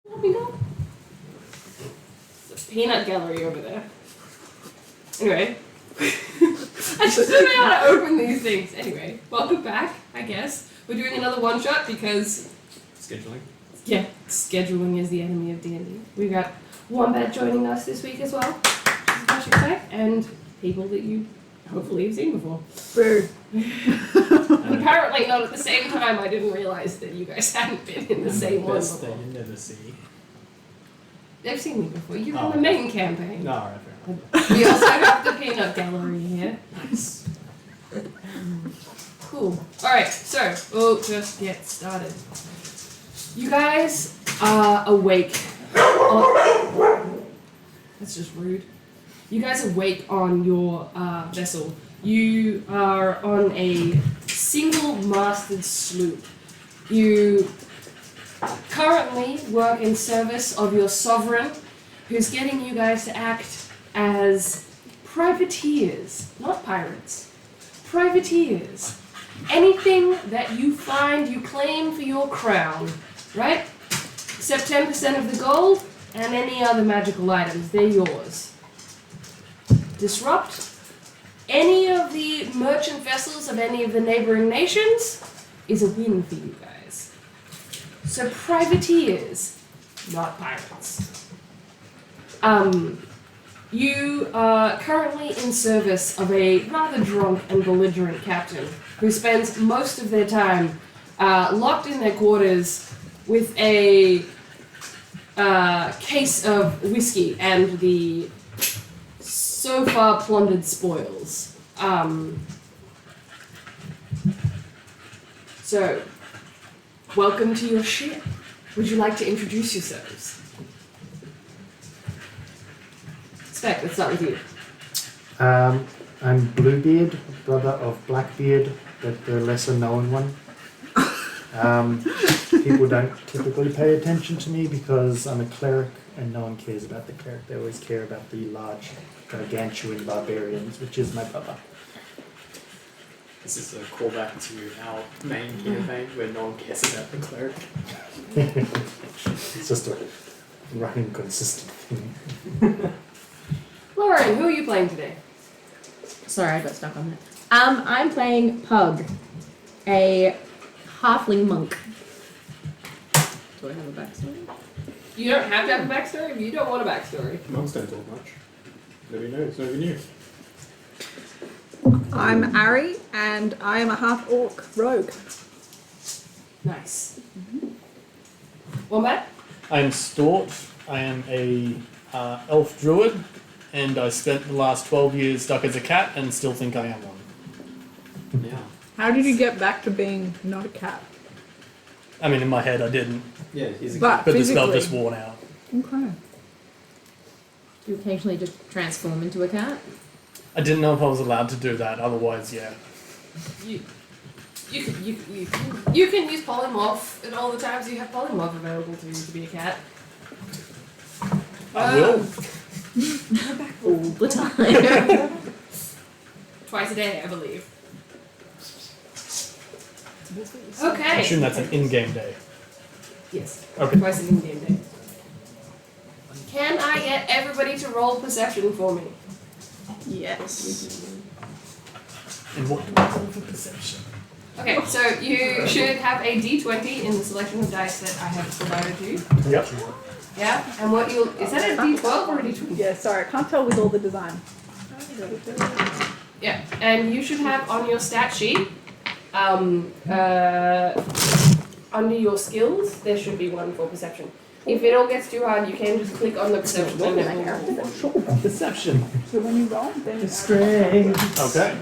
Let me go. It's a peanut gallery over there. Anyway. I just don't know how to open these things. Anyway, welcome back, I guess. We're doing another one-shot because... Scheduling? Yeah, scheduling is the enemy of D&D. We've got Wombat joining us this week as well, which is much exciting, and people that you hopefully have seen before. Boo. But apparently not at the same time. I didn't realise that you guys hadn't been in the same one Best before. thing you never see. They've seen me before. You're in the main campaign. No, alright, fair enough. We also have the peanut gallery here. Nice. Cool. Alright, so we'll just get started. You guys are awake. That's just rude. You guys are awake on your vessel. You are on a single-masted sloop. You currently work in service of your sovereign, who's getting you guys to act as privateers, not pirates. Privateers. Anything that you find you claim for your crown, right? Except 10% of the gold and any other magical items, they're yours. Disrupt any of the merchant vessels of any of the neighboring nations is a win for you guys. So privateers, not pirates. You are currently in service of a rather drunk and belligerent captain who spends most of their time locked in their quarters with a case of whiskey and the so far plundered spoils. So, welcome to your ship. Would you like to introduce yourselves? Spec, let's start with you. I'm Bluebeard, brother of Blackbeard, but the lesser known one. People don't typically pay attention to me because I'm a cleric and no one cares about the cleric. They always care about the large gargantuan barbarians, which is my brother. This is a callback to our main campaign where no one cares about the cleric. It's just a running consistent thing. Lauren, who are you playing today? Sorry, I got stuck on that. I'm playing Pug, a halfling monk. Do I have a backstory? You don't have to have a backstory if you don't want a backstory. Monks don't talk much. Nobody knows, nobody knew. I'm Ari, and I am a half-orc rogue. Nice. Wombat? I'm Stort. I am a elf druid, and I spent the last 12 years stuck as a cat and still think I am one. Yeah. How did you get back to being not a cat? I mean, in my head I didn't, Yeah, he's a But but the spell physically. just worn out. Okay. Do you occasionally just transform into a cat? I didn't know if I was allowed to do that, otherwise, yeah. You can use polymorph at all the times you have polymorph available to you to be a cat. I will. All the time. Twice a day, I believe. I Okay. assume that's an in-game day. Yes. Okay. Twice an in-game day. Can I get everybody to roll perception for me? Yes. And what do I call for perception? Okay, so you should have a d20 in the selection of dice that I have provided to you. Yep. Yeah? And what you'll... Is that a d12 or a d20? Yeah, sorry, I can't tell with all the design. Yeah, and you should have on your stat sheet, under your skills, there should be one for perception. If it all gets too hard, you can just click on the perception button and I can. Perception. So when you roll, then Strange. Okay.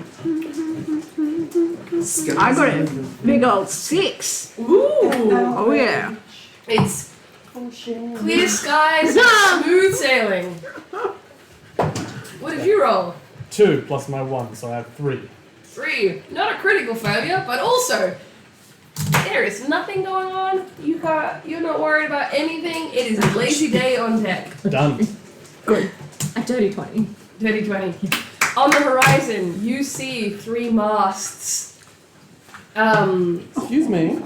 I got it. Big old 6. Ooh! Oh yeah. It's clear skies and smooth sailing. What did you roll? 2 plus my 1, so I have 3. 3. Not a critical failure, but also there is nothing going on. You're not worried about anything. It is a lazy day on deck. Done. Good. A dirty 20. Dirty 20. On the horizon, you see 3 masts. Excuse me.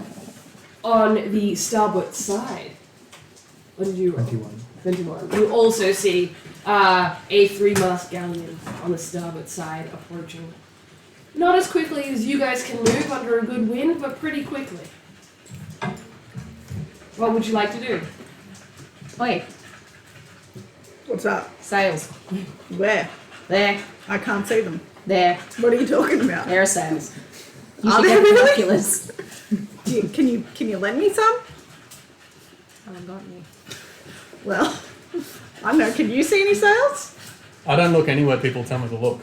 On the starboard side. What did you roll? 21. 21. You also see a 3-mast galleon on the starboard side approaching. Not as quickly as you guys can move under a good wind, but pretty quickly. What would you like to do? Oi, What's up? sails. Where? There, I can't see them. there. What are you talking about? There are sails. You Are should there get really? binoculars. Can you lend me some? I haven't got any. Well, I don't know. Can you see any sails? I don't look anywhere people tell me to look.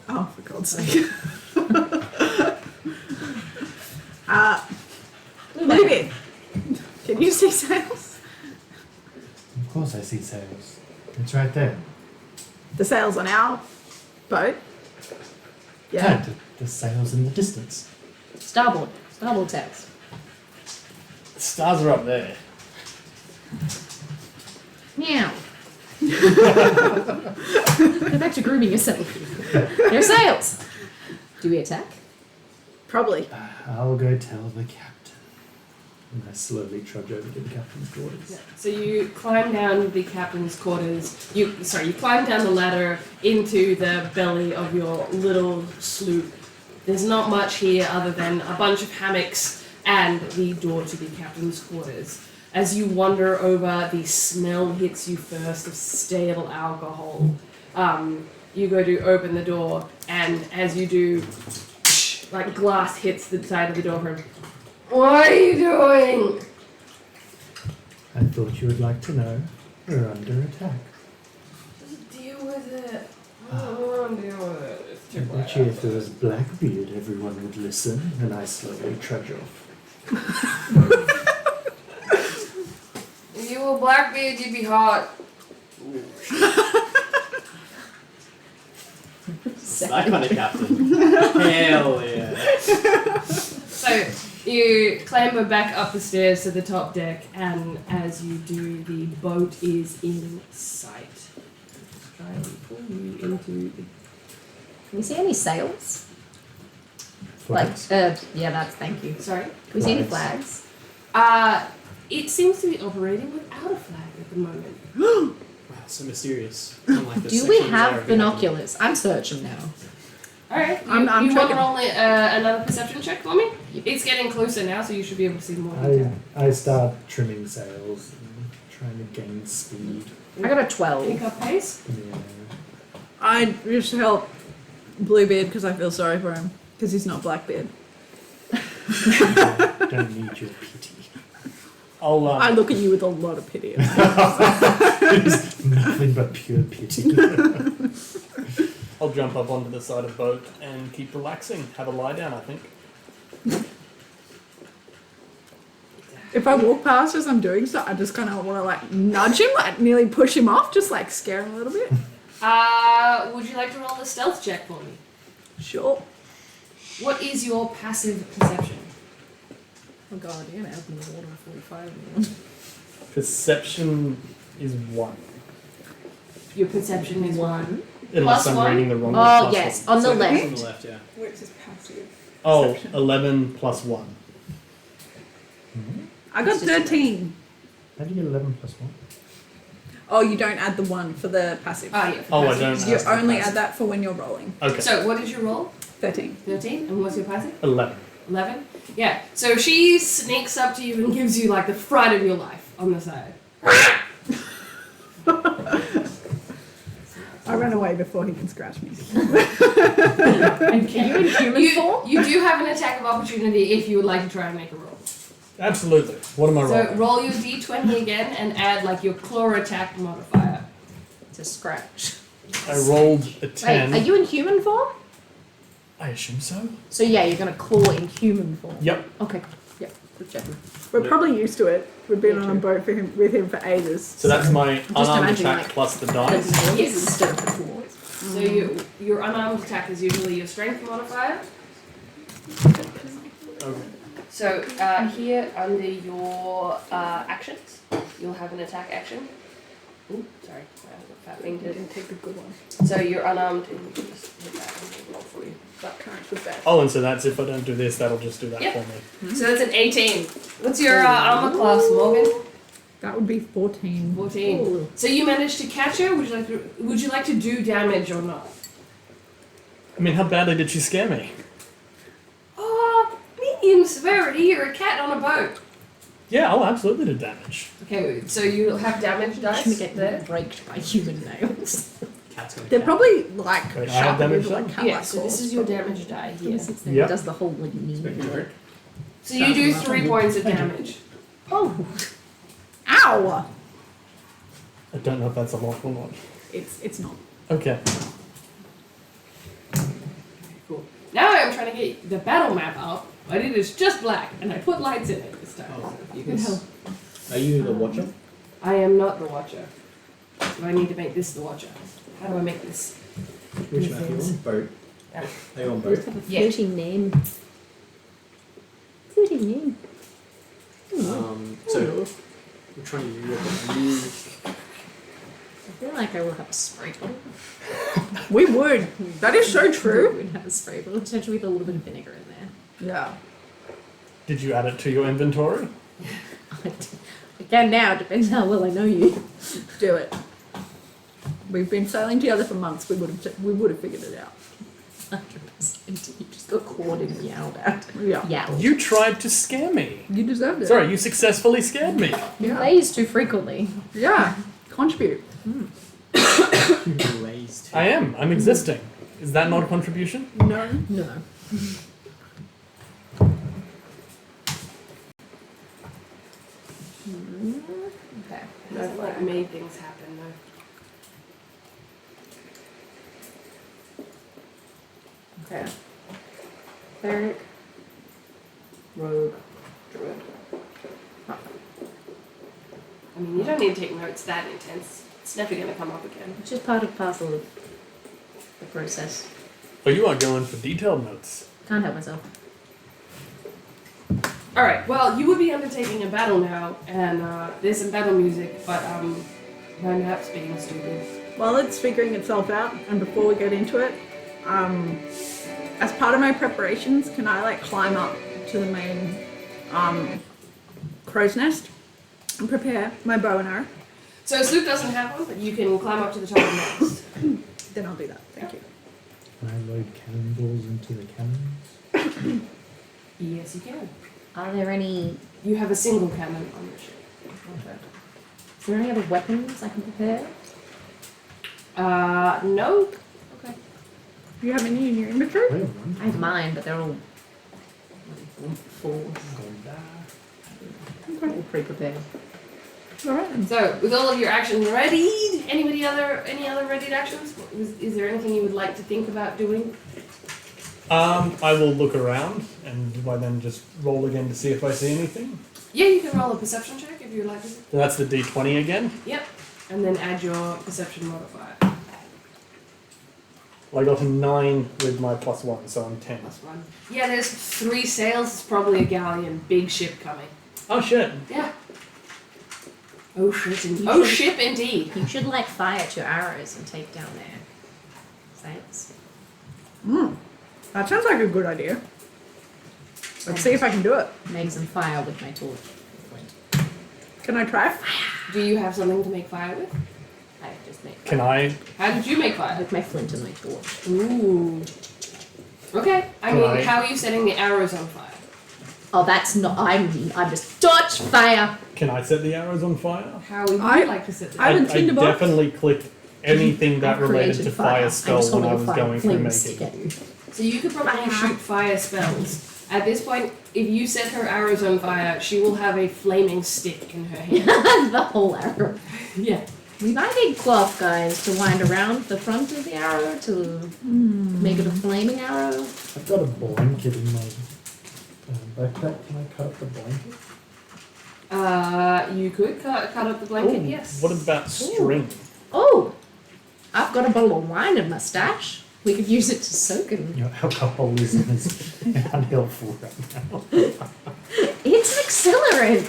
Oh, for God's sake. Bluebeard, can you see sails? Of course I see sails. It's right there. The sails on our boat? Yeah. The sails in the distance. Starboard. Starboard sails. The stars are up there. Meow. Go back to grooming yourself. There are sails. Do we attack? Probably. I'll go tell the captain. And I slowly trudge over to the captain's quarters. Yeah. So you climb down the captain's quarters. You climb down the ladder into the belly of your little sloop. There's not much here other than a bunch of hammocks and the door to the captain's quarters. As you wander over, the smell hits you first of stale alcohol. You go to open the door, and as you do, like glass hits the side of the door frame. What are you doing? I thought you would like to know. We're under attack. Just deal with it. I don't want to deal with it. It's too I bet you if there was Blackbeard, everyone would listen, and I slowly trudge off. If you were Blackbeard, you'd be hot. That kind of captain. Hell yeah. So you clamber back up the stairs to the top deck, and as you do, the boat is in sight. Let's try and pull you into the. Can we see any sails? Flags. Yeah, that's thank you. Sorry. Can we see any Flags. flags? It seems to be operating without a flag at the moment. Wow, so mysterious. Unlike the Do we section have Zara binoculars? I'm searching now. All right. You, I'm you want to checking. roll another perception check for me? It's getting closer now, so you should be able to see more detail. I start trimming sails and trying to gain speed. I got a 12. Pick up pace. Yeah. I just help Bluebeard because I feel sorry for him because he's not Blackbeard. Don't need your pity. I look at you with a lot of pity. It's nothing but pure pity. I'll jump up onto the side of the boat and keep relaxing. Have a lie down, I think. If I walk past as I'm doing so, I just kind of want to like nudge him, like nearly push him off, just like scare him a little bit. Would you like to roll a stealth check for me? Sure. What is your passive perception? Oh god, you're gonna help me with water 45 now. Perception is 1. Your perception is 1. Unless Plus I'm one? reading the wrong Oh, plus yes, one. on the So it's left. on the left, yeah. Which is passive. Oh, Perception. 11 plus 1. I got 13. How do you get 11 plus 1? Oh, you don't add the 1 for the passive. Ah, yeah. for Oh, I passive. don't You add the only passive. add that for when you're rolling. Okay. So, what did you roll? 13. 13? And what's your passive? 11. 11? Yeah. So she sneaks up to you and gives you like the fright of your life on the side. I ran away before he can scratch me. And can you in human form? You do have an attack of opportunity if you would like to try and make a roll. Absolutely. What am I So rolling? roll your d20 again and add like your claw attack modifier. To scratch. I rolled a Wait, 10. are you in human form? I assume so. So yeah, you're gonna claw in human form. Yep. Okay. Yep. Good job. We're Yeah. probably used to it. We've been Yeah, on a true. boat with him for ages. So that's my unarmed imagine, attack like, plus the The dice. noise Yes. instead of the claws. So your unarmed attack is usually your strength modifier. Okay. So here under your actions, you'll have an attack action. Ooh, sorry, I have a fat You thing to. didn't take the good one. So you're unarmed, and you can just hit that and roll for you. That current's the best. Oh, and so that's if I don't do this, that'll just do that Yep. for me. So that's an 18. What's your armor class, Morgan? That would be 14. 14. Ooh. So you managed to catch her. Would you like to do damage or not? I mean, how badly did she scare me? Oh, medium severity. You're a cat on a boat. Yeah, I'll absolutely do damage. Okay, so you have damage dice Gonna get there. raked by human nails. Cat's gonna They're cat. probably like Wait, I have sharpened damage into like done? cat Yeah, so this is your damage die here. Sits there Yep. and does the whole like knee. Speaking of Rick, So you do 3 points of damage. Oh, Ow! I don't know if that's a lot or not. It's not. Okay. Cool. Now I'm trying to get the battle map up, but it is just black, and I put lights in it this time. Oh, So if you can help. are you the watcher? I am not the watcher. So I need to make this the watcher. How do I make this? Which map are you on? Boat. Yeah. Are you on both boat? have a Yeah. floating name. Floating name. So we're trying to use I feel like I will have a spray bottle. We would. That is so We true. would have a spray bottle, potentially with a little bit of vinegar in there. Yeah. Did you add it to your inventory? Again, now depends how well I know you. Do it. We've been sailing together for months. We would have figured it out. 100%. You just got clawed and yowled at. Yeah. Yowled. You tried to scare me. You deserved it. Sorry, you successfully scared me. You Yeah. laze too frequently. Yeah. Contribute. Lays I am. I'm existing. Is that not a contribution? No. No. Okay. I've like made things happen though. Okay. Cleric. Rogue. Druid. I mean, you don't need to take notes that intense. It's never going to come up again. It's just part of parcel of the process. Oh, you are going for detailed notes. Can't help myself. All right. Well, you would be undertaking a battle now, and there's some battle music, but my map's being stupid. Well, it's figuring itself out. And before we get into it, as part of my preparations, can I like climb up to the main crow's nest and prepare my bow and arrow? So Sloop doesn't have one, but you can climb up to the top of the nest. Then I'll do that. Thank you. Can I load cannonballs into the cannons? Yes, you can. Are there any? You have a single cannon on your ship. Is there any other weapons I can prepare? No. Okay. Do you have any in your inventory? I have one. I have mine, but they're all full. All pre-prepared. All right. Then. So, with all of your actions ready, any other readied actions? Is there anything you would like to think about doing? I will look around, and do I then just roll again to see if I see anything? Yeah, you can roll a perception check if you'd like to. So that's the D20 again. Yep. And then add your perception modifier. Well, I got a 9 with my +1, so I'm 10. +1. Yeah, there's 3 sails. It's probably a galleon. Big ship coming. Oh shit. Yeah. Oh ship indeed. You should light fire to your arrows and take down their sails. That sounds like a good idea. Let's see if I can do it. Make some fire with my torch. Can I try? Do you have something to make fire with? I just make Can I? How did you make fire? with my flint and my torch. Ooh. Okay. I Can mean, I- how are you setting the arrows on fire? Oh, that's not. I'm just torch fire. Can I set the arrows on fire? How would you I- like to set the I have a I tinderbox. definitely clicked anything that I've related created to fire I'm spell just when I holding was a fire going through flame stick making. at you. So you could probably shoot fire spells. At this point, if you set her arrows on fire, she will have a flaming stick in her hand. The whole arrow. Yeah. We might need cloth, guys, to wind around the front of the arrow to make it a flaming arrow. I've got a blanket in my backpack. Can I cut up the blanket? You could cut up the blanket, Ooh, yes. What about string? Oh, I've got a bottle of wine in my stash. We could use it to soak in. You know, alcoholism is unhelpful right now. It's an accelerant.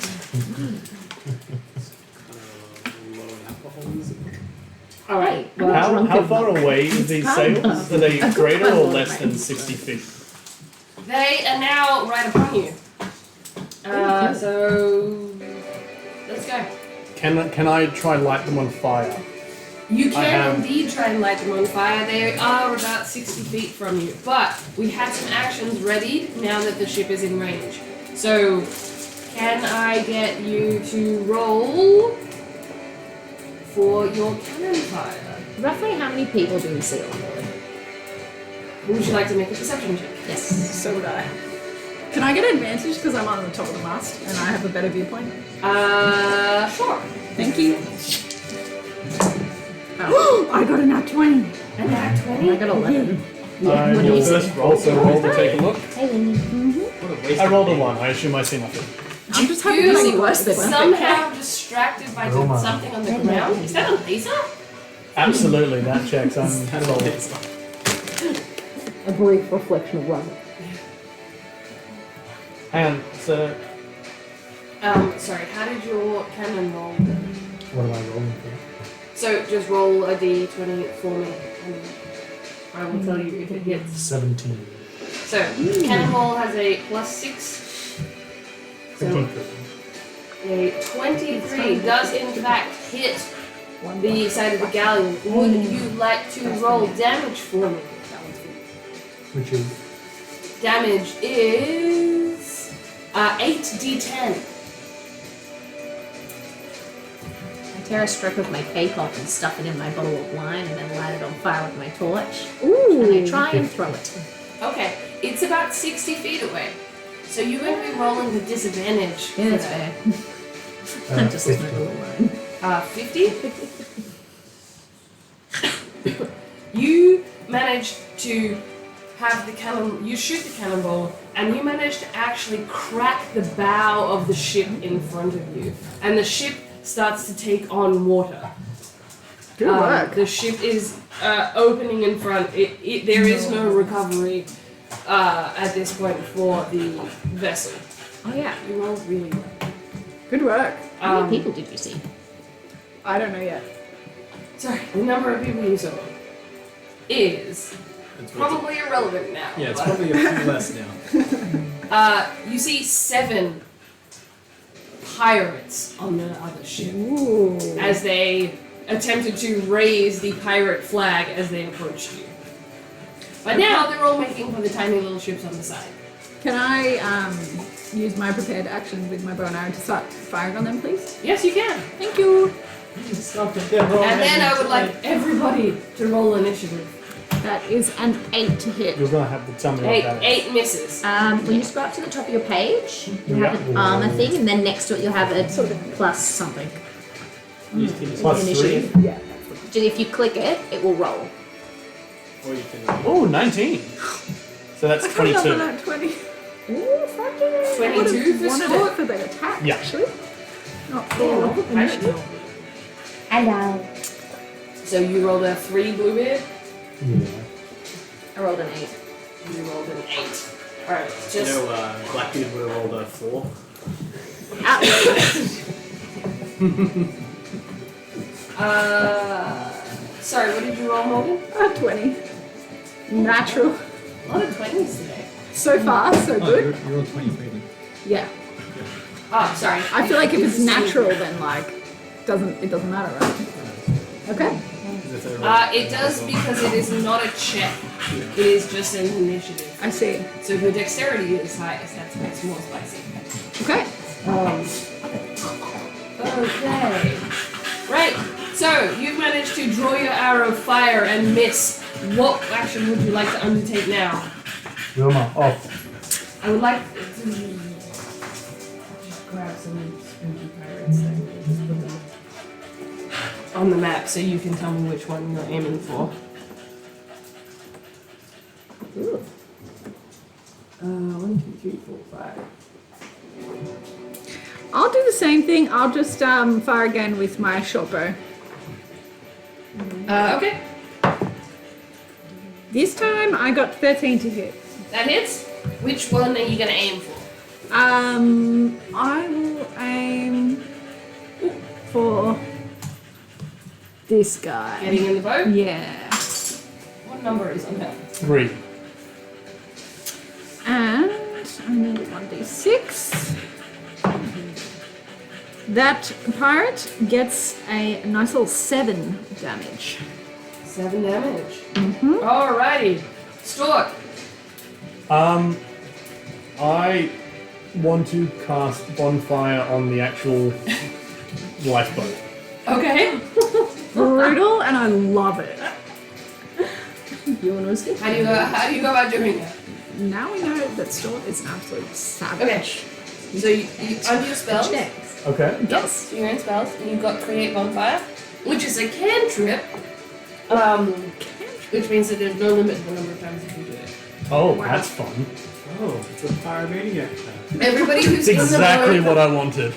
low in alcoholism. All right. Well, How drunken far monk. away are these kind sails? of- Are they I've got greater my or little less than brain. 60 feet? They are now right upon you. So let's go. Can I try light them on fire? You I can have- indeed try and light them on fire. They are about 60 feet from you. But we had some actions ready now that the ship is in range. So, can I get you to roll for your cannon fire? Roughly how many people do we see on board? Would you like to make a perception check? Yes. So would I. Can I get advantage because I'm on the top of the mast and I have a better viewpoint? Sure. Thank you. Oh, I got a nat 20. And that 20? I got 11. I what do will you first also roll to take a look. Hey, Lindy. What a waste I of rolled a paint. 1. I assume I see nothing. I'm just happy You that I see got worse than it. Somehow distracted by Roma. something on the ground. Is that a laser? Absolutely, that checks. I'm Kind of a rolling. waste of- A brief reflection of love. And so Sorry, how did your cannon roll? What am I rolling for? So just roll a d20 for me, and I will tell you if it hits. 17. So, cannonball has a +6. So 23. a 23 does in fact hit the side of the galleon. Would you like to roll damage for me? Which is Damage is 8d10. I tear a strip of my cape off and stuff it in my bottle of wine and then light it on fire with my torch. Ooh. And I try and throw it. Okay, it's about 60 feet away. So you're going to be rolling with disadvantage. Yeah, for that's that. fair. I'm just looking at 50. the wine. 50? You manage to have the cannon, you shoot the cannonball, and you manage to actually crack the bow of the ship in front of you. And the ship starts to take on water. Good work. The ship is opening in front. There is no recovery at this point for the vessel. Oh yeah. You rolled really well. Good work. How many people did you see? I don't know yet. Sorry, the number of people you saw is It's probably irrelevant now. Yeah, it's but- probably a few less now. You see 7 pirates on the other ship Ooh. as they attempted to raise the pirate flag as they approached you. But now they're all making for the tiny little ships on the side. Can I use my prepared action with my bow and arrow to start firing on them, please? Yes, you can. Thank you. stop it. Yeah, roll And then I would damage. like everybody to roll initiative. That is an 8 to hit. You're gonna have to tell me what that is. 8 misses. When you scroll up to the top of your page, you have Yeah. an armor thing, and then next to it you'll have a plus something. You can, Plus Initiative. 3. Yeah. Just if you click it, it will roll. or you can. Oh, 19. So that's I got another 22. nat 20. Ooh, fuck yeah. 22 for wanted sport. it for the attack, Yeah. actually. Not Yeah, for roll the pirate initiative. roll. Hello. So you rolled a 3, Bluebeard. Yeah. I rolled an 8. You rolled an 8. Alright, You just. know, Blackbeard would have rolled a 4. Sorry, what did you roll, Morgan? 20. Natural. A lot of 20s today. So far, so good. You're all 23 then. Yeah. Oh, sorry. I feel like if it's natural, then like it doesn't matter, right? Okay. It does because it is not a check. It is just an initiative. I see. So if your dexterity is highest, that's makes more spicy. Okay. Okay. Right. So you've managed to draw your arrow, fire, and miss. What action would you like to undertake now? Roma, off. I would like to just grab some spooky pirates and just put them on the map so you can tell me which one you're aiming for. Ooh. 1, 2, 3, 4, 5. I'll do the same thing. I'll just fire again with my short bow. Okay. This time I got 13 to hit. That hits. Which one are you going to aim for? I will aim for this guy. Getting in the boat? Yeah. What number is on that? 3. And I need 1d6. That pirate gets a nice little 7 damage. 7 damage. Alrighty. Stork. I want to cast Bonfire on the actual lifeboat. Okay. Brutal, and I love it. You want to escape? How do you go about doing that? Now we know that Stork is an absolute savage. Okay. So you undo your spells. Checks. Okay. Yes, your own spells, and you've got Create Bonfire, which is a cantrip, which means that there's no limit to the number of times you can do it. Oh, Wow. that's fun. Oh, it's a pyromaniac now. Everybody who's It's exactly in the boat, what I wanted.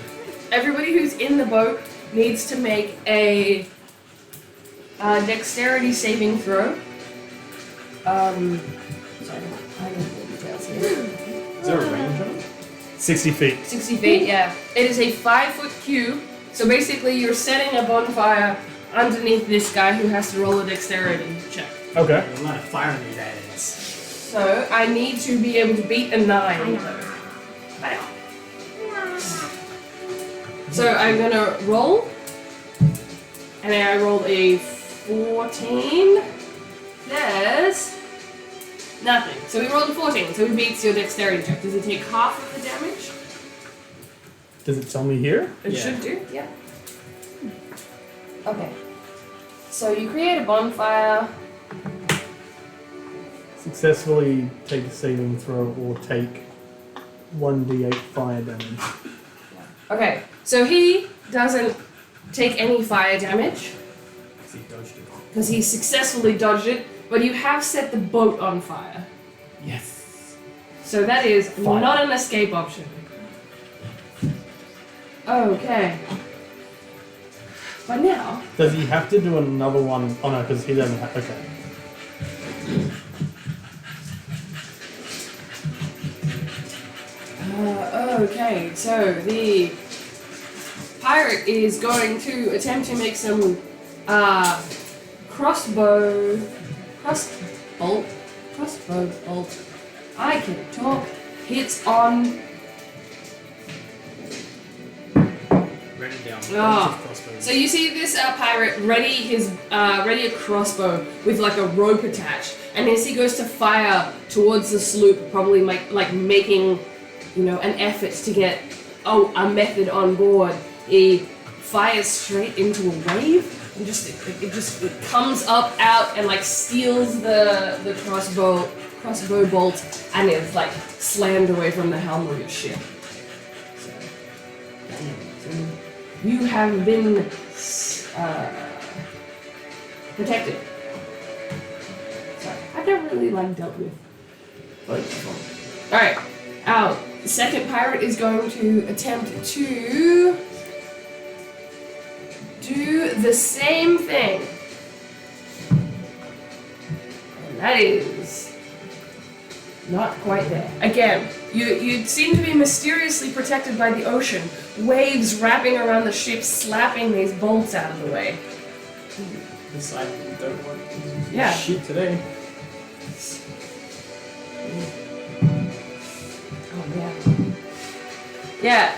everybody who's in the boat needs to make a dexterity saving throw. Sorry, I don't know the details here. Is there a range on it? 60 feet. 60 feet, yeah. It is a 5-foot cube, so basically you're setting a bonfire underneath this guy who has to roll a dexterity check. Okay. I'm not a fire me that is. So I need to be able to beat a 9. So I'm gonna roll, and I rolled a 14 plus nothing. So we rolled a 14, so he beats your dexterity check. Does he take half of the damage? Does it tell me here? It Yeah. should do, yeah. Okay. So you create a bonfire. Successfully take a saving throw or take 1d8 fire damage. Okay, so he doesn't take any fire damage Because he dodged it. because he successfully dodged it, but you have set the boat on fire. Yes. So that is Fire. not an escape option. Okay. But now, Does he have to do another one? Oh no, because he doesn't have. Okay. okay, so the pirate is going to attempt to make some crossbow bolt. I can talk. Hits on. Ready down. Ah. Crossbows. So you see this pirate ready a crossbow with like a rope attached, and as he goes to fire towards the sloop, probably like making, an effort to get a method on board, he fires straight into a wave, and it comes up out and like steals the crossbow bolt, and is like slammed away from the helm of your ship. So, you have been protected. Sorry, I've never really dealt with boats before. Alright, our second pirate is going to attempt to do the same thing. And that is not quite there. Again, you seem to be mysteriously protected by the ocean. Waves wrapping around the ship, slapping these bolts out of the way. This I don't want Yeah. shit today. Oh yeah. Yeah,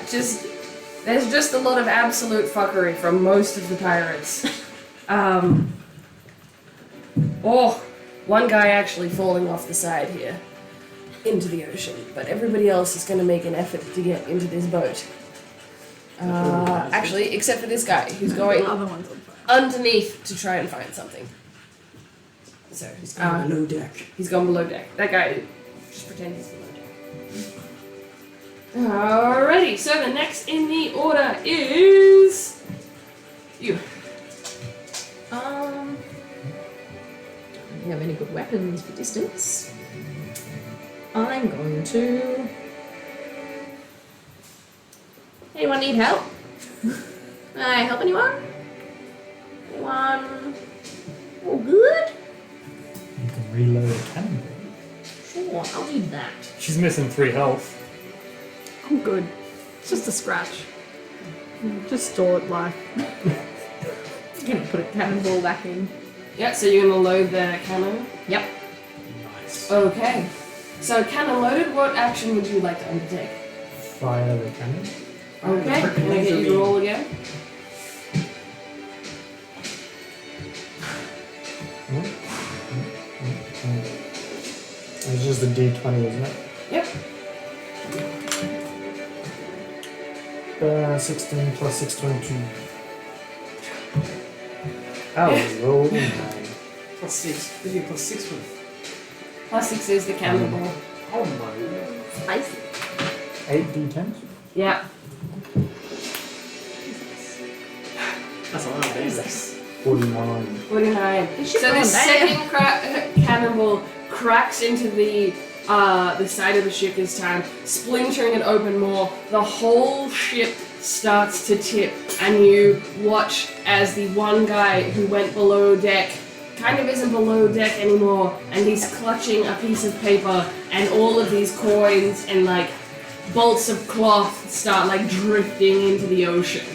there's just a lot of absolute fuckery from most of the pirates. One guy actually falling off the side here into the ocean, but everybody else is going to make an effort to get into this boat. Actually, except for this guy who's going The other one's on fire. underneath to try and find something. So He's going below deck. he's gone below deck. That guy just pretend he's below deck. Alrighty, so the next in the order is you. Don't have any good weapons for distance. I'm going to. Anyone need help? Can I help anyone? Anyone? All good? You can reload a cannon. Sure, I'll do that. She's missing 3 health. I'm good. It's just a scratch. Just store it life. Gonna put a cannonball back in. Yeah, so you're gonna load the cannon. Yep. Nice. Okay. So cannon loaded, what action would you like to undertake? Fire the cannon. Okay, can I get you to roll again? It's just a D20, isn't it? Yep. 16 plus 6, 22. Oh, roll 9. Plus 6. What do you get plus 6 with? Plus 6 is the cannonball. Oh my god. Spicy. 8 D10s? Yeah. That's a lot of damage. 49. 49. You So should go the on second cannonball cracks into the side of the ship this time, splintering it open more. The whole ship starts to tip, and you watch as the one guy who went below deck kind of isn't below deck anymore, and he's clutching a piece of paper, and all of these coins and like bolts of cloth start like drifting into the ocean.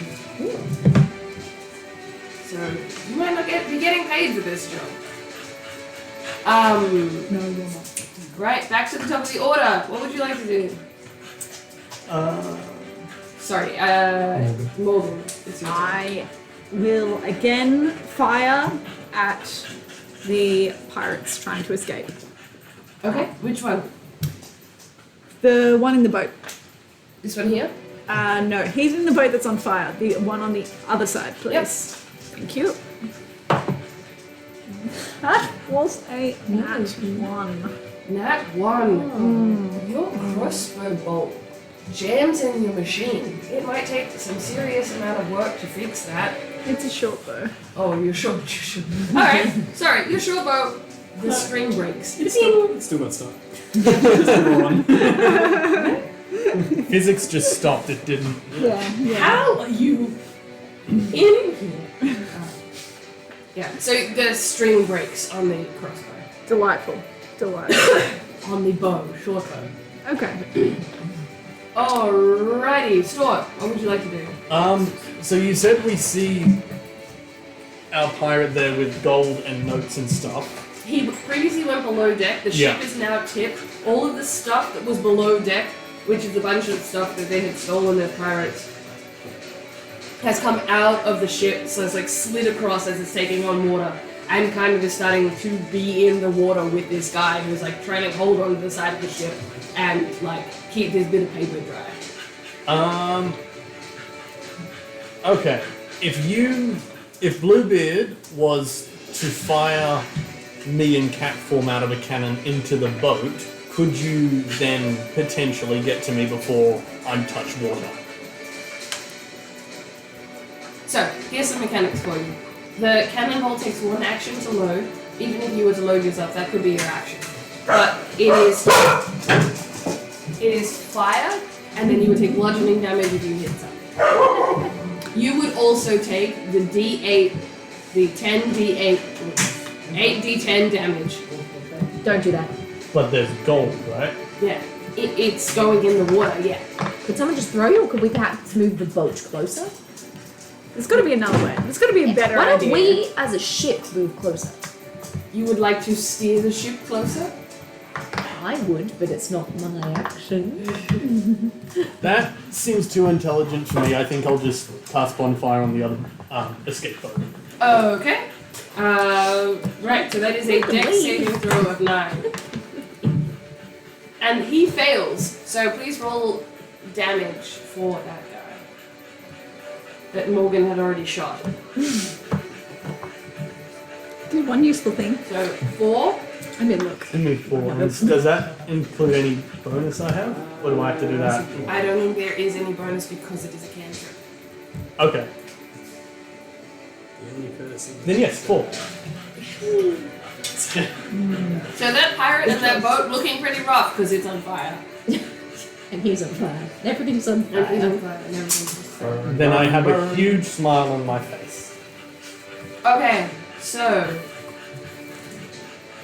So you might not be getting paid for this job. No, you're not. Right, back to the top of the order. What would you like to do? Sorry, Morgan. It's your turn. I will again fire at the pirates trying to escape. Okay, which one? The one in the boat. This one here? No, he's in the boat that's on fire. The one on the other side, please. Yep. Thank you. That was a nat 1. Nat 1. Your crossbow bolt jams in your machine. It might take some serious amount of work to fix that. It's a short bow. Oh, you're short. Alright, sorry, your short bow. The string breaks. It's still got stuff. Still one. Physics just stopped. It didn't. Yeah. How are you in here? Yeah, so the string breaks on the crossbow. Delightful. On the bow, short bow. Okay. Alrighty, Stuart, what would you like to do? So you said we see our pirate there with gold and notes and stuff. He previously went below deck. The ship Yeah. is now tipped. All of the stuff that was below deck, which is a bunch of stuff that they had stolen as pirates, has come out of the ship. So it's like slid across as it's taking on water, and kind of is starting to be in the water with this guy who's like trying to hold on to the side of the ship and like keep this bit of paper dry. Okay. If Bluebeard was to fire me and Cat form out of a cannon into the boat, could you then potentially get to me before I touch water? So, here's the mechanics for you. The cannonball takes one action to load. Even if you were to load yourself, that could be your action. But it is fire, and then you would take bludgeoning damage if you hit something. You would also take the D8, the 10d8, 8d10 damage. Don't do that. But there's gold, right? Yeah, it's going in the water, yeah. Could someone just throw you, or could we perhaps move the boat closer? There's got to be another way. There's got to be a better Why don't idea. we, as a ship, move closer? You would like to steer the ship closer? I would, but it's not my action. That seems too intelligent for me. I think I'll just cast bonfire on the other escape boat. Okay. Right, so that is a dex saving throw of 9. And he fails, so please roll damage for that guy that Morgan had already shot. Do one useful thing. So 4. I mean, look. Give me 4. Does that include any bonus I have? Or do I have to do that? I don't think there is any bonus because it is a cantrip. Okay. The only person. Then yes, 4. So that pirate and that boat looking pretty rough because it's on fire. And he's on fire. Everything's on And he's on fire. fire and everything's on fire. Then I have a huge smile on my face. Okay, so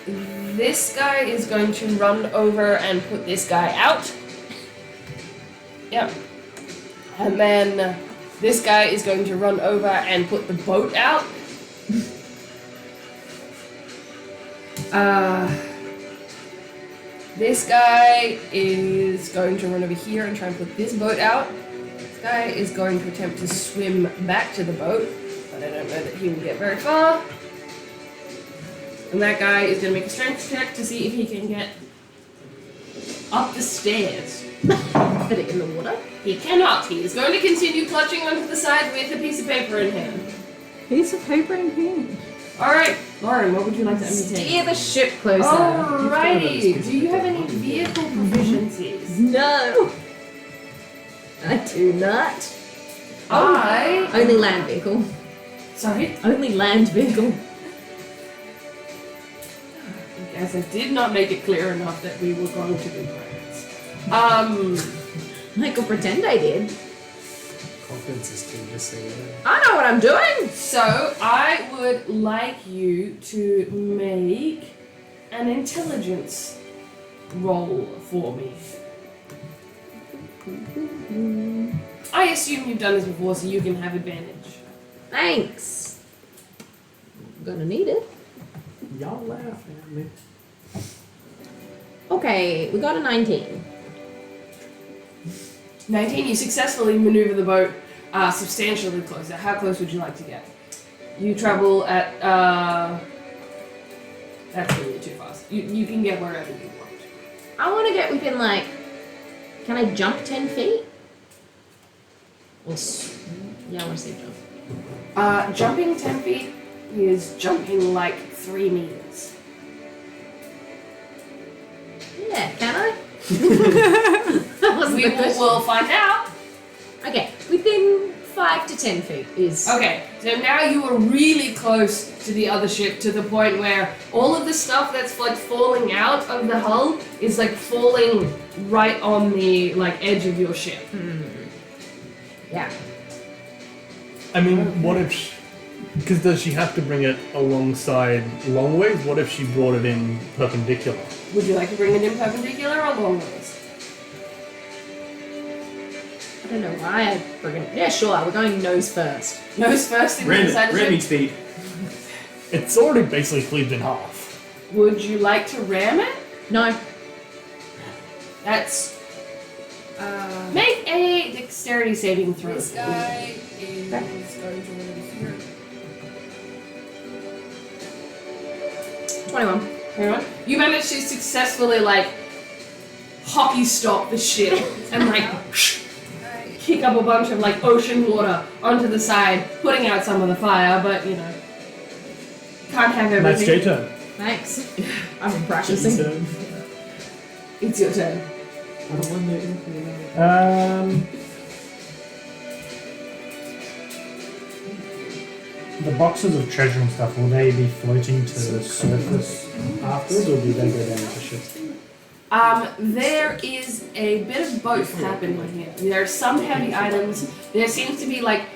this guy is going to run over and put this guy out. Yep. And then this guy is going to run over and put the boat out. This guy is going to run over here and try and put this boat out. This guy is going to attempt to swim back to the boat, but I don't know that he will get very far. And that guy is going to make a strength check to see if he can get up the stairs. Put it in the water. He cannot. He is going to continue clutching onto the side with a piece of paper in hand. Piece of paper in hand. Alright, Lauren, what would you like to undertake? Steer the ship closer. Alrighty. Do you have any vehicle proficiencies? No. I do not. Only land vehicle. Sorry? Only land vehicle. I guess I did not make it clear enough that we were going to be pirates. I could pretend I did. Confidence is key, just so you know. I know what I'm doing. So, I would like you to make an intelligence roll for me. I assume you've done this before, so you can have advantage. Thanks. I'm gonna need it. Y'all laugh at me. Okay, we got a 19. 19, you successfully maneuver the boat substantially closer. How close would you like to get? You travel at, that's really too fast. You can get wherever you want. I want to get within like, can I jump 10 feet? Yeah, I want to say jump. Jumping 10 feet is jumping like 3 meters. Yeah, can I? We'll find out. Okay, within 5 to 10 feet is. Okay, so now you are really close to the other ship to the point where all of the stuff that's like falling out of the hull is like falling right on the like edge of your ship. Yeah. I mean, what if? Because does she have to bring it alongside long ways? What if she brought it in perpendicular? Would you like to bring it in perpendicular or long ways? I don't know why I friggin'. Yeah, sure, we're going nose first. Nose first into the side of the Ramming ship? speed. It's already basically cleaved in half. Would you like to ram it? No. That's... make a dexterity saving throw. This guy is going to live here. 21. Hang on. You managed to successfully like hockey stop the ship and like kick up a bunch of like ocean water onto the side, putting out some of the fire, but you know, can't have That's everything. J turn. Thanks. I've been practicing. It's your turn. The boxes of treasure and stuff, will they be floating to the surface afterwards, or do they go down to ship? There is a bit of both happening here. There are some heavy items. There seems to be like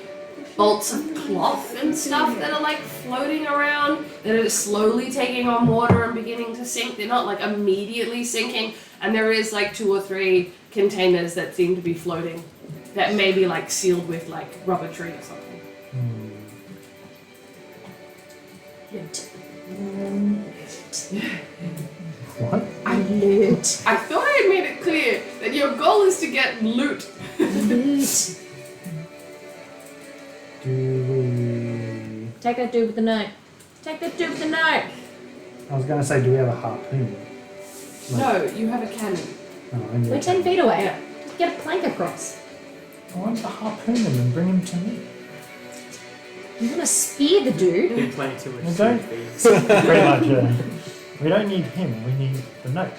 bolts of cloth and stuff that are like floating around that are slowly taking on water and beginning to sink. They're not like immediately sinking, and there is like 2 or 3 containers that seem to be floating that may be like sealed with like rubber tree or something. What? I loot. I thought I had made it clear that your goal is to get loot. Loot. Do we... Take that dude with the note. Take that dude with the note. I was going to say, do we have a harpoon? No, you have a cannon. No, only We're a 10 feet away. Yeah. Just get a plank across. I want to harpoon him and bring him to me. You want to spear the dude? Been playing too much. Well, don't- Speed. Pretty much, yeah. We don't need him, we need the note.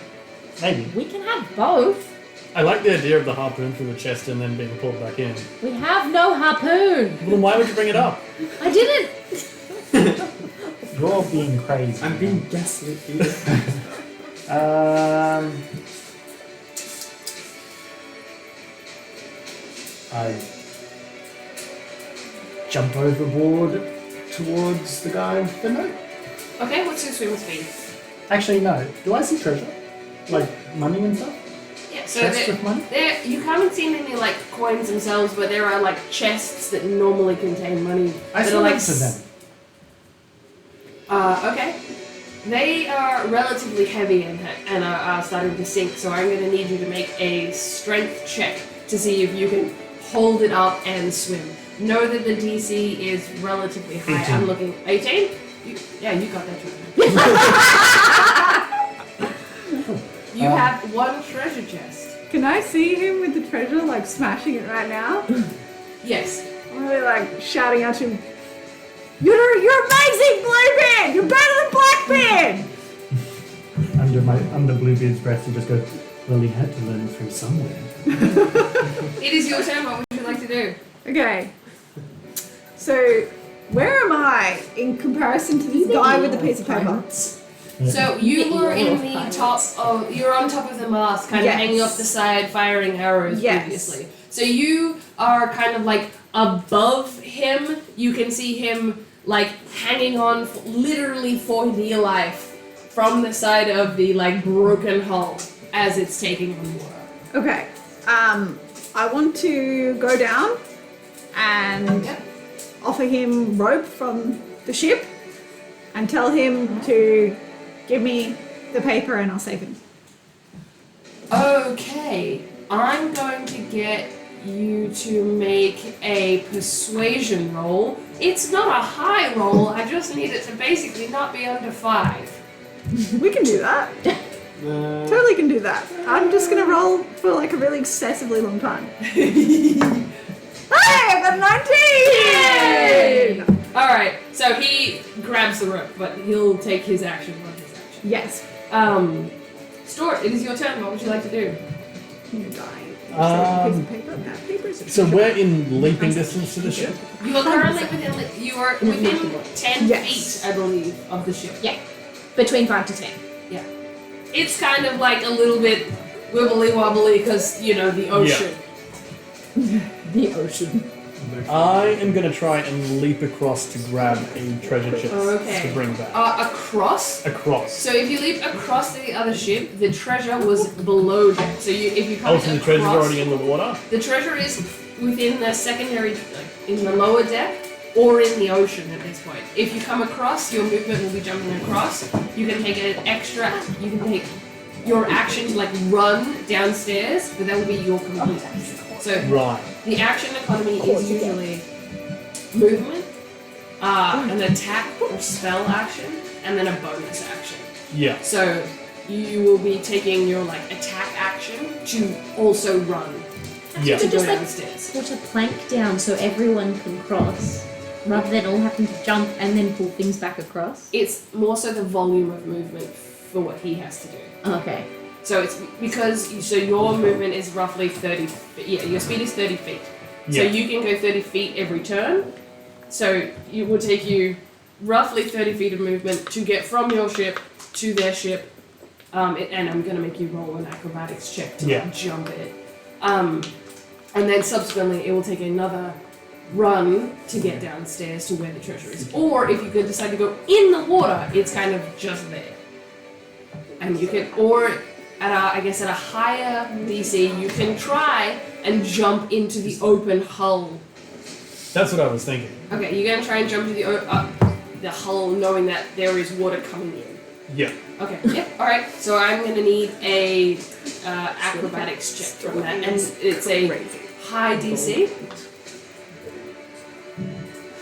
Maybe. We can have both. I like the idea of the harpoon through the chest and then being pulled back in. We have no harpoon. Well, then why would you bring it up? I didn't. You're being crazy. I'm being gaslit, Peter. I jump overboard towards the guy with the note. Okay, what's your swim speed? Actually, no. Do I see treasure? Like money and stuff? Yeah, so Chests with money? you haven't seen any like coins themselves, but there are like chests that normally contain money. I that saw are like next to them. Okay. They are relatively heavy and are starting to sink, so I'm going to need you to make a strength check to see if you can hold it up and swim. Know that the DC is relatively high. 18. I'm looking 18. You got that too. You have one treasure chest. Can I see him with the treasure, like smashing it right now? Yes. I'm really like shouting out to him. You're amazing, Bluebeard! You're better than Blackbeard! Under Bluebeard's breath, he just goes, well, he had to learn from somewhere. It is your turn. What would you like to do? Okay. So, where am I in comparison to this guy with the piece of paper? So you were in the top of, you're on top of the mast, kind of Yes. hanging off the side, firing arrows Yes. previously. So you are kind of like above him. You can see him like hanging on literally for dear life from the side of the like broken hull as it's taking on water. Okay. I want to go down and Yep. offer him rope from the ship and tell him to give me the paper and I'll save him. Okay, I'm going to get you to make a persuasion roll. It's not a high roll, I just need it to basically not be under 5. We can do that. Totally can do that. I'm just gonna roll for like a really excessively long time. Hey, I got a 19! Alright, so he grabs the rope, but he'll take his action on his action. Yes. Stuart, it is your turn. What would you like to do? You die. Um, Piece of paper. That paper is So we're in leaping distance to the ship. You are currently within 10 Yes. feet, I believe, of the ship. Yeah. Between 5 to 10. It's kind of like a little bit wibbly wobbly because, you know, the ocean. The ocean. I am going to try and leap across to grab a treasure chest Okay. to bring back. Across. Across. So if you leap across to the other ship, the treasure was below deck. So if you come Oh, so the treasure's across- already in the water? The treasure is within the secondary, in the lower deck, or in the ocean at this point. If you come across, your movement will be jumping across. You can take an extra, you can take your action to like run downstairs, but that will be your complete action. So Right. the action economy is usually movement, an attack or spell action, and then a bonus action. Yeah. So you will be taking your like attack action to also run Yeah. to go Just like downstairs. put a plank down so everyone can cross, rather than all having to jump and then pull things back across. It's more so the volume of movement for what he has to do. Okay. So it's because your movement is roughly 30 feet. Yeah, your speed is 30 feet. So Yeah. you can go 30 feet every turn. So it will take you roughly 30 feet of movement to get from your ship to their ship. And I'm going to make you roll an acrobatics check to Yeah. like, jump it. And then subsequently it will take another run to get downstairs to where the treasure is. Or if you could decide to go in the water, it's kind of just there. And you can, or at a higher DC, you can try and jump into the open hull. That's what I was thinking. Okay, you're gonna try and jump to the hull, knowing that there is water coming in. Yeah. Okay. Yep. All right. So I'm gonna need a acrobatics check from that, and it's a high DC.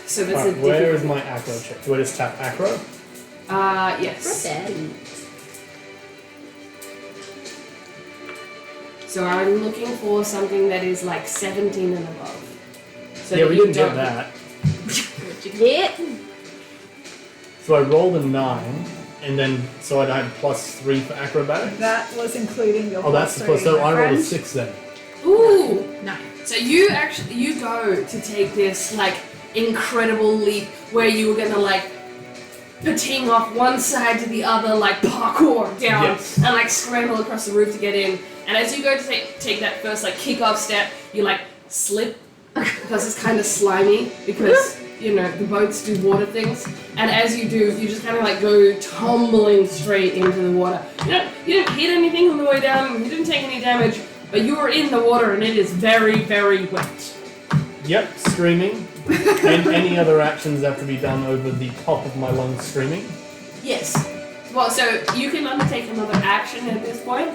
So that's Alright, a where is difficult. my acro check? Do I just tap acro? Yes. Bad. So I'm looking for something that is like 17 and above. So Yeah, that we you didn't get don't- that. What'd you get? So I rolled a 9, and then so I had +3 for acrobatics. That was including your Oh, that's the plus. So my I rolled a friend. 6 then. Ooh. No. So you go to take this like incredible leap where you were gonna like pating off one side to the other, like parkour down Yes. and like scramble across the roof to get in. And as you go to take that first like kick off step, you like slip because it's kind of slimy because you know the boats do water things. And as you do, you just kind of like go tumbling straight into the water. You didn't hit anything on the way down. You didn't take any damage. But you are in the water and it is very, very wet. Yep, screaming. And any other actions have to be done over the top of my lungs screaming. Yes. Well, so you can undertake another action at this point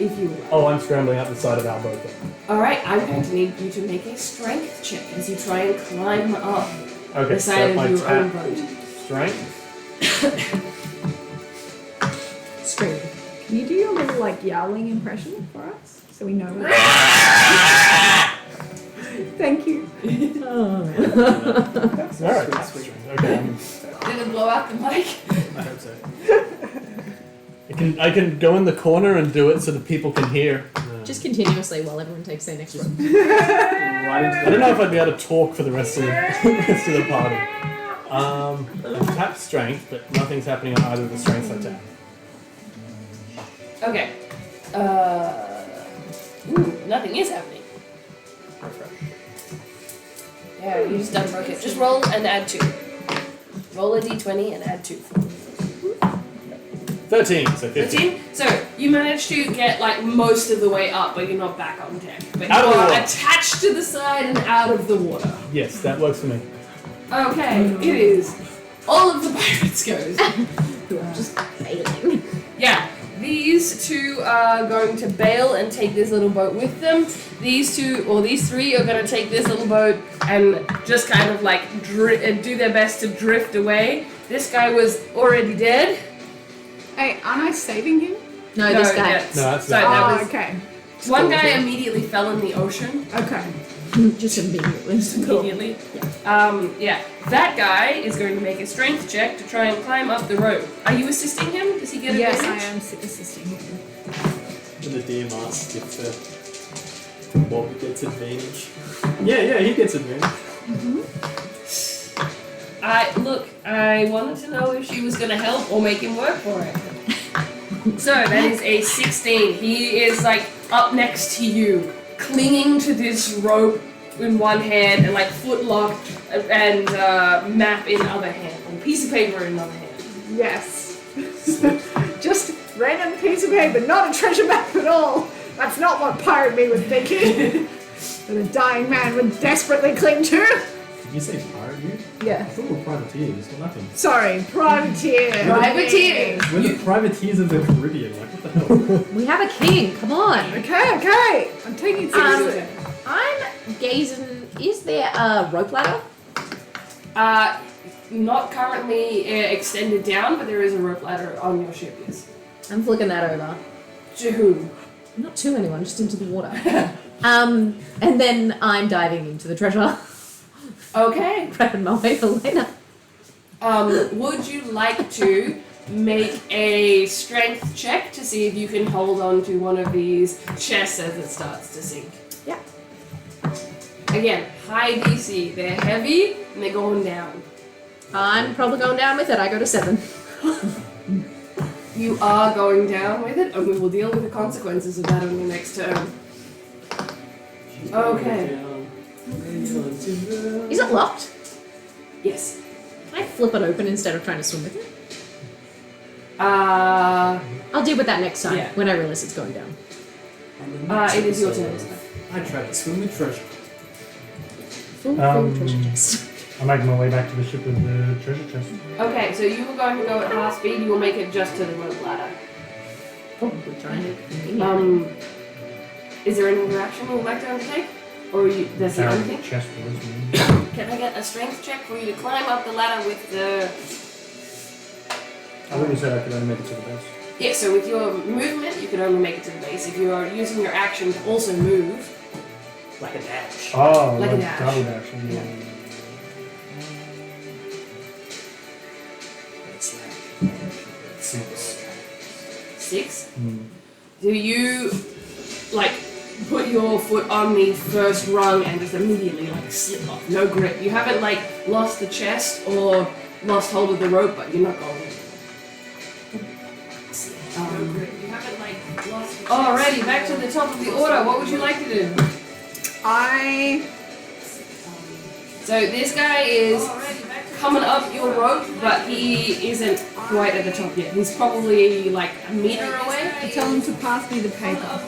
if you would. Oh, I'm scrambling up the side of our boat then. Alright, I'm going to need you to make a strength check as you try and climb up Okay, the so side if I of your own tap boat. strength. Scream. Can you do your little like yowling impression for us so we know? Thank you. Alright, tap strength. Okay. Did it blow out the mic? I hope so. I can go in the corner and do it so that people can hear. Just continuously while everyone takes their next one. Right into I don't know if I'd be able to talk for the rest of the, rest of the party. Tap strength, but nothing's happening on either of the strengths I tap. Okay. Nothing is happening. Yeah, you just unbroke it. Just roll and add 2. Roll a d20 and add 2. 13, so 15. 15? So, you managed to get like most of the way up, but you're not back on deck. But Out you of the are water. attached to the side and out of the water. Yes, that works for me. Okay, it is. All of the pirates goes. Who are just failing. Yeah, these 2 are going to bail and take this little boat with them. These 2, or these 3 are going to take this little boat and just kind of like do their best to drift away. This guy was already dead. Hey, aren't I saving him? No, this guy. yeah. No, that's So not. that Oh, was okay. one guy immediately fell in the ocean. Okay. Just immediately. Immediately. Yeah. That guy is going to make a strength check to try and climb up the rope. Are you assisting him? Does he get Yes, advantage? I am assisting him. When the DM asks if Bob gets advantage. Yeah, he gets advantage. I wanted to know if she was going to help or make him work for it. So that is a 16. He is like up next to you, clinging to this rope in one hand and like foot locked and map in other hand, and piece of paper in another hand. Yes. Just random piece of paper, not a treasure map at all. That's not what Pirate Me was thinking. That a dying man would desperately cling to. Did you say pirate you? Yeah. I thought we were privateers, or nothing. Sorry, privateer. Privateers. We're the privateers of the Caribbean, like what the hell? We have a king, come on. Okay. I'm taking it seriously. I'm gazing. Is there a rope ladder? Not currently extended down, but there is a rope ladder on your ship. Yes. I'm flicking that over. To who? Not to anyone, just into the water. And then I'm diving into the treasure, Okay. prepping my way for later. Would you like to make a strength check to see if you can hold on to one of these chests as it starts to sink? Yeah. Again, high DC. They're heavy and they're going down. I'm probably going down with it. I go to 7. You are going down with it, and we will deal with the consequences of that on your next turn. Okay. Is it locked? Yes. Can I flip it open instead of trying to swim with it? I'll deal with that next time Yeah. when I realize it's going down. It is your turn. I tried to swim with treasure. Full treasure chest. I'm making my way back to the ship with the treasure chest. Okay, so you were going to go at half speed. You will make it just to the rope ladder. Probably trying to. Is there any other action you would like to undertake? Or that's the only thing? Chest was me. Can I get a strength check for you to climb up the ladder with the... I thought you said I could only make it to the base. Yeah, so with your movement, you can only make it to the base. If you are using your action to also move, like a dash. Oh, Like a dash. double dash. Yeah. It's like 6. 6. Hmm. Do you, like, put your foot on the first rung and just immediately, like, slip off? No grip. You haven't, like, lost the chest or lost hold of the rope, but you're not going. You haven't, like, lost the chest. Alrighty, back to the top of the order. What would you like to do? So this guy is coming up your rope, but he isn't quite at the top yet. He's probably like a meter away. I tell him to pass me the paper.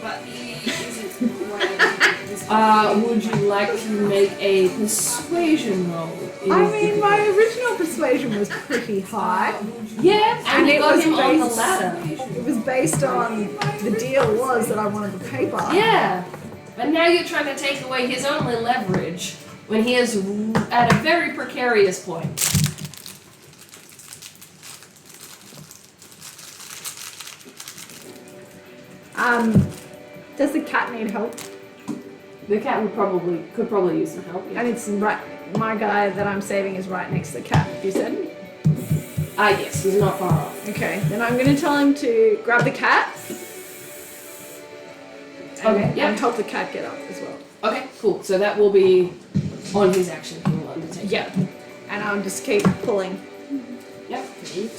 But he isn't quite at the top. He's Would you like to make a persuasion roll? I mean, my original persuasion was pretty high. Yeah, and And you it got was him on the based- ladder. It was based on the deal was that I wanted the paper. Yeah, but now you're trying to take away his only leverage when he is at a very precarious point. Does the cat need help? The cat could probably use some help. And it's right. My guy that I'm saving is right next to the cat. You said. Yes, he's not far off. Okay, then I'm gonna tell him to grab the cat. Okay, yeah. And help the cat get up as well. Okay, cool. So that will be on his action. He will undertake. Yeah. And I'll just keep pulling. Yep.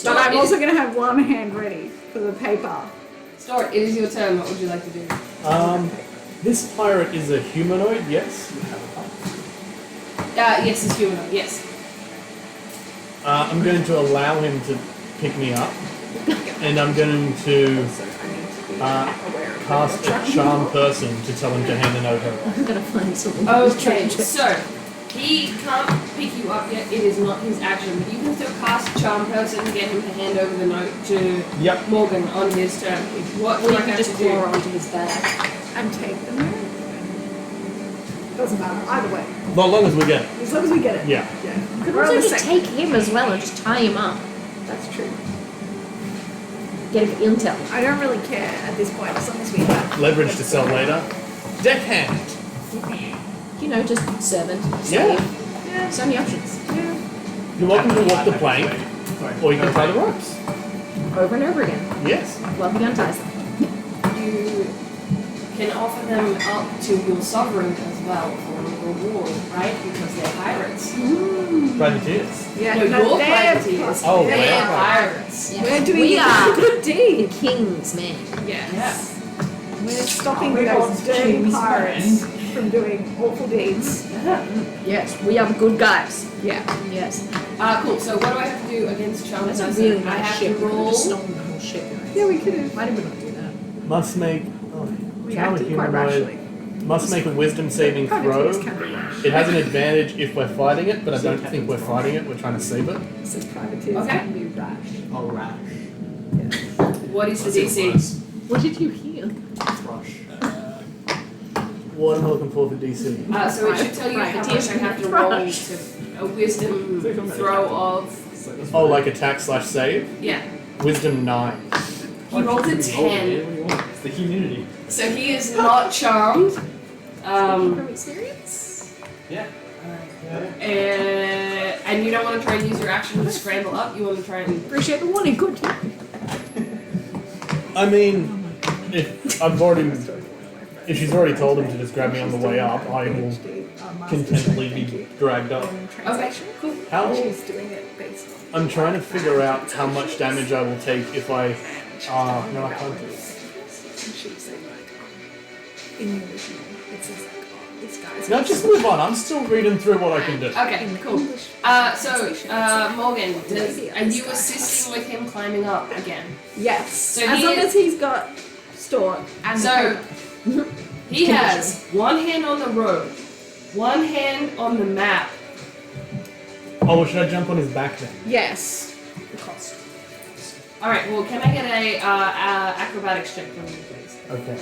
But I'm also gonna have one hand ready for the paper. Stuart, it is your turn. What would you like to do? This pirate is a humanoid, yes? Yes, it's humanoid. Yes. I'm going to allow him to pick me up, and I'm going to cast a charm person to tell him to hand an over. I'm gonna find someone. Okay, so he can't pick you up yet. It is not his action, but you can still cast charm person and get him to hand over the note to Yep. Morgan on his turn. What Or do you I can have just to do? claw onto his back. And take them there. Doesn't matter, either way. Not long as we get it. As long as we get it. Yeah. Yeah. Could We're on also the just same. take him as well and just tie him up. That's true. Get him intel. I don't really care at this point, as long as we have Leverage to sell later. Deckhand. You know, just servant. Yeah. Yeah. So many options. Yeah. You're welcome to walk the plank, or you can tie the ropes. Over and over again. Yes. While he unties them. You can offer them up to your sovereign as well for a reward, right? Because they're pirates. Privateers. Yeah. No, you're privateers. Oh, they're wow. pirates. We're doing We a are good the deed. king's men. Yes. We're stopping We're those God's dirty king's pirates from doing awful deeds. Yes, we are the good guys. Yeah. Yes. Cool. So what do I have to do against charm That's a person? really I nice have ship. to We could have roll. just stolen the whole ship. Yeah, we could have. Why did we not do that? Must make. Oh, We charm a acted quite humanoid. rashly. Must make a wisdom saving throw. Privateers can be rash. It has an advantage if we're fighting it, but I don't think we're fighting it. We're trying to save it. Says privateers Okay. can be rash. Oh, rash. What is the That's even DC? worse. What did you hear? Thrush. What am I looking for DC? So it should tell you how much I have to roll to a wisdom throw of. Oh, like attack/save? Yeah. Wisdom 9. He rolled a 10. What do you want? It's the humidity. So he is not charmed. From experience? Yeah. And you don't want to try and use your action to scramble up. You want to try and. Appreciate the warning. Good. I mean, if she's already told him to just grab me on the way up, I will contentedly be dragged up. Okay, cool. How? She's doing it based on. I'm trying to figure out how much damage I will take if I. No, I can't do it. And she was saying like, in the original, it says like, oh, this guy's. No, just move on. I'm still reading through what I can do. Okay, cool. Morgan, are you assisting with him climbing up again? Yes. So as he long is- as he's got store and So he has one hand on the road, one hand on the map. Oh, well, should I jump on his back then? yes. All right. Well, can I get a acrobatics check from you, please? Okay.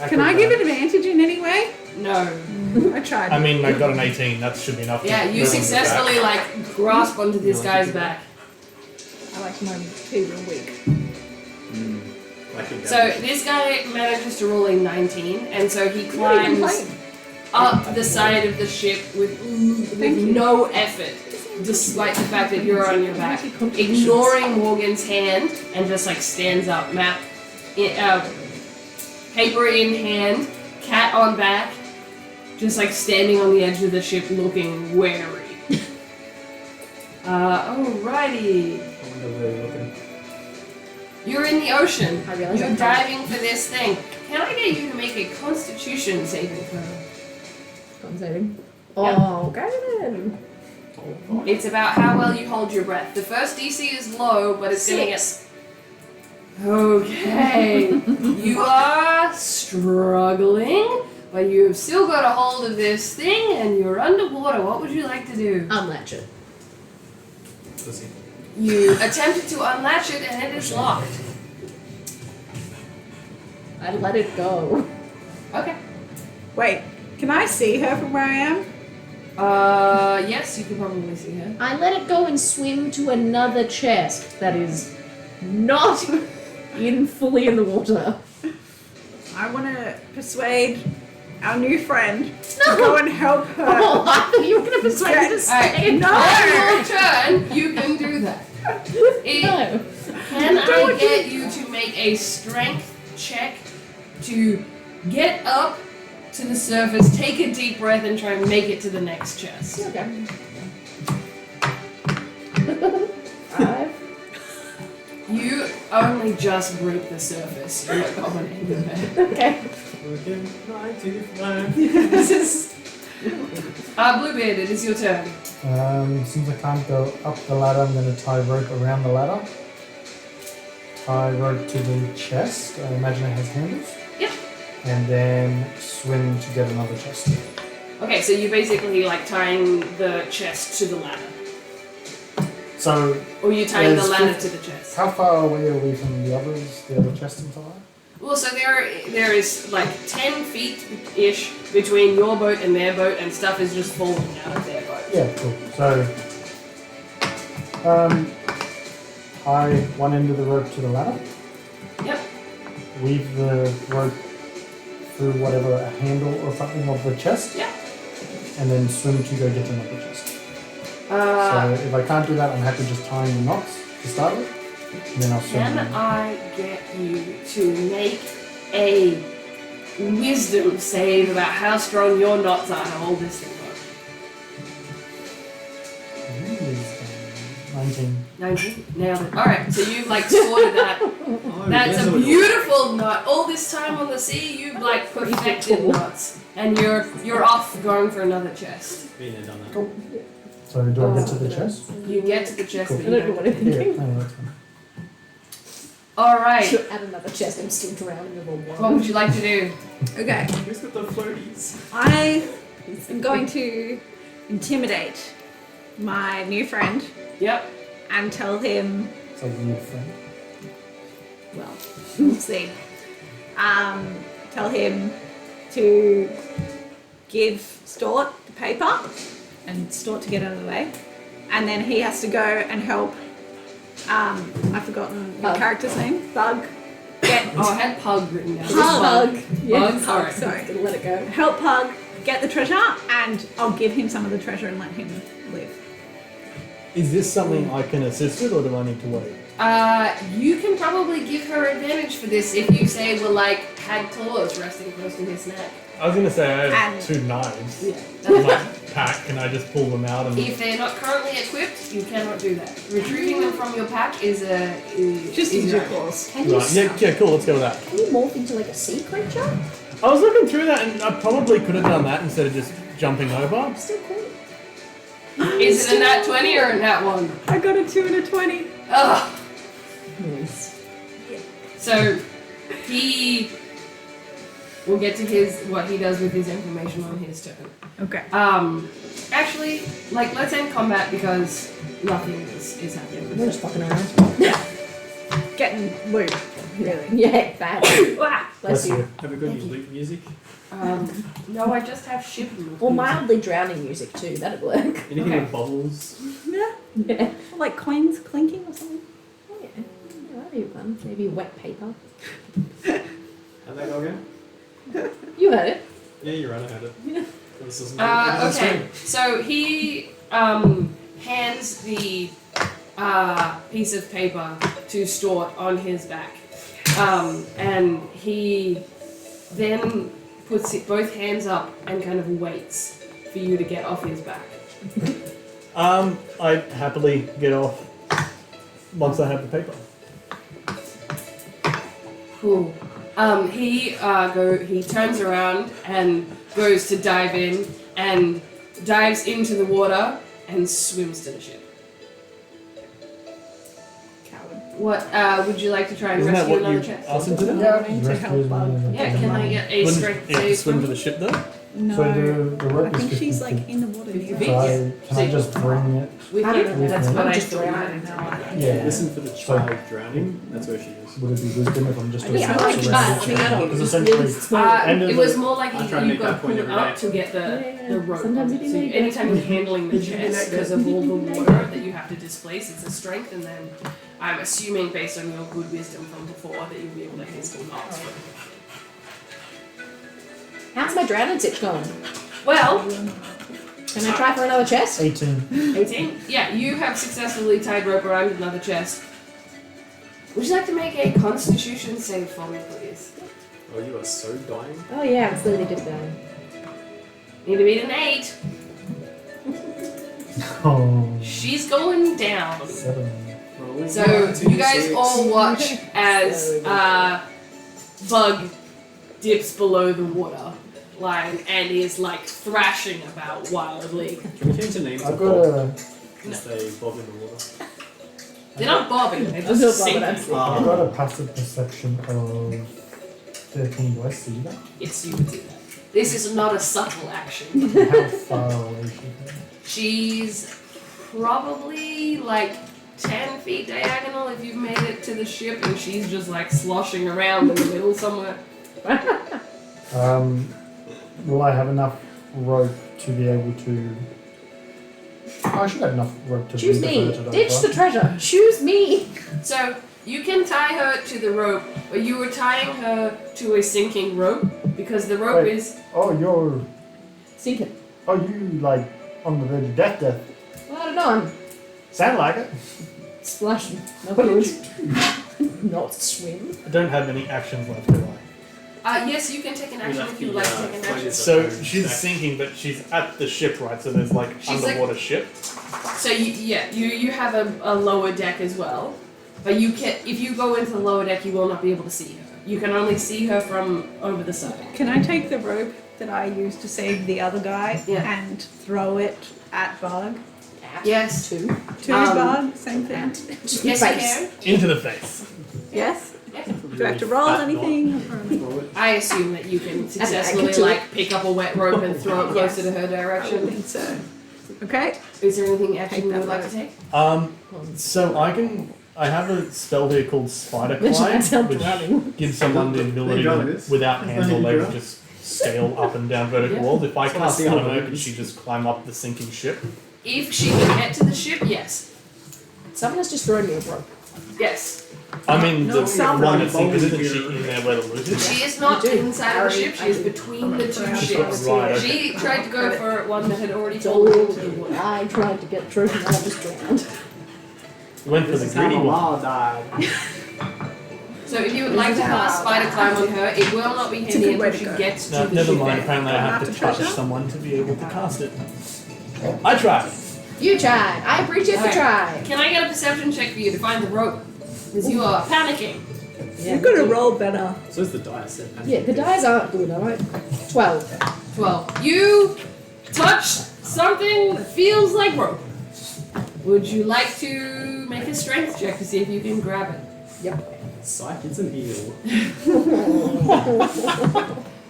Can I give advantage in any way? No. I tried. I mean, I got an 18. That should be enough. to Yeah, you move on his successfully back. like grasp onto this guy's back. I like my two real weak. Like a So this guy manages to roll a 19, and so he What are you climbs complaining? up the side of the ship with Thank you. no effort, despite the fact that you're on your back, ignoring Morgan's hand, and just like stands up, map, paper in hand, cat on back, just like standing on the edge of the ship, looking wary. Alrighty. I wonder where you're looking. You're in the ocean. I realize You're I'm diving for this thing. Can I get you to make a Constitution saving throw? Con saving. Yeah. Oh, okay then. It's about how well you hold your breath. The first DC is low, but it's gonna get. 6. Okay. You are struggling, But you've still got a hold of this thing and you're underwater. What would you like to do? Unlatch it. Does he? You attempted to unlatch it and it is locked. I let it go. Okay. Wait, can I see her from where I am? Yes, you can probably see her. I let it go and swim to another chest that is not fully in the water. I want to persuade our new friend No. to go and help her. Oh, I thought you were going to persuade me to Yes. stay. Alright, No. on your turn, you can do that. No. Can I get you to make a strength check to get up to the surface, take a deep breath, and try and make it to the next chest? Okay. 5. You only just break the surface. You're not going anywhere. Okay. Working 9 to 5. This is... Bluebeard, it is your turn. Since I can't go up the ladder, I'm going to tie rope around the ladder. Tie rope to the chest. I imagine it has handles. Yep. And then swim to get another chest. Okay, so you're basically like tying the chest to the ladder. So, Or you're tying the There's ladder 50 to the chest. how far away are we from the others, the other chest and fire? Well, so there is like 10 feet-ish between your boat and their boat, and stuff is just falling out of their boat. Yeah, cool. So, tie one end of the rope to the ladder. Yep. Weave the rope through whatever a handle or something of the chest. Yeah. And then swim to go get another chest. So if I can't do that, I'm happy just tying the knots to start with. And then I'll swim. Can I get you to make a wisdom save about how strong your knots are to hold this thing on? 19. 19? Nailed it. Alright, so you've like sorted that. Oh, That's yes, a I would- beautiful knot. All this time on the sea, you've like perfected knots. And you're off going for another chest. Been there, done that. Cool. So do I get to the chest? You get to the chest, Cool. but I you don't know don't. what I'm Yeah, thinking. no, that's fine. Alright, Should add another chest. I'm still drowning in the what water. would you like to do? Okay, Who's got the floaties? I am going to intimidate my new friend Yep. and tell him, It's a weird friend. well, we'll see. Tell him to give Stort the paper and Stort to get out of the way. And then he has to go and help, I've forgotten the Bug. character's name, Bug, get, Oh, I had Pug written down. Pug. Yeah. Pug, alright. sorry, Gonna let it go. help Pug get the treasure, and I'll give him some of the treasure and let him live. Is this something I can assist with, or do I need to wait? You can probably give her advantage for this if you say we're like had claws resting close to his neck. I was gonna say I have And- 2 knives Yeah. in my pack. Can I just pull them out and? If they're not currently equipped, you cannot do that. Retrieving them from your pack is Just is use your your claws. Can you, Right, yeah, cool. Let's go with that. can you morph into like a sea creature? I was looking through that, and I probably could have done that instead of just jumping over. Still cool. Is it a nat 20 or a nat 1? I got a 2 and a 20. Ugh. Nice. So he will get to what he does with his information on his turn. Okay. Actually, like let's end combat because nothing is happening. We're just fucking around. Getting loot, really. Yeah, bad. Wow. Bless you. Have we got any loot music? No, I just have ship. Or mildly drowning music too. That'd work. Anything Okay. with bubbles? Yeah. Yeah. Like coins clinking or something. Oh yeah. Yeah, that'd be fun. Maybe wet paper. How'd that go again? You heard it. Yeah, you're right, I had it. Yeah. This is not Okay, so he hands the piece of paper to Stort on his back, and he then puts both hands up and kind of waits for you to get off his back. I happily get off once I have the paper. Cool. He turns around and goes to dive in and dives into the water and swims to the ship. Coward. What would you like to try and Isn't that rescue what you another chest? asked him to do? Yeah, Need to rescue help is Bug. one of the Yeah, can I get a Wouldn't strength you have to save? swim from to the you? ship though? No, So the rope I is think 50 she's like feet. in the water. 50 near. feet? So Yeah. can I just bring it? With I you? don't know. That's I'm what I just thought. drowning. Yeah. Listen for the child drowning. That's where she is. Would it be wisdom if I'm just doing Yeah, I that like around that. the I mean, chain? I don't- Because essentially, end of It was the- more like I'm trying to you've make got to that pull point it every up day. to get the rope. Sometimes on you it. So do like anytime that. you're handling the chest because of all the water that you have to displace, it's a strength, and then I'm assuming based on your good wisdom from before that you'll be able to handle knots. How's my drowning itch going? Well, Can I try for another chest? 18. 18? Yeah, you have successfully tied rope around another chest. Would you like to make a constitution save for me, please? Oh, you are so dying. Oh yeah, I'm slowly just dying. Need to beat an 8. Oh, She's going down. 7. Rolling So 1, 2, you guys 6. all watch as Bug dips below the water line and is like thrashing about wildly. Can we change the name to I've got Bob? a, Because they bob in the water. They're not bobbing, they're I'm still just bobbing, sinking. I'm sinking. I've got a passive perception of 13. Do I see that? Yes, you would do that. This is not a subtle action. How far away is she? She's probably like 10 feet diagonal if you've made it to the ship, and she's just like sloshing around in the middle somewhere. Will I have enough rope to be able to... Oh, I should have enough rope to Choose me. divert it Ditch over. the treasure. Choose me. So you can tie her to the rope, but you were tying her to a sinking rope because the rope Wait. is. Oh, you're... Sink it. Oh, you, like, on the verge of death. Well, I don't know. I'm Sound like it. splashing. No What did good. Not swim. I don't have any actions left, do I? Yes, you can take an action left if you would the, like to take an action. flares. So she's sinking, but she's at the ship, right? So there's like She's like- underwater ship. So you have a lower deck as well, but you can if you go into the lower deck, you will not be able to see her. You can only see her from over the side. Can I take the rope that I used to save the other guy Yeah. and throw it at Bug? Yes. Two. To Bug, same thing. Just Yes, face. you can. Into the face. Yes? Yeah. Do I have to roll anything? Roll it. I assume that you can I successfully can do like pick up a wet rope and throw it closer to her I would direction. think so. Okay. Is there anything action Take you that would like to rope. take? So I have a spell here called Spider Mention Climb, myself which drowning. gives someone the ability drowning to, is. without hands or Funny legs, drown. just scale up and down vertical Yeah. walls. If I That's what I cast see on on her, movies. could she just climb up the sinking ship? If she can get to the ship, yes. Someone has just thrown me a rope. Yes. I mean, No, the sound one like that's sinking, bowling isn't she gear. in there where the loot is? She is not You do. inside the ship, she is between the two ships. Right, okay. She tried to go for one that had already So fallen into the water. I tried to get through and I was drowned. Went for This the is how greedy my one. mom died. So if you would like to cast Spider Climb on her, it will not be a handy good way until to she go. gets No, to the never ship. mind. Apparently, I have to After touch treasure? someone to be able to cast it. I tried. You tried. I appreciate the try. Can I get a perception check for you to find the rope? Because you are panicking. Yeah, You could have rolled better. So is the dice. Yeah, the dice aren't good, alright? 12. 12. You touch something that feels like rope. Would you like to make a strength check to see if you can grab it? Yep. Psych, it's an eel.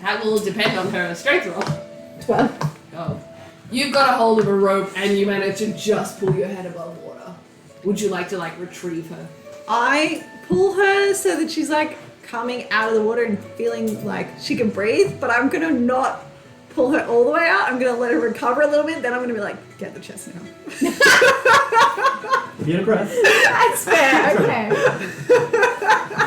That will depend on her strength roll. 12. Oh. You've got a hold of a rope and you manage to just pull your head above water. Would you like to retrieve her? I pull her so that she's like coming out of the water and feeling like she can breathe, but I'm gonna not pull her all the way out. I'm gonna let her recover a little bit, then I'm gonna be like, get the chest now. Get a breath. That's fair, okay.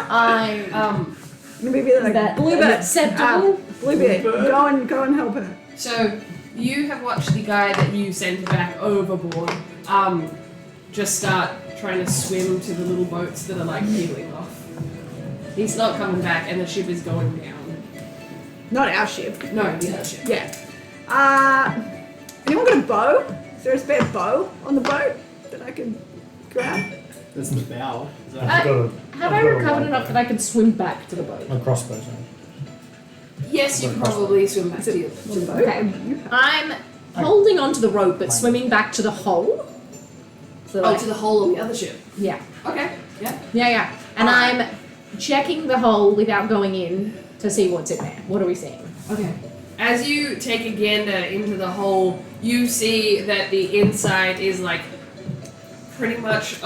I Um, I'm gonna be like, that Bluebird, acceptable? Bluebird, go and help her. so you have watched the guy that you sent back overboard just start trying to swim to the little boats that are peeling off. He's not coming back and the ship is going down. Not our ship. No, the other ship. Yeah. Anyone got a bow? Is there a spare bow on the boat that I can grab? That's the bow. Is that I've got a, have I I've got a recovered light enough bow. that I can swim back to the boat? A crossbow, sorry. Yes, you probably swim back to the boat. Okay. I'm holding onto the rope but swimming back to the hole. So Oh, like, to the hole on the other ship. yeah. Okay. Yeah. And I'm checking the hole without going in to see what's in there. What are we seeing? Okay. As you take a gander into the hole, you see that the inside is like pretty much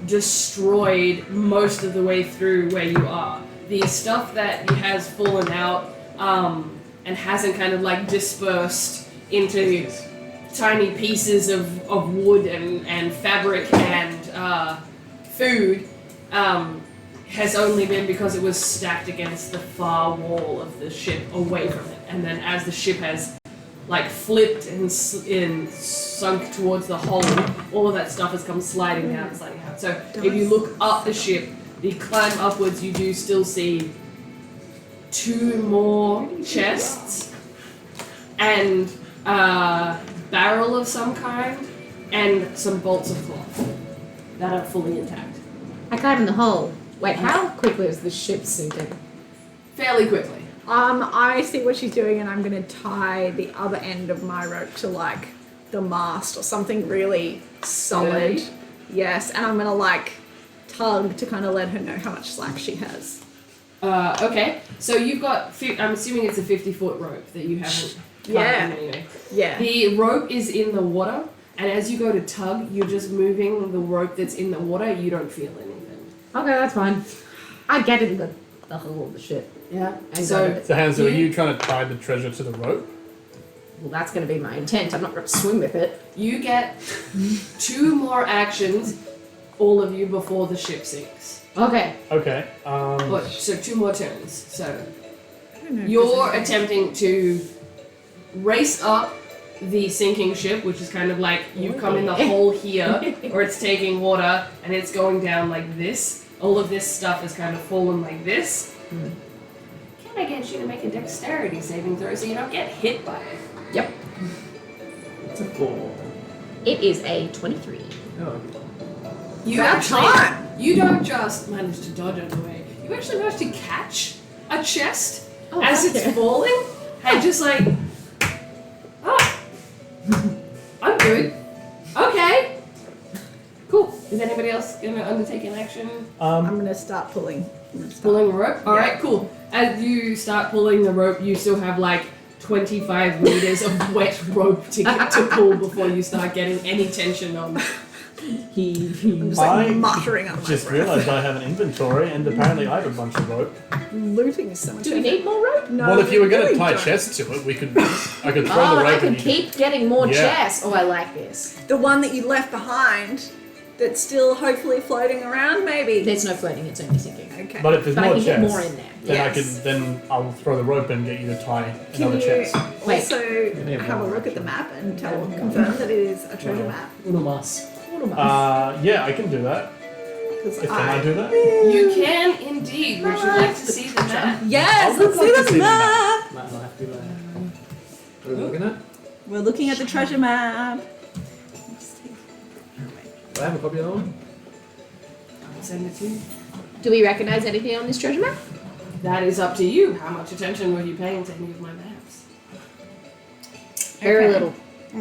destroyed most of the way through where you are. The stuff that has fallen out and hasn't kind of like dispersed into tiny pieces of wood and fabric and food has only been because it was stacked against the far wall of the ship away from it. And then as the ship has like flipped and sunk towards the hole, all of that stuff has come sliding down. So if you look up the ship, the climb upwards, you do still see 2 more chests and a barrel of some kind and some bolts of cloth that are fully intact. I climb in the hole. Wait, how quickly is the ship sinking? Fairly quickly. I see what she's doing, and I'm gonna tie the other end of my rope to like the mast or something really solid. Sturdy? Yes, and I'm gonna like tug to kind of let her know how much slack she has. Okay, so you've got, I'm assuming it's a 50-foot rope that you haven't tied Yeah. in anyway. Yeah. The rope is in the water, and as you go to tug, you're just moving the rope that's in the water, you don't feel anything. Okay, that's fine. I get in the hole of the ship. Yeah? I So, got it. So Hanzo, are you trying to tie the treasure to the rope? Well, that's going to be my intent. I'm not going to swim with it. you get 2 more actions, all of you, before the ship sinks. Okay. Okay. So 2 more turns. So I don't know if you're there's anything- attempting to race up the sinking ship, which is kind of like you've come in the hole here, or it's taking water and it's going down like this. All of this stuff has kind of fallen like this. Can I get you to make a dexterity saving throw so you don't get hit by it? Yep. It's a 4. It is a 23. Oh. You About actually, time. you don't just manage to dodge out of the way. You actually manage to catch a chest Oh, as it's okay. falling, and just like, oh, I'm good. Okay, cool. Is anybody else gonna undertake an action? I'm gonna start pulling. Pulling a rope. All Yeah. right, cool. As you start pulling the rope, you still have like 25 meters of wet rope to get to pull before you start getting any tension on. I'm just like I muttering under my Just breath. realised I have an inventory, and apparently I have a bunch of rope. Looting is so much Do we effort. need more rope? No, well, if you were going to really tie don't. chests to it, I could throw Oh, the and I rope can and you keep getting more Yeah. chests. Oh, I like this. The one that you left behind that's still hopefully floating around, maybe. There's no floating, it's only sinking. Okay. But if there's But I more can get chests, more in there. then Yes. then I'll throw the rope and get you to tie Can another you chest. Wait. also have have a one look at the map and confirm that it is a treasure map? Uno mas. Yeah, I can do that. Because Can I do that? You can indeed. Would you like to see the map? Yes, I would let's like see to the see the map. Might not have to be like. What are we looking at? We're looking at the treasure map. Do I have a copy of that one? I'll send it to you. Do we recognize anything on this treasure map? That is up to you. How much attention were you paying to any of my maps? Very Okay. little.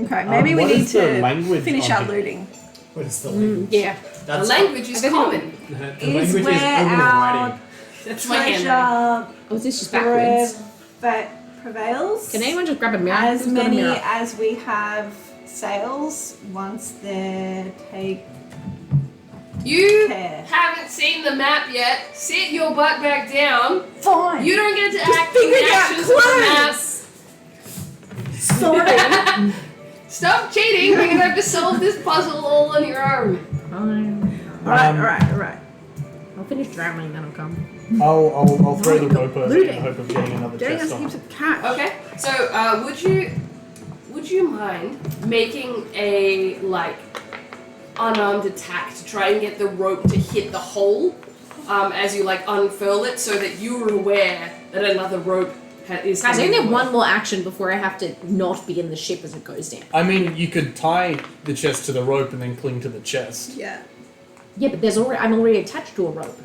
Okay, maybe we what need is the to language finish on our it? looting. What is the language? Yeah. The That's language is I think- common. The Is language is where only our writing. That's my handwriting. treasure Oh, is this just backwards? prevails. Can anyone just grab a mirror? As Who's got a many mirror? as we have sails once they're take You care. haven't seen the map yet. Sit your butt back down. Fine. You don't get to Just act in figure the it out actions of the map. Sorry. Stop cheating. We're gonna have to solve this puzzle all on your own. Alright. I'll finish drowning, then I'll come. I'll throw No, the you're rope over in looting. the hope of getting another Getting chest us on. heaps of cash. Okay. So, would you mind making a unarmed attack to try and get the rope to hit the hole as you unfurl it, so that you're aware that another rope is. Guys, I coming only have your way. one more action before I have to not be in the ship as it goes down. I mean, you could tie the chest to the rope and then cling to the chest. Yeah. Yeah, but I'm already attached to a rope.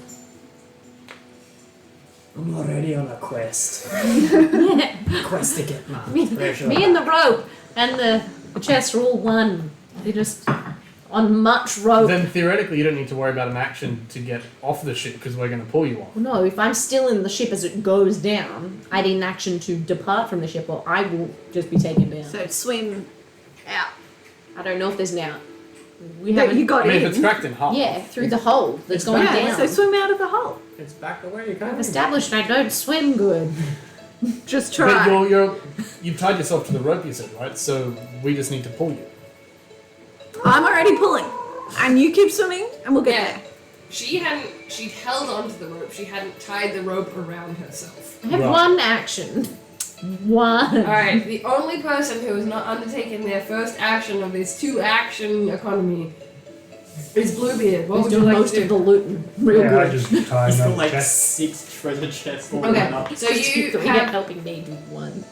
I'm already on a quest. Quest to get my Me treasure. and the rope and the chest are all one. They just on much rope. Then theoretically, you don't need to worry about an action to get off the ship because we're going to pull you off. No, if I'm still in the ship as it goes down, I need an action to depart from the ship, or I will just be taken down. So swim out. I don't know if there's an out. We No, haven't. you got I mean, in. if it's cracked in half. Yeah, through the hole that's It's going yeah, down. so swim out of the hole. It's back the way you I've come. established I don't swim good. Just But try. you've tied yourself to the rope, you said, right? So we just need to pull you. I'm already pulling. And you keep swimming and we'll get Yeah. there. She'd held onto the rope. She hadn't tied the rope around herself. I have Right. one action. One. Alright, the only person who has not undertaken their first action of this 2-action economy is Bluebeard. What He's would you doing like most to do? of the looting. Real Yeah, I good. just tie He's got another like chest. 6 treasure chests all Okay, lined up. so you Three have helping me do one.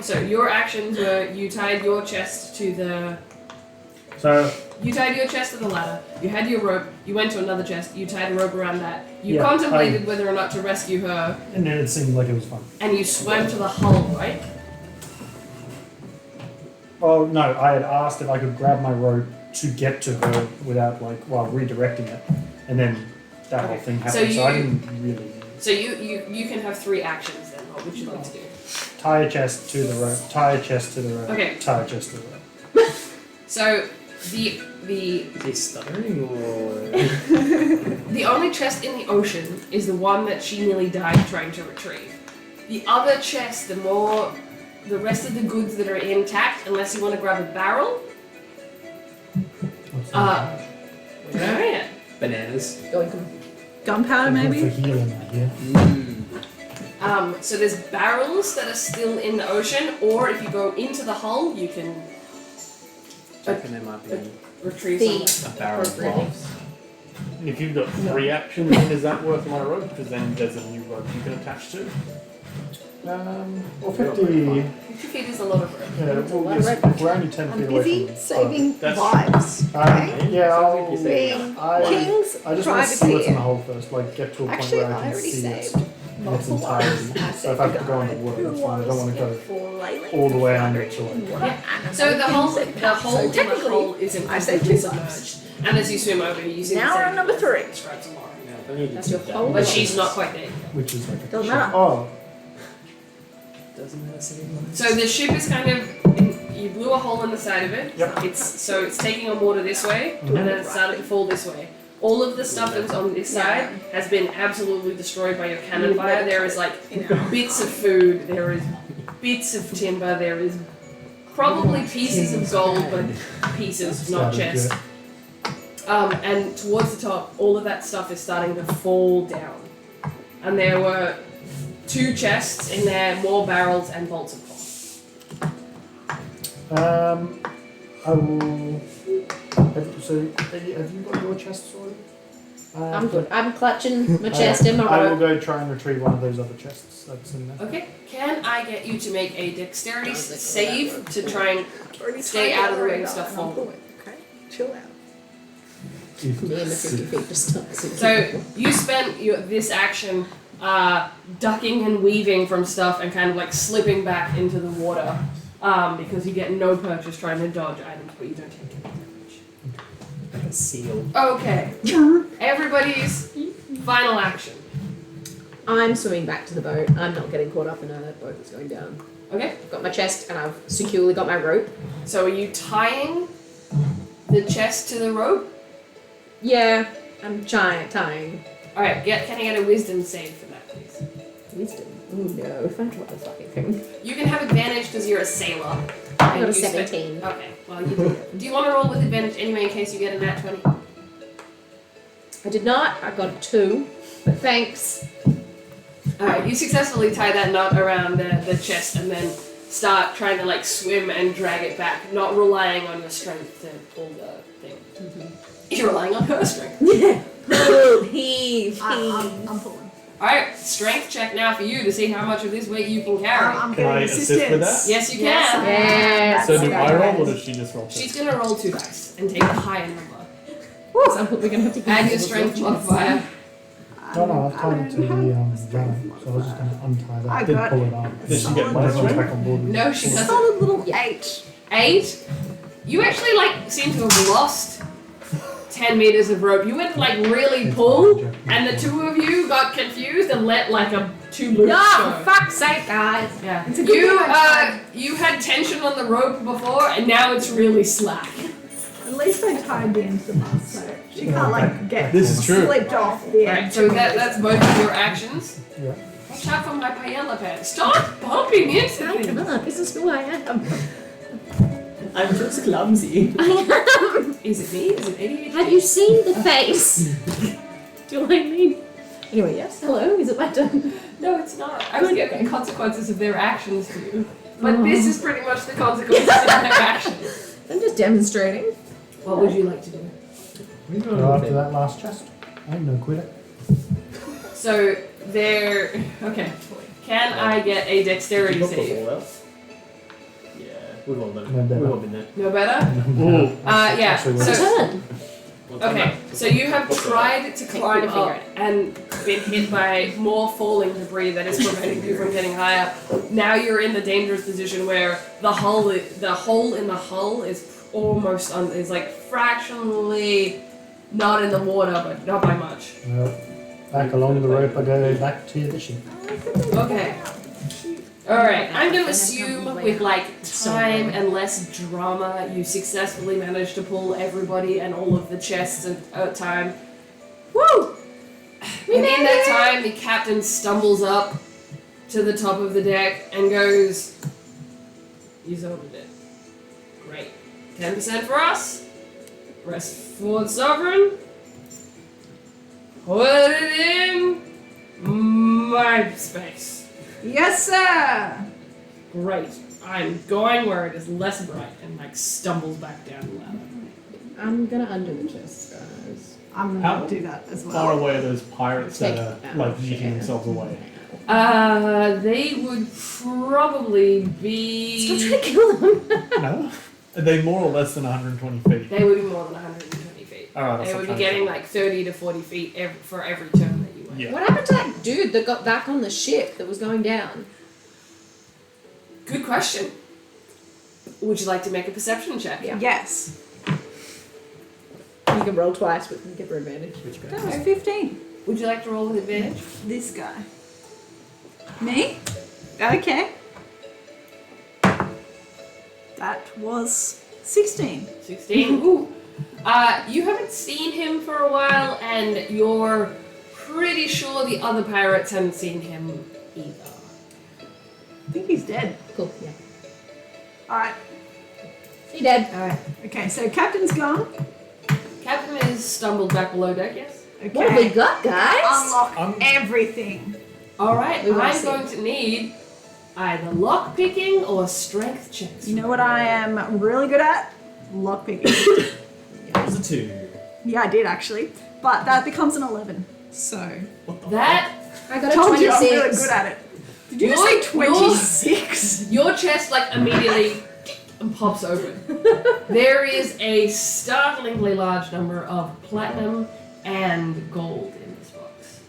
so your actions were you tied your chest to the So ladder, you had your rope, you went to another chest, you tied a rope around that, you Yeah, contemplated whether or not to rescue her, and then it seemed like it was fun. and you swam to the hull, right? Oh no, I had asked if I could grab my rope to get to her without while redirecting it, and then that whole Okay, thing so happened. So I you- didn't really So you can have 3 actions then. What would you like to do? tie a chest to the rope, tie a chest to the rope, Okay. tie a chest to the rope. So the Is he stuttering or? the only chest in the ocean is the one that she nearly died trying to retrieve. The other chest, the rest of the goods that are intact, unless you want to grab a barrel. What's Uh, that? Yeah. Bananas. Gunpowder Good maybe? for healing, I hear. So there's barrels that are still in the ocean, or if you go into the hull, you can I reckon there might be retrieve The some. a barrel of laughs. And if you've got 3 actions, then is that worth my rope? Because then there's a new rope you can attach to. Well, 50. 50 feet is a lot of rope. Yeah, well, yes, we're only 10 I'm feet away busy from. saving That's- lives. Yeah, Sounds like you're Being I King's I just want to see what's in the privateer. hole first, get to a point Actually, where I I can already see it. saved in its multiple lives. entirety. I So if I have to go saved a underwater, guy that's fine. I don't want to go for Leyland all the way for under 100 to it. in water, and So the another hole, thing the said hole so in the technically, hull isn't I saved completely 2 lives. submerged, and as you swim over, you see Now the we're same on number thing that 3. describes a lot. Yeah, I don't need That's to your do that. whole- But she's not quite there. which is like a Doesn't ship. matter. Oh, Doesn't matter saving lives. So the ship is kind of you blew a hole in the side of it. Yep. It's taking on water this way, Mhm. and then it's starting to fall this way. All of the stuff that was on this side has been absolutely destroyed by your cannon fire. There is bits of food, there is bits of timber, there is probably pieces of gold, but pieces, not sounded chests. And towards the top, all of that stuff is starting to fall down. And there were 2 chests in there, more barrels and bolts of coal. I will. Have you got your chest sorted? I'm good. I'm clutching my chest in my I will rope. go try and retrieve one of those other chests that's in there. Okay, can I get you to make a dexterity save to try and Already Stay tied out of the it way of around stuff and I'll falling. pull it, Okay, chill out. Me and the 50 feet just start sinking. So you spent this action ducking and weaving from stuff and kind of slipping back into the water because you get no purchase trying to dodge items, but you don't take any damage. Like a seal. Okay, everybody's final action. I'm swimming back to the boat. I'm not getting caught up in a boat that's going down. Okay, I've got my chest and I've securely got my rope. so are you tying the chest to the rope? Yeah, I'm tying. All right, can I get a wisdom save for that, please? Wisdom. Oh no, if I drop the fucking thing. You can have advantage because you're a sailor. I and got a you spent- 17. Okay, well you do. Do you want to roll with advantage anyway in case you get a nat 20? I did not. I got a 2. But thanks. Alright, you successfully tie that knot around the chest and then start trying to swim and drag it back, not relying on your strength to pull the thing. You're relying on her strength. Pull, heave, I'm pulling. Alright, strength check now for you to see how much of this weight you can carry. I'm Can I getting assist assistance. with that? Yes, you Yes, can. Yes. So do I roll or Yes. does she just roll? She's gonna roll 2 dice and take a higher number. So we're gonna have to Add your strength modifier. No, I've tied it to the runner, so I was just going to untie that. I I did got pull it up. Did she get When my I was strength? back on board. No, she A doesn't. solid little Yeah. 8. 8? You actually like seem to have lost 10 meters of rope. You went to like really pull, and the two of you got confused and let like two loops Oh, go. for fuck's sake, guys. Yeah. It's a good thing You had tension on the rope before, and now it's really slack. At least I tied the end to the mast, so she can't like get This is true. slipped off the end. Right, so that's both of your actions. Yeah. Watch out for my paella pants. Stop bumping into Come things. on, this is who I am. I'm just clumsy. Is it me? Is it ADHD? Have you seen the face? Do I mean? Anyway, yes. Hello. Is it my turn? No, it's not. I was getting the consequences of their actions to you. But this is pretty much the consequences of their actions. I'm just demonstrating. What would you like to do? Go after that last chest. I ain't no quitter. So, there... Okay. Can I get a dexterity Got the save? wall else? Yeah, we've all done No it. better. We've all been there. No better? Ooh. Yeah. Actually, So, Turn. okay. So you have What's that? tried to climb Take your up and been hit by more falling debris that is preventing you from getting higher. Now you're in the dangerous position where the hole in the hull is almost is like fractionally not in the water, but not by much. Well, back along the rope I go back to the ship. Okay. Alright, I'm gonna assume with like time and less drama, you successfully managed to pull everybody and all of the chests at time. Woo! And in that time, the captain stumbles up to the top of the deck and goes, "He's opened it. Great. 10% for us. Rest for the sovereign. Put it in my space." Yes, sir. Great. I'm going where it is less bright and like stumbles back down the ladder. I'm gonna undo the chest, guys. I'm How gonna do that as well. Far away are those pirates that are Take like out yeeting share. themselves away? They would probably be. Stop trying to kill them. No. Are they more or less than 120 feet? They would be more than 120 feet. Alright, They would be getting like 30 to 40 feet for every turn that you went. Yeah. What happened to that dude that got back on the ship that was going down? Good question. Would you like to make a perception check? Yeah. Yes. You can roll twice, but you give her advantage. Which That guy? was 15. Would you like to roll with advantage? This guy. Me? Okay. That was 16. 16. Ooh. You haven't seen him for a while, and you're pretty sure the other pirates haven't seen him either. I think he's dead. Cool, yeah. Alright. He dead. Alright. Okay, so captain's gone. Captain is stumbled back below deck, yes? Okay. What have we got, guys? Unlock I'm- everything. Alright, We wanna I'm see. going to need either lock picking or strength checks. You know what I am really good at? Lockpicking. That was a 2. Yeah, I did actually. But that becomes an 11. So. What the That, I got a Told 26. you I'm really good at it. Did you just say 26? your chest like immediately and pops open. There is a startlingly large number of platinum and gold in this box.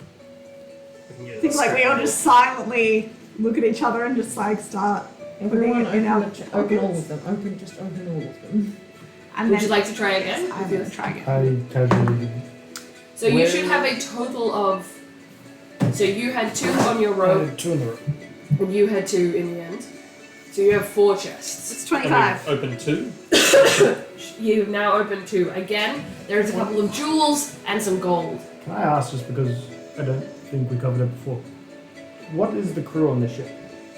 I think like we all just silently look at each other and just like start Everyone putting it in our open all pockets. of them. Open all of them. And Would then you like to try again? I'm gonna try again. I casually. So you should have a total of. So you had 2 on your rope, 2 in the row. and you had 2 in the end. So you have 4 chests. It's Have 25. we opened 2? You've now opened 2. Again, there's a couple of jewels and some gold. Can I ask, just because I don't think we covered it before, what is the crew on this ship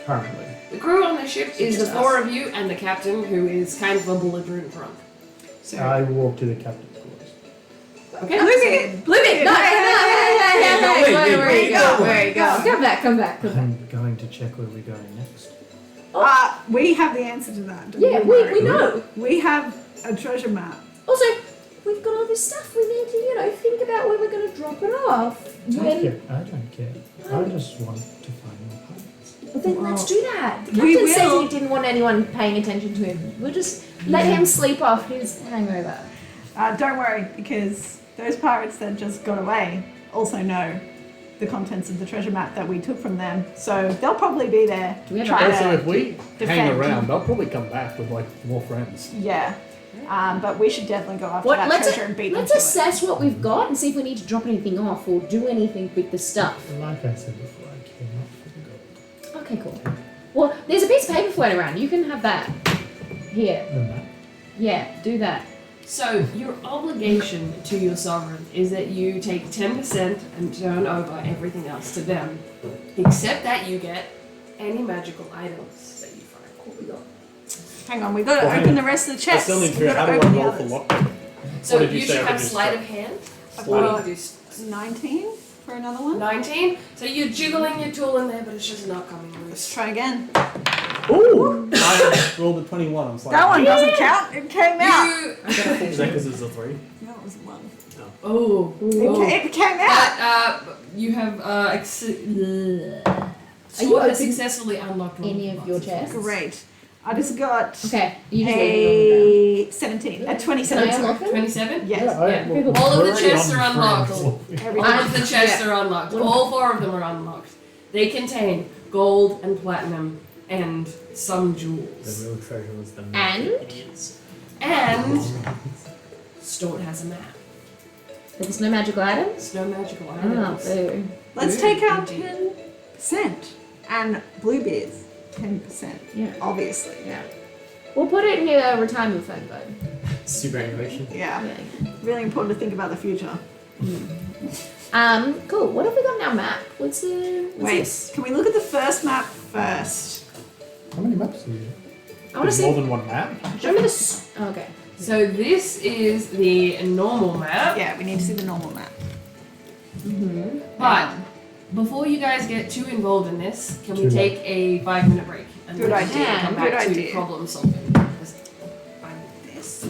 currently? The crew on the ship is the Just 4 of you and the captain, who is kind of a belligerent drunk. So I walk to the captain's quarters. Okay. Bluebeard! Bluebeard! No, hey, wait, where you wait, go? wait, Where you go? Come back, come back, come back. I'm going to check where we're going next. We have the answer to that. Don't Yeah, you we worry. know. We have a treasure map. Also, we've got all this stuff. We need to, think about where we're going to drop it off. I don't care. I just want to find more pirates. Well, then let's do that. The We captain said will. he didn't want anyone paying attention to him. We'll just let him sleep off his hangover. Don't worry, because those pirates that just got away also know the contents of the treasure map that we took from them. So they'll probably be there Do we have trying Also, to... if we hang defend. around, they'll probably come back with like more friends. Yeah. But we should definitely go after What? that Let's treasure and beat them let's to it. assess what we've got and see if we need to drop anything off or do anything with the stuff. Like I said before, I came up for the gold. Okay, cool. Well, there's a piece of paper floating around. You can have that. Here. The map. Yeah, do that. So your obligation to your sovereign is that you take 10% and turn over everything else to them, except that you get any magical items that you find. What we got? Hang on, we've got to Well, hang open on. the rest of the I chests. still need We've to. got How to do I open the roll for others. lockpick? So What did you you say should I have could do sleight stuff? of hand. I've Or you got can do s- 19 for another one. 19. So you're jiggling your tool in there, but it's just not coming Let's loose. try again. Ooh! I rolled a 21. I'm sorry. That one doesn't count. It came out. You. Is that because it's a 3? No, it was 1. Oh. It came out. But you have you Sword has open successfully unlocked one any of your boxes. chests? Great. I just got Okay, you just leave it a 17. A on 27. the ground. Can I sorry. unlock them? 27? Yes. Yeah. All of the chests are unlocked. Every All of the chests Yeah. are unlocked. What All 4 of them are unlocked. They contain gold and platinum and some jewels. The real treasure was the And? idiots. And Stort has a map. There's no magical items? There's no magical Oh, items. boo. Let's Ooh, take out indeed. 10%. And Bluebeard's 10%. Yeah. Obviously. Yeah. We'll put it in your retirement fund, bud. Superannuation. Yeah. Yeah. Really important to think about the future. Cool. What have we got in our map? What's Wait, this? can we look at the first map first? How many maps do you? I want to There's more see. than one map? Show me this. Oh, okay. So this is the normal map. Yeah, we need to see the normal map. Mm-hmm. But before you guys get too involved in this, can we Too take a 5-minute break and Good then idea, come good back to idea. problem solving? This.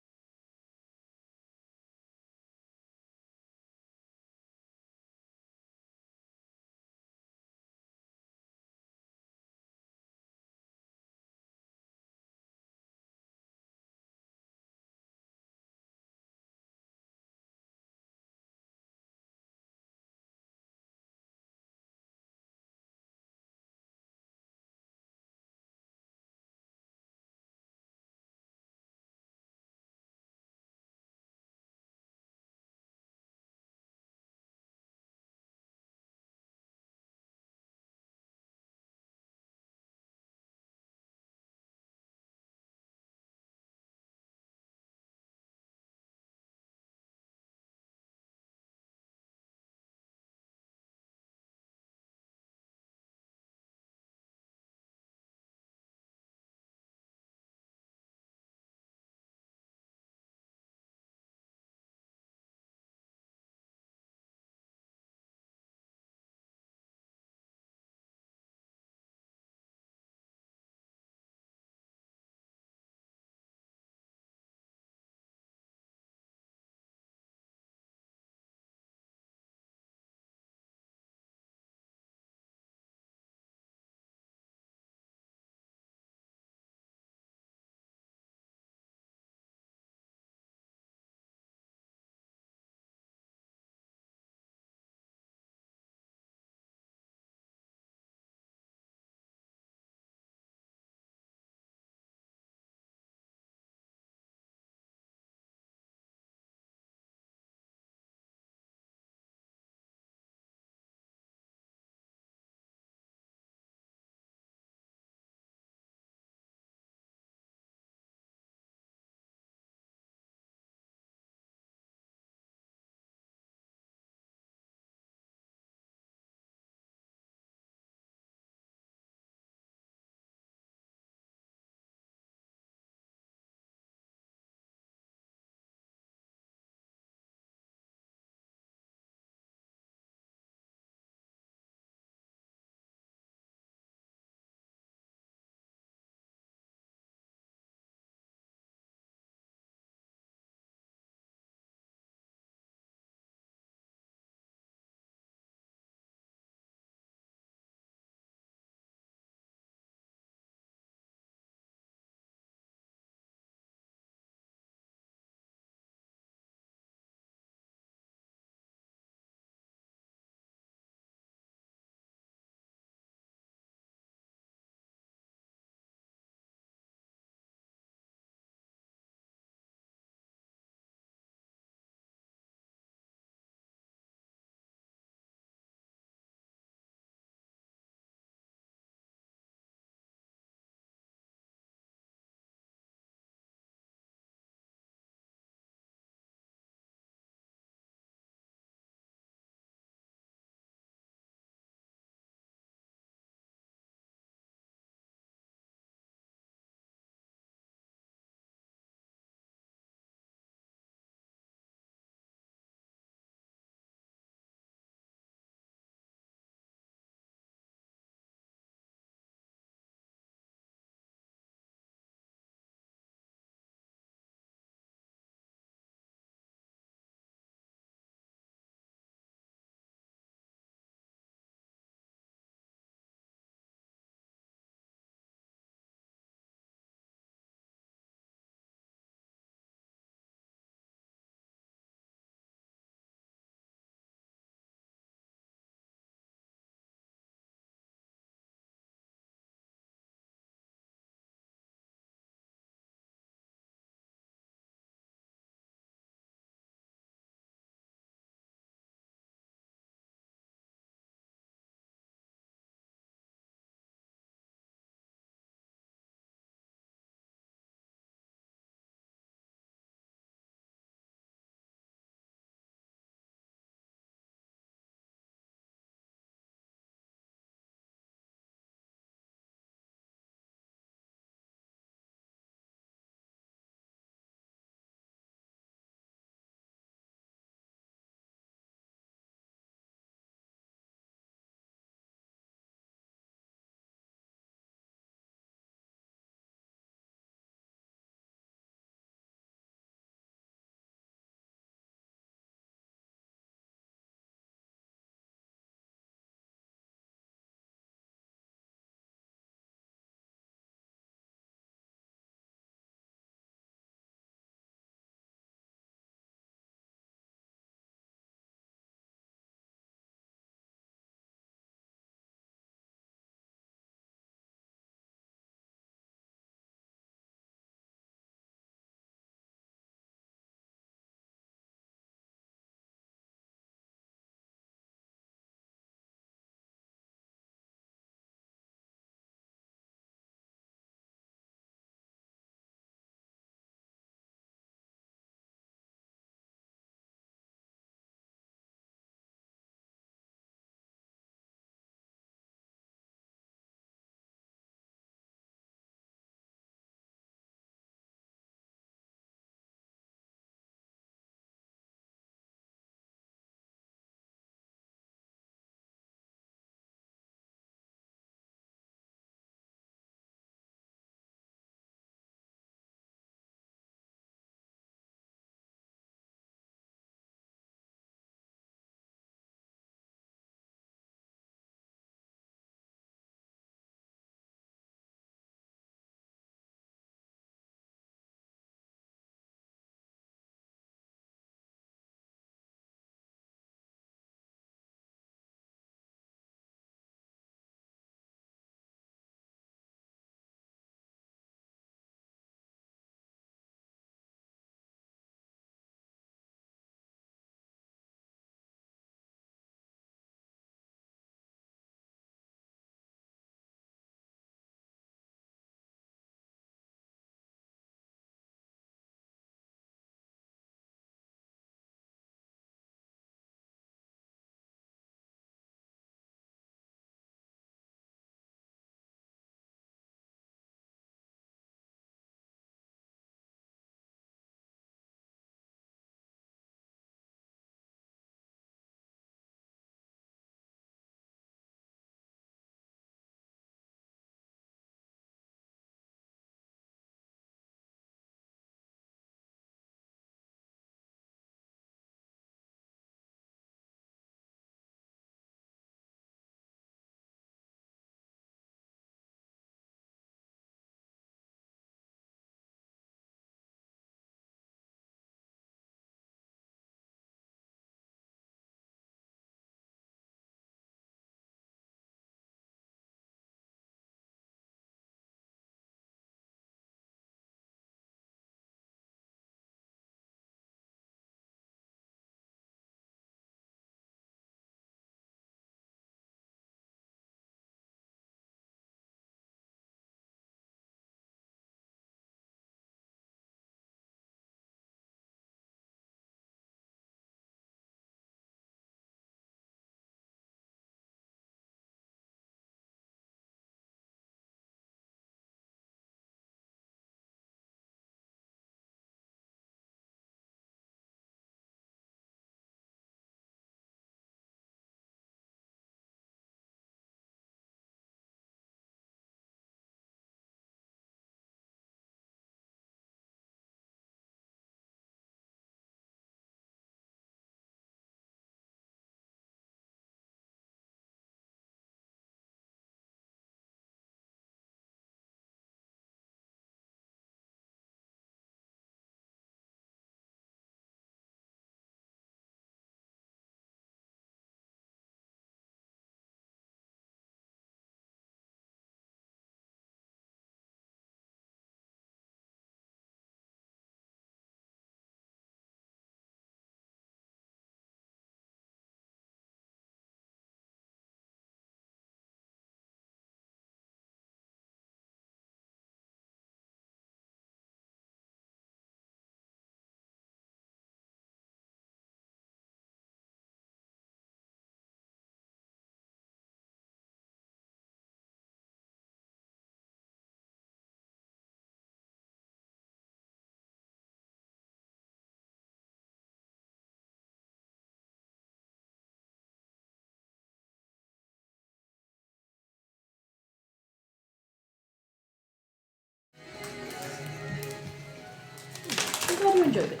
enjoyed it.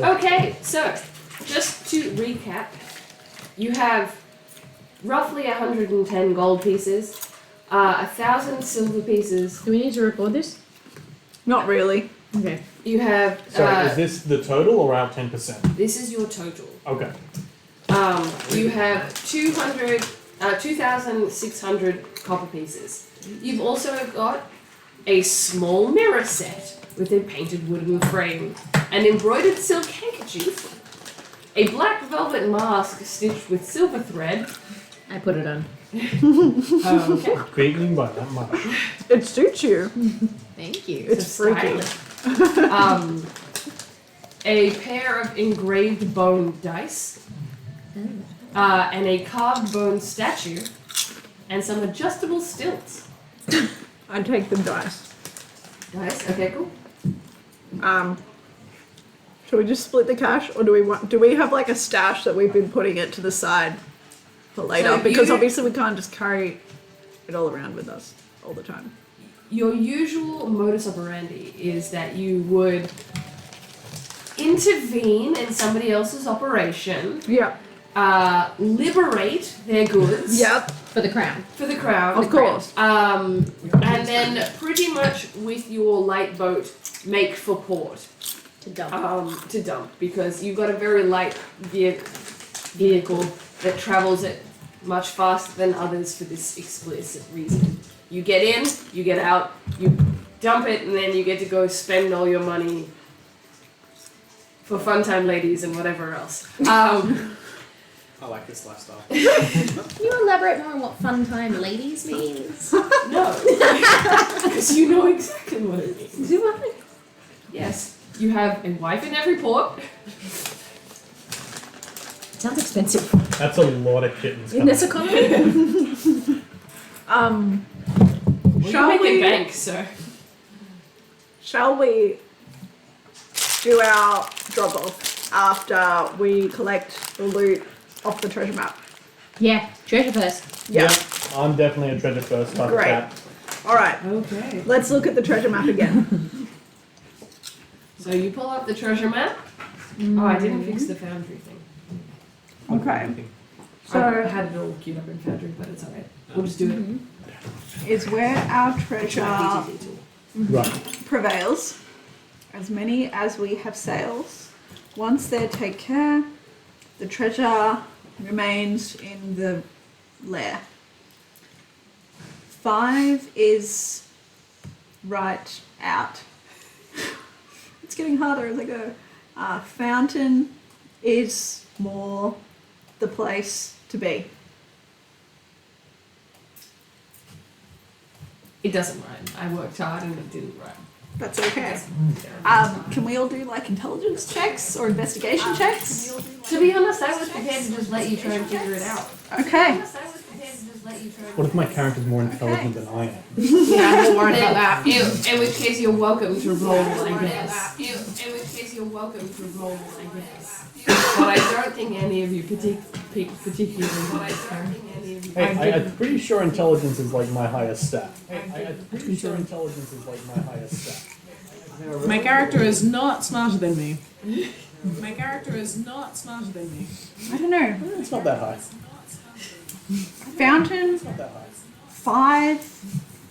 Okay, so just to recap, you have roughly 110 gold pieces, 1,000 silver pieces. Do we need to record this? Not really. Okay. You have. Sorry, is this the total or our 10%? This is your total. Okay. You have 2,600 copper pieces. You've also got a small mirror set with a painted wooden frame, an embroidered silk handkerchief, a black velvet mask stitched with silver thread. I put it on. Okay. Beaten by that much. It suits you. Thank you. It's So freaky. stylish. A pair of engraved bone dice, and a carved bone statue, and some adjustable stilts. I'd take the dice. Dice. Okay, cool. Should we just split the cash, or do we have like a stash that we've been putting it to the side for later? So Because you- obviously we can't just carry it all around with us all the time. Your usual modus operandi is that you would intervene in somebody else's operation, Yeah. liberate their goods Yep. For the crown. for the crown. Of course. And then pretty much with your light boat, make for port. To dump. To dump, because you've got a very light vehicle that travels at much faster than others for this explicit reason. You get in, you get out, you dump it, and then you get to go spend all your money for fun time ladies and whatever else. I like this lifestyle. Can you elaborate more on what fun time ladies means? No, because you know exactly what it means. Do I? Yes, you have a wife in every port. Sounds expensive. That's a lot of kittens. In this economy? Well, Shall you make we- it bank, so. Shall we do our drop off after we collect the loot off the treasure map? Yeah. Treasure first. Yeah. I'm definitely a treasure first type Great. of cat. Alright, Okay. let's look at the treasure map again. So you pull up the treasure map. Oh, I didn't fix the foundry thing. Okay. I So had it all queued up in foundry, but it's alright. We'll just do it. is where our It's treasure my PTT tool. Right. prevails. As many as we have sails. Once they take care, the treasure remains in the lair. 5 is right out. It's getting harder as I go. Fountain is more the place to be. It doesn't rhyme. I worked hard and it didn't rhyme. That's okay. Can we all do like intelligence checks or investigation checks? To be honest, I was prepared to just let you try and figure it out. Okay. What if my character's more intelligent than I am? Yeah, I'm worried about that. In which case, you're welcome to roll, I guess. In which case, you're welcome to roll, I guess. But I don't think any of you particularly. I'm pretty sure intelligence is like my highest stat. I'm pretty sure intelligence is like my highest stat. My character is not smarter than me. My character is not smarter than me. I don't know. It's not that high. Fountain, It's not that high. 5.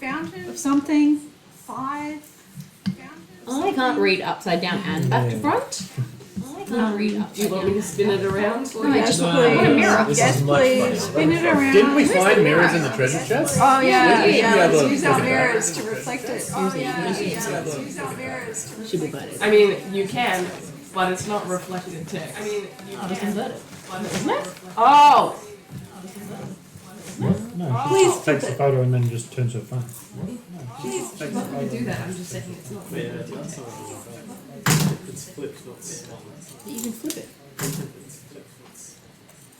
Fountain of something. 5. Fountain. I can't read upside down and back to front. I can't read Do you upside want me to down. spin it around for No, you? just Please. I want a mirror. This Yes, is much please. funnier. Spin it around. Didn't we find mirrors in the treasure chest? Oh yeah, Yeah, yeah. yeah, Let's but- use our mirrors to reflect it. Oh yeah, Use it. Let's use our mirrors to Should be reflect voted. I mean, you can, but it's not reflected text. I mean, you I'll just can, invert it. but it's not reflected. Oh! No, Please she takes a photo and then just turns her phone. She's not going to do that. I'm just saying it's not. Yeah, that's not it's flipped, not split. You can flip it.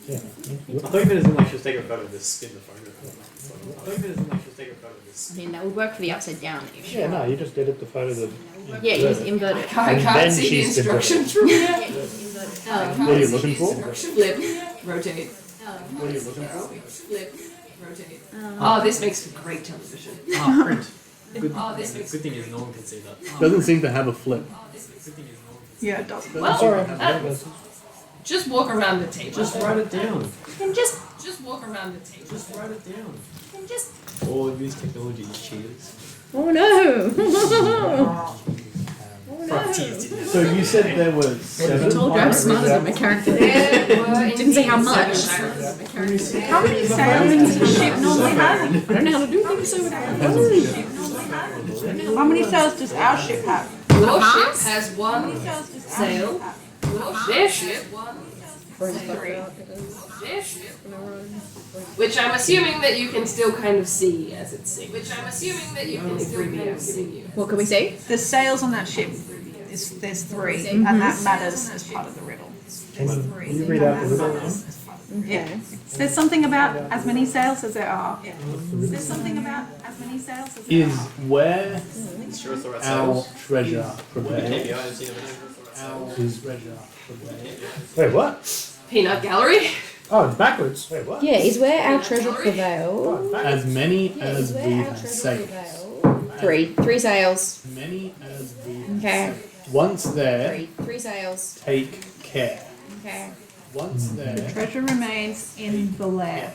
Yeah. I thought you meant as in like she'll take a photo of this, spin the photo. I thought you meant as in like she'll take a photo of this. I mean, that would work for the upside down issue. Yeah, no, you just edit the photo that. Yeah, you just invert it. I And can't then see the she's the instructions from here. Yeah, you just invert it. I Oh. can't What are you see looking the for? instruction. Flip, rotate, What are you looking for? flip, rotate. Oh, this makes for great television. Ah, print. Good, Oh, this makes good thing is no one can see that. Doesn't seem to have a flip. Good thing is no one can see Yeah, it doesn't. Well, just walk around the table. Just write it down. And just walk around the table. Just write it down. And just Or use technology, you cheaters. Oh no! So you said there were 7. Told you I'm smarter than my character. there were Didn't say how much. seven How many sailors does a ship normally have? I don't know how to do things so without How many sails does our ship have? Your ship has one Sails does our sail. ship have? Their ship, which I'm assuming that you can still kind of see as it's sinking. Which I'm assuming that you can still kind of see. What can we see? The sails on that ship, there's 3, and that matters as part of the riddle. Can you read out the riddle? Yeah. There's something about as many sails as there are. There's something about as many sails as there Is are. where Sure, it's alright. our treasure prevails. KPI, I've seen it. Our treasure prevails. Wait, what? Peanut gallery. Oh, it's backwards. Wait, what? Yeah, is where our treasure prevails. Oh, it's backwards. As many as we have sailed. 3 sails. Many as we have Okay. sailed. Once there, 3 sails. take care. Okay. Once there, Treasure remains in the lair.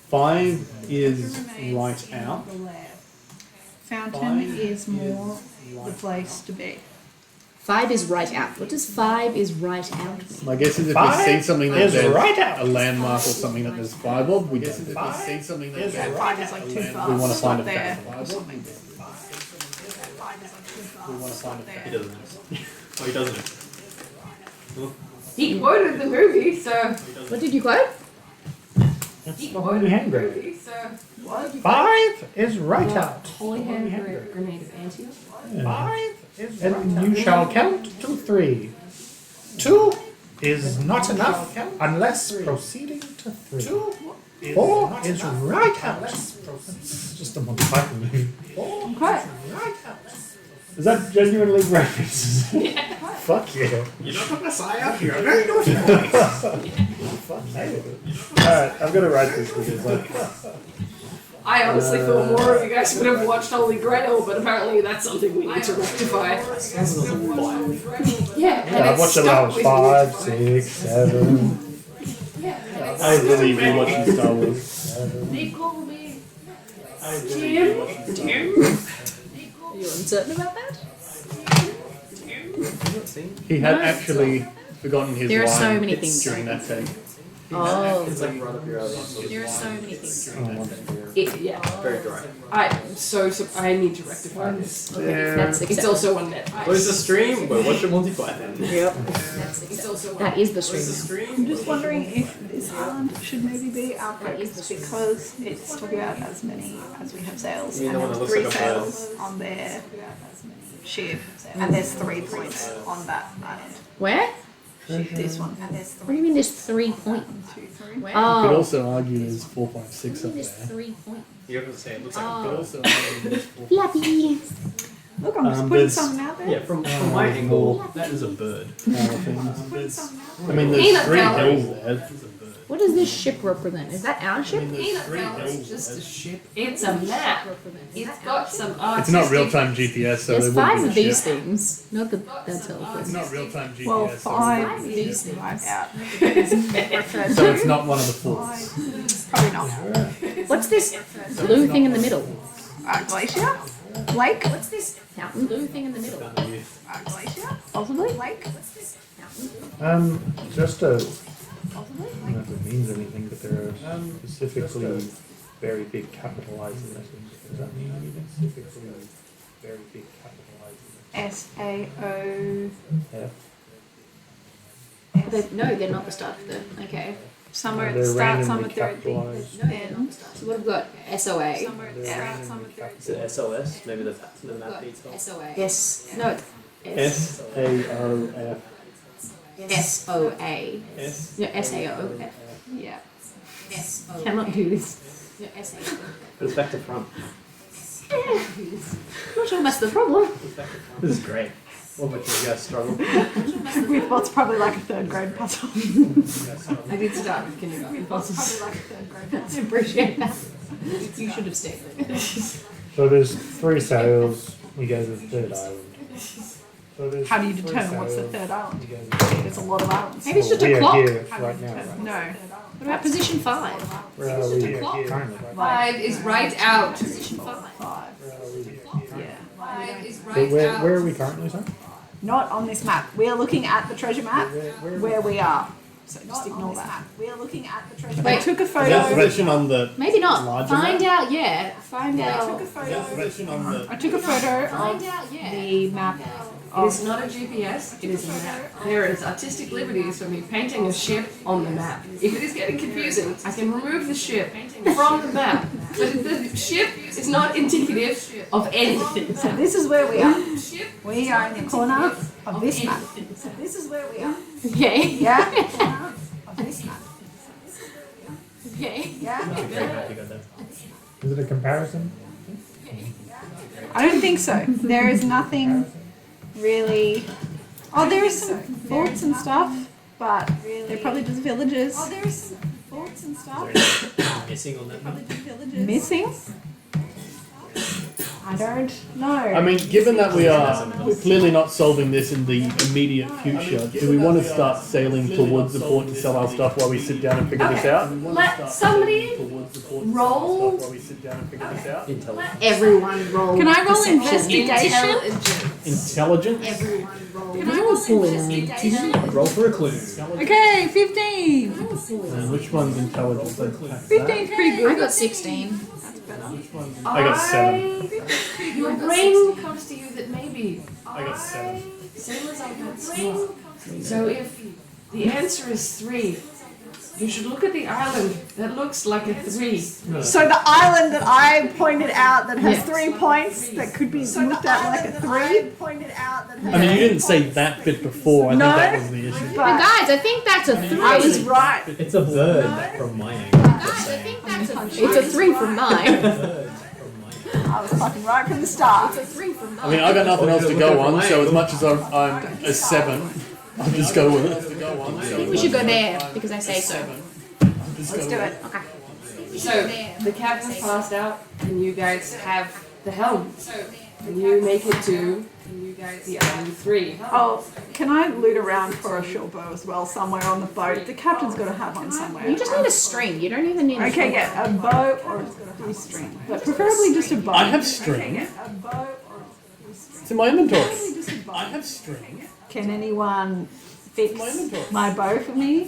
5 is right out. Fountain is more the place to be. 5 is right out. What does 5 is right out mean? My guess is if we Five see something that is there's right out. a landmark or something that there's 5 of, we guess if we see something that is there's Yeah, 5 is like too far. we want to find a Stop there. 5 of. Something. 5 is like too far. We want to find a He doesn't know. Oh, he doesn't know. He quoted the movie, so What did you quote? That's the holy hand grenade. movie, so what? 5 is right out. Holy hand grenade of Antioch. 5 is and you shall count to 3. 2 is not enough unless proceeding to 3. 4 is right out. It's just a Monty Python movie. 4 Okay. right out. Is that genuinely references? Fuck yeah. You're not the Messiah here. I'm very naughty boy. Fuck yeah. Alright, I'm gonna write this because like I honestly thought more of you guys would have watched Holy Grail, but apparently that's something we need to rectify. Yeah, and I it's watched it when I stuck was with 5, 6, 7. Yeah, I believe you're watching Star Wars. they call me Jim. Are you uncertain about that? He had No. actually forgotten his There are line so many things. during that take. Oh. It's like right up your alley. There are so many things. Yeah, Very dry. I need to rectify this. That's It's acceptable. also on net. What is the stream? Well, watch your Monty Python. It's also on That is the What is the stream. stream? I'm just wondering if this island should maybe be our focus because it's talking about as many as we have sails, You mean and the one there's that looks 3 like a bird? sails on their ship, and there's 3 points on that island. Where? This one. And there's What do you mean there's 3 points? 2, 3. Where? You could Oh. also argue there's 4, 5, 6 up There's there. 3 points. You have to say it looks like Oh. a You could bird. also argue there's 4, Fluffy. Look, I'm just putting there's- something out there. Yeah, from my angle, that is a bird. things. I mean, there's Peanut 3 gallery. hills there. What does this ship represent? Is that our ship? Peanut gallery is just a ship. It's a map. It's got some artistic. It's not real-time GPS, so There's there wouldn't 5 be of a these ship. things. Not that that's helpful. It's not real-time GPS. Well, so 5 is things. right out. So it's not one of the 4. Probably not. What's this blue thing in the middle? Glacier? Lake? What's this fountain blue thing in the middle? Glacier? Possibly? Lake? Just a I don't know if it means anything, but there are specifically very big capitalizing letters. Does that mean anything? Specifically very big capitalizing S-A-O. letters. No, they're not the start of the. Okay. Somewhere at the They're start, randomly somewhere at the capitalized. end. So what have we got? SOA. Somewhere at the start, somewhere at the Is it SOS? Maybe the map needs help. SOA. Yes. No, it's SAOF. SOA. S. No, SAO. Yeah. SOA. Cannot do this. No, SAO. But it's back to front. Not sure that's the problem. This is great. What about you guys struggle? With what's probably like a 3rd grade puzzle. I did start with kindergarten puzzles. Probably like a 3rd grade puzzle. I appreciate that. You should have stayed there. So there's 3 sails. We go to the 3rd island. How do you determine what's the third island? There's a lot of islands. Maybe it's just we a are clock. here right now. Right? No. What about position 5? Where are we currently? 5 is right out. Position 5. Yeah. 5 is But right out. where are we currently, sir? Not on this map. We are looking at the treasure map Where where we are. So just ignore that. We are looking at the treasure Wait. map. I took a Is that photo. position on the Maybe not. larger Find map? out, yeah. Find I took out. a Is that photo. position on the I took a photo Find of out, yeah. the map. It is not a GPS, it is a map. There is artistic liberties for me painting a ship on the map. If it is getting confusing, I can remove the ship from the map. But the ship is not indicative of anything. So this is where we are. Ship We are in the corner of this map. So this is where we are. Okay. Yeah? Corner of this map. Okay. Yeah? Is it a comparison? I don't think so. There is nothing really. Oh, there is some forts and stuff, but they're probably just villages. Oh, there is some forts and stuff. Missing on that map. Missing? I don't know. I mean, given that we're clearly not solving this in the immediate future, do we want to start sailing towards the port to sell our stuff while we sit down and figure this Okay. out? let somebody Towards the port to roll. sell our stuff while we sit down and figure this out? Intelligence. Everyone roll. Can I roll perception. investigation? Intelligence? Everyone roll. Can I roll investigation? Roll for a clue. Okay, 15. Which one's intelligence? 15's pretty good. I got 16. I got 7. Your brain comes to you that maybe I got 7. sailors aren't that smart. So if the answer is 3, you should look at the island that looks like a 3. So the island that I pointed out that has Yes. 3 points that could be looked at like a 3. Pointed out that I mean, you didn't say that bit before. I No. think that was the issue. But but guys, I think that's a 3. I was right. It's a bird from my angle. Guys, I think that's a 3. It's a 3 from mine. Bird from my angle. I was fucking right from the start. It's a 3 from mine. I mean, I got nothing else to go on, so as much as I'm a 7, I'll just go with it. I think we should go there because I say so. Let's do it. Okay. So the captain's passed out, and you guys have the helm. And you make it to the island 3. Oh, can I loot around for a short bow as well somewhere on the boat? The captain's got to have one somewhere. You just need a string. You don't even need a Okay, yeah, a bow or a string, but preferably just a bow. I have string. A bow or It's in my inventory. just a bow. I have string. Can anyone fix My inventory. my bow for me?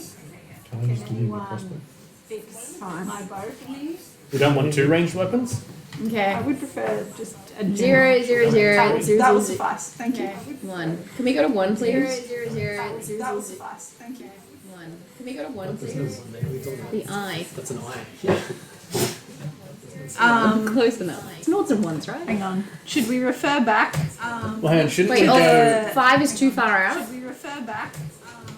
Can I just give you the crossbow? Fix my bow for me? We don't want 2 ranged weapons? I Okay. would prefer just a 0, 0, 0, That will 0, 0, suffice. Thank you. 1. Can we go to 1, please? 0, 0, 0, That will suffice. Thank you. 1. Can we go to 1, please? The eye. That's an eye. Close enough. It's noughts and ones, right? Hang on. Should we refer back? Well, hang on, shouldn't Wait, we go... 5 is too far out. Should we refer back?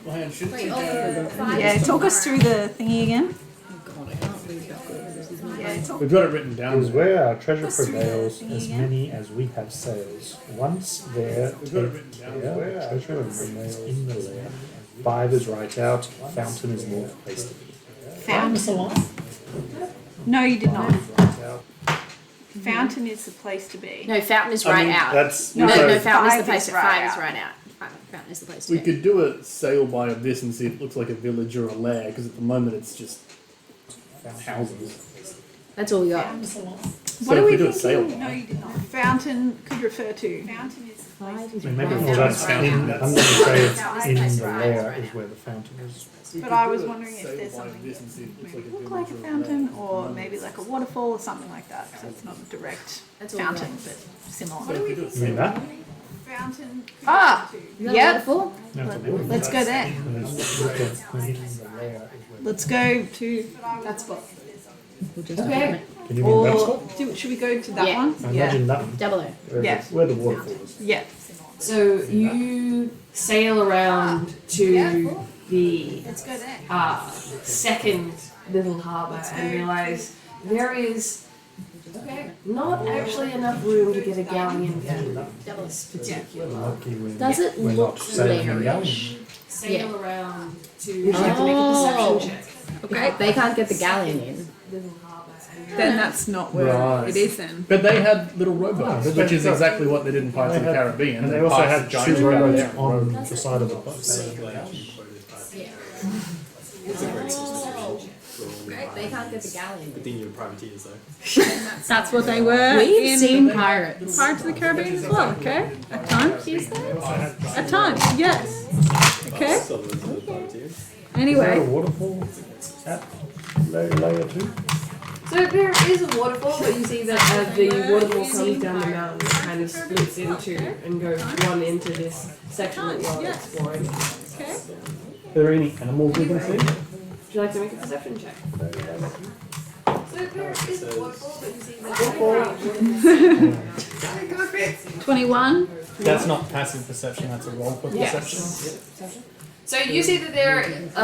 Well, hang on, shouldn't Wait, we go... 5 Yeah, is too talk us far through the thingy again. out. God, I can't read that good. This is not Yeah, talk. We've got it written down. Is where our treasure Let's do the prevails, thing as again. many as we have sails. Once there, We've got it take written down. care, treasure remains in the lair. 5 is right out, fountain is north place to be. Fountain. No, you did not. Fountain is the place to be. No, fountain is right out. That's No, so no, fountain is the 5 place. is 5 right is out. right out. Fountain is the place to We be. could do a sail by of this and see if it looks like a village or a lair, because at the moment it's just houses. That's all we got. So What are if we we do a sail thinking? by... No, you did not. Fountain could refer to. Fountain is. 5 is maybe right well, out. that's in, I'm going to say it's in the Right, lair right. is where the fountain is. We But could I do was a wondering if sail there's by of something this and see if it looks Maybe like a look like a village or fountain, lair. or maybe like a waterfall or something like that. So it's not a direct That's all we fountain, got. but similar. So if we do a You sail mean that? Fountain. Ah! You got a Yep. waterfall? No, it's a village. Let's go there. Let's look at in the lair is where Let's go to That spot. We'll just Okay. Can you mean that or spot? should we go to that Yeah. one? I imagine that one. double O. Where, Yeah. where the waterfall is. Yeah. So you sail around to the Let's go there. second little harbour and realise there is not actually enough room to get a galleon in Double O. this particular. Lucky we're, Does it we're look not sailing in lairish? galleons. Sail around to. You have to make a Oh. perception check. Okay. They can't get the galleon in. Little harbour and then that's not where Right. it is then. But they had little rowboats, Oh, which is so- exactly what they did in Pirates of the They had- Caribbean. And they also Pirates had of Giants two were out rowboats there. on the side of the boat. So glad you quoted that. Yeah. It's a great substitution for all Right, they can't get the galleon. Good thing you were privateers though. That's what they were We've in seen pirates. Pirates of the Caribbean as well, okay? At times. Use that? At times, yes. Okay? So those are the privateers. Is there a Anyway, waterfall at layer 2? So there is a waterfall, but you see that as the waterfall comes down the mountain, it kind of splits into and goes one into this section that you're exploring. okay. Are there any animals we can see? Would you like to make a perception check? So there is a waterfall, but you see that 21. That's not passive perception, that's a roll for Yeah. perception. So you see that there isn't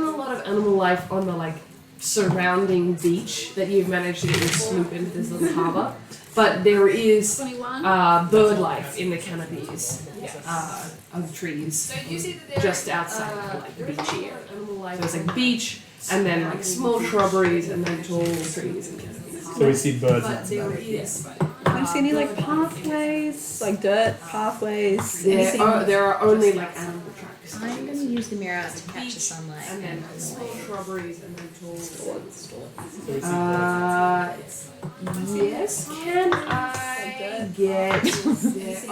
a lot of animal life on the like surrounding beach that you've managed to get your sloop into this little harbour, but there is 21. bird life in the canopies of trees just outside of like the beachy area. So it's like beach and then like small shrubberies and then tall trees and canopies. So we see birds. But there is I don't see any like pathways, like dirt pathways, anything. there are only like animal tracks. I'm going to use the mirror to catch the sunlight. And then small shrubberies and then tall. Yes. Can I get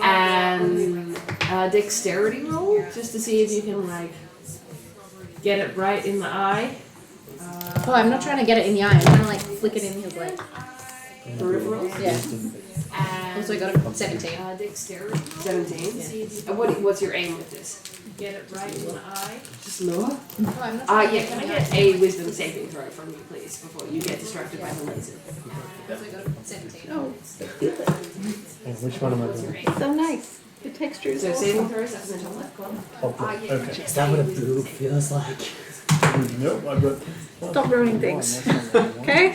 an dexterity roll just to see if you can like get it right in the eye? Oh, I'm not trying to get it in the eye. I'm trying to like flick it in his like. Peripherals. Yeah. And Also got a 17. dexterity. 17. What's your aim with this? Get it right in the eye. Just lower. Oh, I'm not Yeah. Can I get a wisdom saving throw from you, please, before you get distracted by the laser? Also got a 17. Oh, And which one am I doing? so nice. The texture is So awesome. saving throws up in the top left corner. Okay. Is that what a blue feels like? Nope, I've got. Stop ruining things. Okay?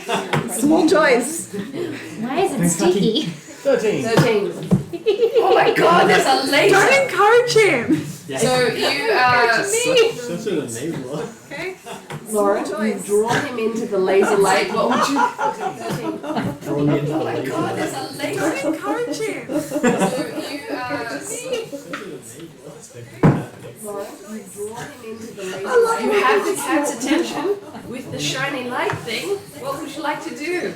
Small joys. Why is it sticky? 13. 13. Oh my god, there's a laser! Don't encourage him. So you, Such an enabler. Okay? Laura, you draw him into the laser light. What would you? Draw me into the laser. God, there's a laser! Don't encourage him. So you, Laura, you draw him into the laser light. You have the cat's attention with the shiny light thing. What would you like to do?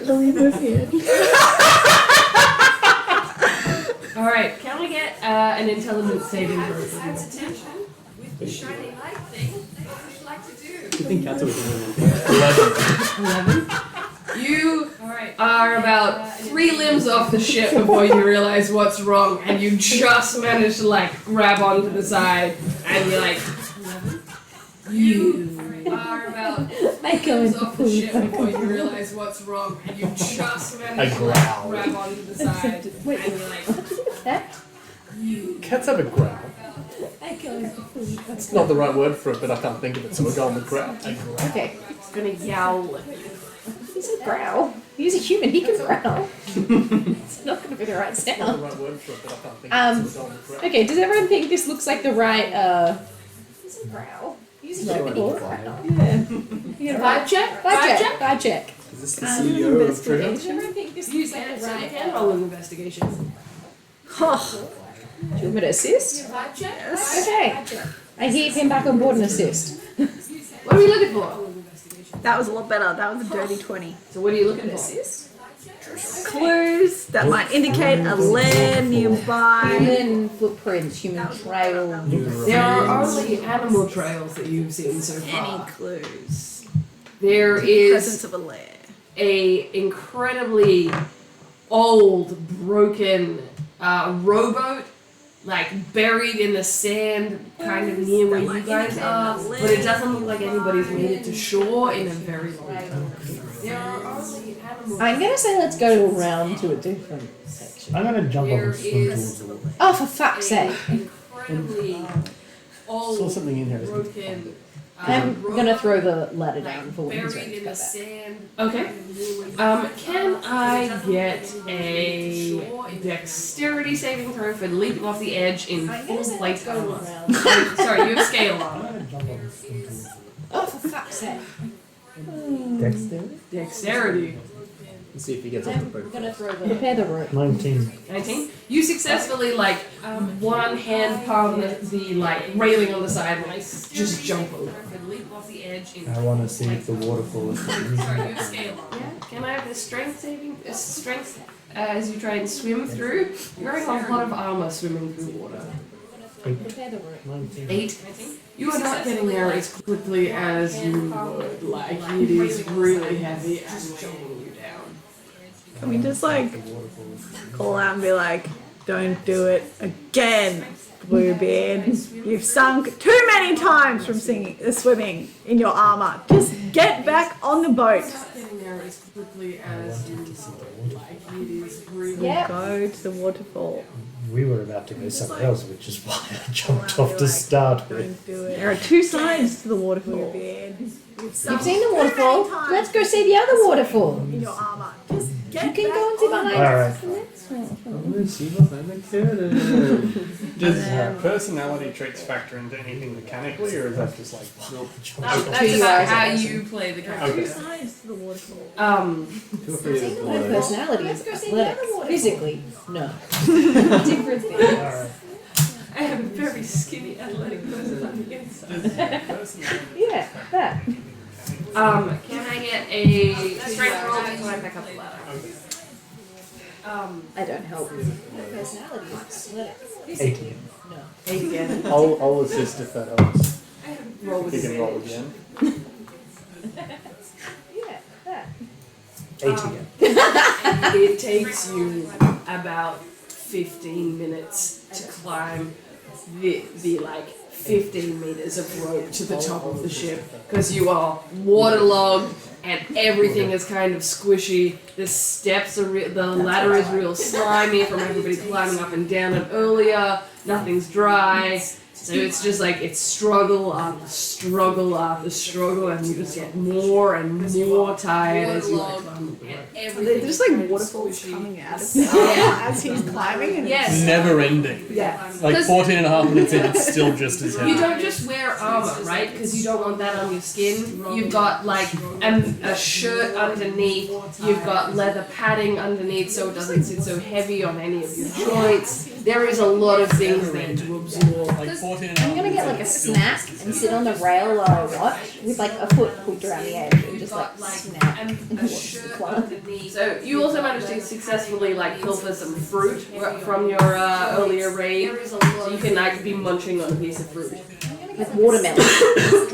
Alright, can we get an intelligence saving throw? The cat's attention with the shiny light thing. What would you like to do? Good thing cats are within 11. You are about 3 limbs off the ship before you realize what's wrong, and you just manage to like grab onto the side, and you're like, 11. You are about 3 limbs off the ship before you realize what's wrong, and you just manage to like grab onto the side, and you're like, Cats have a growl. That's not the right word for it, but I can't think of it, so we're going with growl. A growl. Okay. it's gonna yowl at you. He's a growl. He's a human. He can growl. It's not going to be the right It's not the sound. right word for it, but I can't think of it, so we're going with growl. Okay, does everyone think this looks like the right, He's a growl. He's a human. He can growl. Yeah. Vibe check? Vibe check. Is this the CEO of Does Trigger? everyone think this You looks like can, the so you right, can roll an investigation. Oh, Do you want me to assist? Vibe check? Okay. I heave him back on board and assist. What are we looking for? that was a lot better. That was a dirty 20. So what are you looking for? Assist? Clues that might indicate a lair nearby. Human footprints, human trail. There are only animal trails that you've seen so Any far. clues? There Presence is of a lair. a incredibly old, broken rowboat, like buried in the sand, kind of near where you guys are. But it doesn't look like anybody's made it to shore in a very long time. There are only animal. I'm gonna say let's go around to a different section. I'm gonna jump There over swim towards is the water. Oh, for fuck's sake. incredibly Saw old, something in here. broken. I'm gonna throw the ladder like, down for when he's ready buried to in go the back. sand. Okay. Can I get a dexterity saving throw for leaping off the edge in I'm full gonna say plate let's go armor? around. Sorry, you have scale I'm armor. gonna jump over swim towards the water. Oh, for fuck's sake. Dexterity? Dexterity. Let's see if he gets off the boat. Prepare the rope. 19. 19. You successfully one hand palm the railing on the side and just jump over. Leap off the edge. I want to see if the waterfall is Sorry, you scale on. Yeah. Can I have a strength saving? Strength as you try and swim through. You're wearing a lot of armor swimming through water. Prepare the rope. 19. 8. You are not getting there as quickly as you would. It is really heavy and jolting you down. Can we just The waterfall is call out and be like, don't do it again, Bluebeard. You've sunk too many times from swimming in your armor. Just get back on the boat. Getting there as quickly as you would. It is really Yep. Go to the waterfall. We were about to go somewhere else, which is why I jumped off to start with. Don't do it. There are two sides to the waterfall. You've seen the waterfall. Let's go see the other waterfall. In your armor. Just get You can back go and see on behind the Alright. the next one. I want to see behind the curtain. Does personality traits factor into anything mechanically, or is that just like That's you about guys how are you play the character. two sides to the waterfall. Feel free to My blow. personality is athletic. Physically, no. Different thing. Alright. I have a very skinny athletic person on the inside. personality? Yeah, that. Can I get a strength roll to climb back up the ladder? I don't help. My personality is athletic. 18. No. 8 again. I'll assist if that helps. Roll with You can roll advantage. again. Yeah, that. 8 again. It takes you about 15 minutes to climb the 15 meters of rope to the top of the ship because you are waterlogged and everything is kind of squishy. The steps are the ladder is real slimy from everybody climbing up and down it earlier. Nothing's dry. So it's just it's struggle after struggle after struggle, and you just get more and more tired as you climb. There's just waterfalls coming out of him as he's climbing. And Yes. Never ending. Yeah. Like 14 and a half minutes in, it's still just as heavy. You don't just wear armor, right? Because you don't want that on your skin. You've got a shirt underneath. You've got leather padding underneath, so it doesn't sit so heavy on any of your joints. There is a lot of things there to absorb. Like 14 and a half I'm gonna get minutes a in, snack and sit on the rail while I watch with a foot hooked around the edge and just snap and watch the clock. So you also managed to successfully pilfer some fruit from your earlier raid. So you can be munching on a piece of fruit. With watermelon. With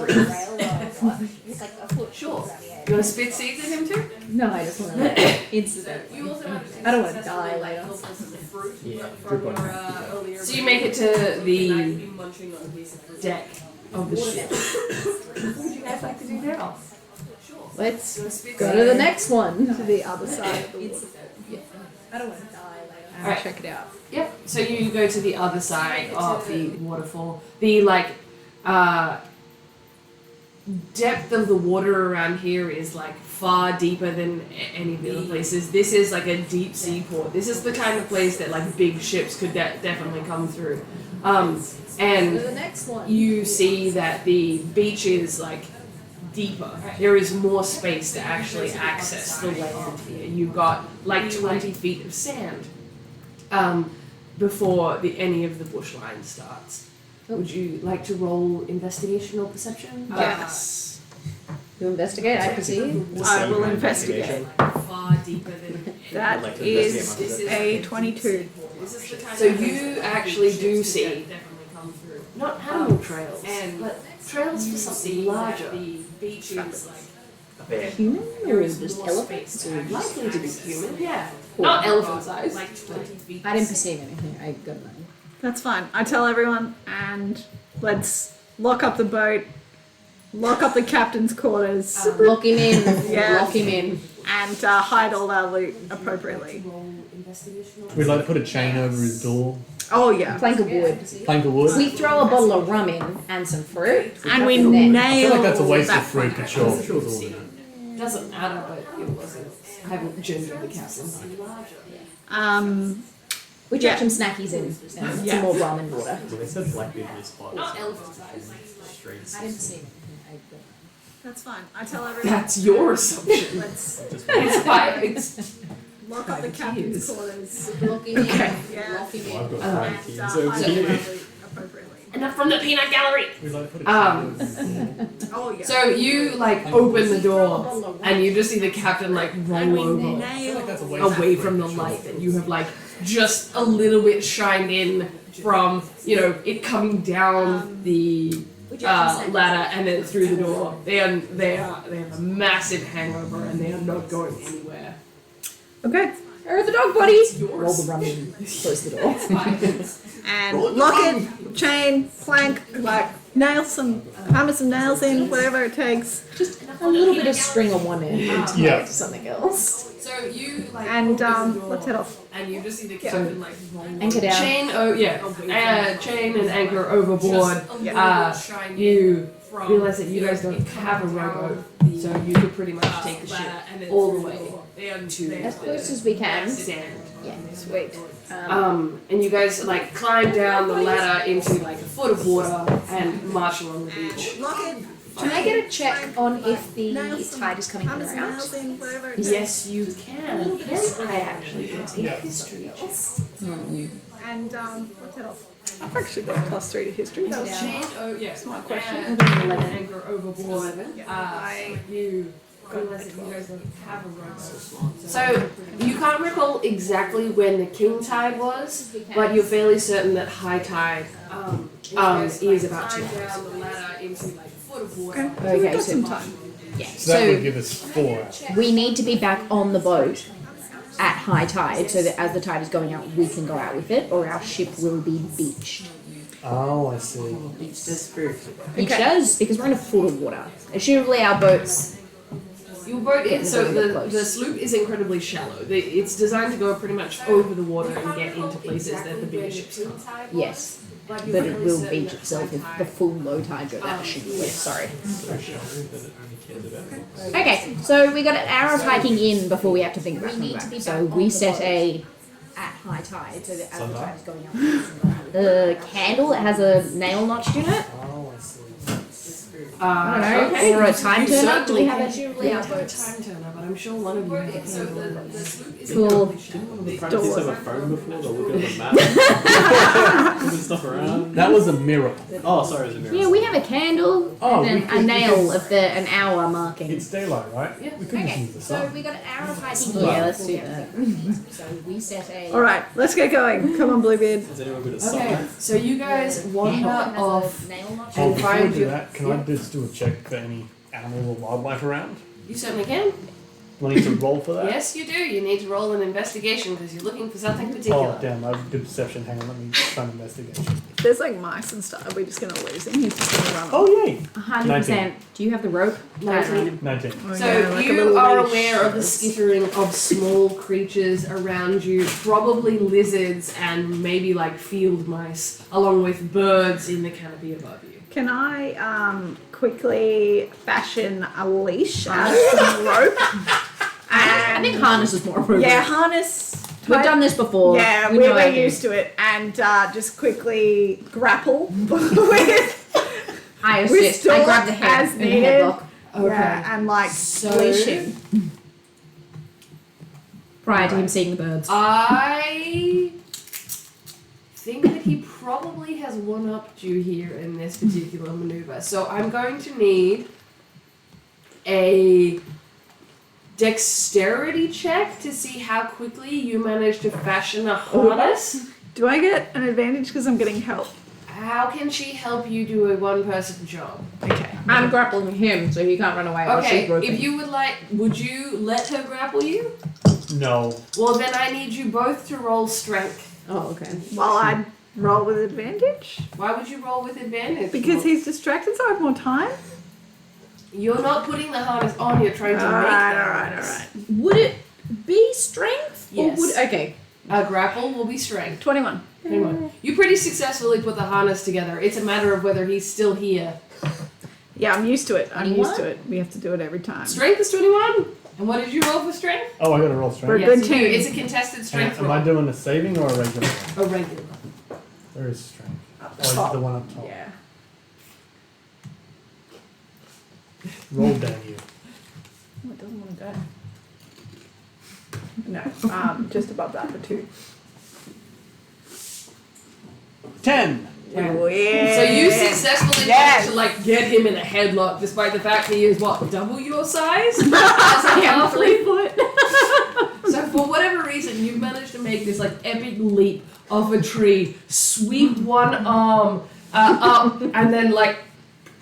a foot Sure. around the edge. You want to spit seeds at him too? No, I just want to incident. You also managed to I don't want to die later. Yeah, from drip on your that. earlier. So you make it to the deck of the ship. What would you guys like to do now? Let's go to the next one. To the other side of the waterfall. I don't want to die later. I'll Alright. check it out. Yep. So you go to the other side of the waterfall. The depth of the water around here is far deeper than any of the other places. This is a deep sea port. This is the kind of place that big ships could definitely come through. And The next one. you see that the beach is deeper. There is more space to actually access the land here. You've got 20 feet of sand before any of the bush line starts. Would you like to roll investigation or perception? Yes. You investigate, I proceed. I will investigate. Far deeper than That Like to is investigate a 22. So you actually do see not animal trails, but trails for something larger. The beach is Human or just elephants? likely to be human. Yeah, not elephant size. 20 feet. I didn't perceive anything. I got nothing. That's fine. I tell everyone, and let's lock up the boat, lock up the captain's quarters, Lock him in. Yeah. Lock him in. and hide all our loot appropriately. We'd like to put a chain over his door. Oh yeah. Plank of wood. Plank of wood. We throw a bottle of rum in and some fruit. And we Then- nail I feel like that's a waste that of fruit, but sure. Sure, it's all in it. Doesn't matter, but it wasn't. I haven't gendered the captain. We Yeah. chuck some snackies in and Yeah. some more rum and water. Well, they said Blackbeard was hot. Not elephant size. Straight. I didn't see anything. I got That's fine. I tell everyone. That's your assumption. Let's It's fine. It's lock up the captain's quarters. Locking Yeah. Well, I've got Uh, 5 kids And over hide here. them appropriately. enough from the peanut gallery. We like put a Um, Oh yeah. So you like open the door and you just see the captain like roll over away from the light that you have like just a little bit shined in from it coming down the ladder and then through the door. They have a massive hangover and they are not going anywhere. Okay. Or the dog body. It's Roll yours. the rummy. Close the door. And lock it, chain, plank, like hammer some nails in, whatever it takes. Just a little bit of string on one end and tie Yeah. it to something else. So you like And open the door, let's head off. and you just see the captain like roll Anchor down. chain and anchor overboard. You realize that you guys don't have a rowboat, so you could pretty much take the ship all the way to As close as we can. sand. Yeah. Sweet. And you guys like climb down the ladder into like a foot of water and march along the beach. Lock it. Can I get a check on if the tide is coming in Hammer or some out? nails in, whatever it takes. Yes, you can. Can I actually get a history check? And let's head off. I've actually got a +3 to history. That was Chain, yes. my question. And anchor overboard. I- You realize that you guys don't have a rowboat. So you can't recall exactly when the king tide was, but you're fairly certain that high tide is about 2 hours. Okay. Okay, We've got so- some time. Yeah. So that would So give us 4 hours. we need to be back on the boat at high tide so that as the tide is going out, we can go out with it, or our ship will be beached. Oh, I see. Beach does spiritually. Beach does, because we're in a foot of water. Assumably our boats. Your boat Getting is, so very the close. sloop is incredibly shallow. It's designed to go pretty much over the water and get into places that the bigger ships can't. Yes. But it will beach itself if the full low tide goes out. Sorry. Okay, so we got an hour of hiking in before we have to think about coming back. So we set a at high tide so that as the tide is going up. The candle that has a nail notched in it. Oh, I see. I don't know. Okay. Or a time You turner. Do certainly we have can- assumably we our don't have a boats? time turner, but I'm sure one of you has a candle. Cool. The practice have a phone before, they'll look at the map. Moving stuff around. That was a mirror. Oh, sorry, it was a mirror. Yeah, we have a candle Oh, and we then could- a nail we could- of an hour marking. It's daylight, right? Yeah. We could just Okay, use the so sun. we got an hour of hiking in. Yeah, let's do that. So we set a. All right, let's get going. Come on, Bluebeard. Has anyone got a Okay, sign? so you guys wander off. Nail notch. Oh, and before we find do your- that, can I just do a check for any animal or wildlife around? You certainly can. Do I need to roll for that? Yes, you do. You need to roll an investigation because you're looking for something Oh, particular. damn, I have good perception. Hang on, let me try an investigation. If there's like mice and stuff, are we just gonna lose him? He's just gonna run off. Oh, yay! 100%. Do you have the rope? 19. 19. Oh, So yeah, like a you little are leash. aware of the skittering of small creatures around you, probably lizards and maybe like field mice, along with birds in the canopy above you. Can I quickly fashion a leash out of some rope? I think harness is more appropriate. Yeah, harness. We've done this before. Yeah, We we're know how to do used to it. And just quickly grapple with, I with assist. I grab the Stuart head as in the needed. headlock Yeah, and like So- leash him. prior to him seeing the birds. I think that he probably has one-upped you here in this particular maneuver. So I'm going to need a dexterity check to see how quickly you manage to fashion a harness. Do I get an advantage because I'm getting help? How can she help you do a one-person job? Okay. I'm grappling him so he can't run away while Okay, she's roping. if you would like, would you let her grapple you? No. Well, then I need you both to roll strength. Oh, okay. While I roll with advantage? Why would you roll with advantage? Because he's distracted, so I have more time? You're not putting the harness on, you're trying to make Alright, the alright, harness. alright. Would it be strength? Yes. Or would, okay. A grapple will be strength. 21. Anyway, you pretty successfully put the harness together. It's a matter of whether he's still here. Yeah, I'm used to it. I'm used 21? to it. We have to do it every time. Strength is 21. And what did you roll for strength? Oh, I gotta roll strength. For a good Yes, you do. team. It's a contested strength Am I roll. doing a saving or a regular roll? A regular. Where is strength? Up Oh, it's top. the one up top. Yeah. Roll down you. Oh, it doesn't want to go. No, just above that for 2. 10. Oh, yeah. So you successfully Yes. managed to like get him in a headlock, despite the fact that he is what, double your size as a halfling. So for whatever reason, you managed to make this like epic leap off a tree, sweep one arm up, and then like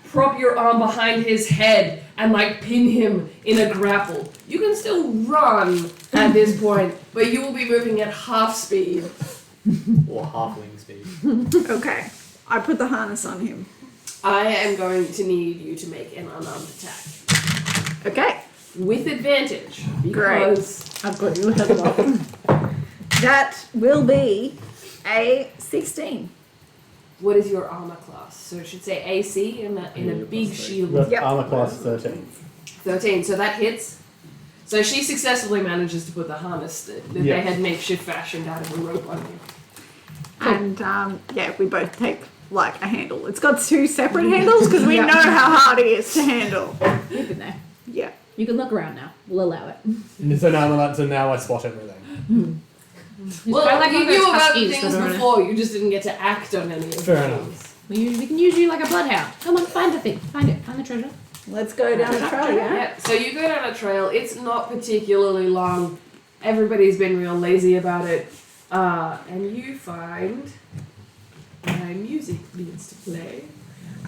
prop your arm behind his head and like pin him in a grapple. You can still run at this point, but you will be moving at half speed. Or halfling speed. Okay, I put the harness on him. I am going to need you to make an unarmed attack. Okay, With advantage, because I've got you ahead of That will be a 16. what is your armor class? So it should say AC in a big shield. Got Yep. armor class 13. 13, so that hits. So she successfully manages to put the harness that Yeah. they had makeshift fashioned out of a rope on you. And yeah, we both take like a handle. It's got 2 separate handles because we know how hard it is to handle. We've been there. Yeah. You can look around now. We'll allow it. So now I spot everything. Well, quite like you one of knew those about huskies things that are- before, you just didn't get to act on any of Fair them. enough. We can use you like a bloodhound. Come on, find the thing. Find it. Find the treasure. Let's go down the trail, yeah? Yeah, so you go down a trail. It's not particularly long. Everybody's been real lazy about it. And you find my music needs to play.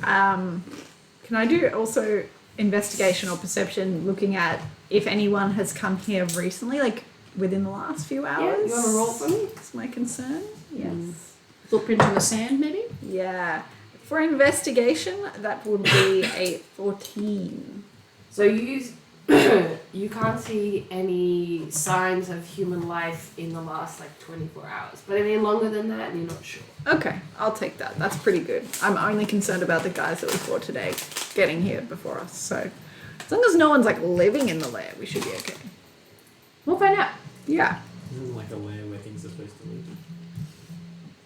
Can I do also investigation or perception looking at if anyone has come here recently, like within the last few hours? Yeah, you want to roll for me? That's my concern. Yes. Footprint in the sand, maybe? Yeah. For investigation, that would be a 14. So you you can't see any signs of human life in the last like 24 hours. But any longer than that, you're not sure. Okay, I'll take that. That's pretty good. I'm only concerned about the guys that we fought today getting here before us. So as long as no one's like living in the lair, we should be okay. We'll find out. Yeah. Isn't it like a lair where things are supposed to live?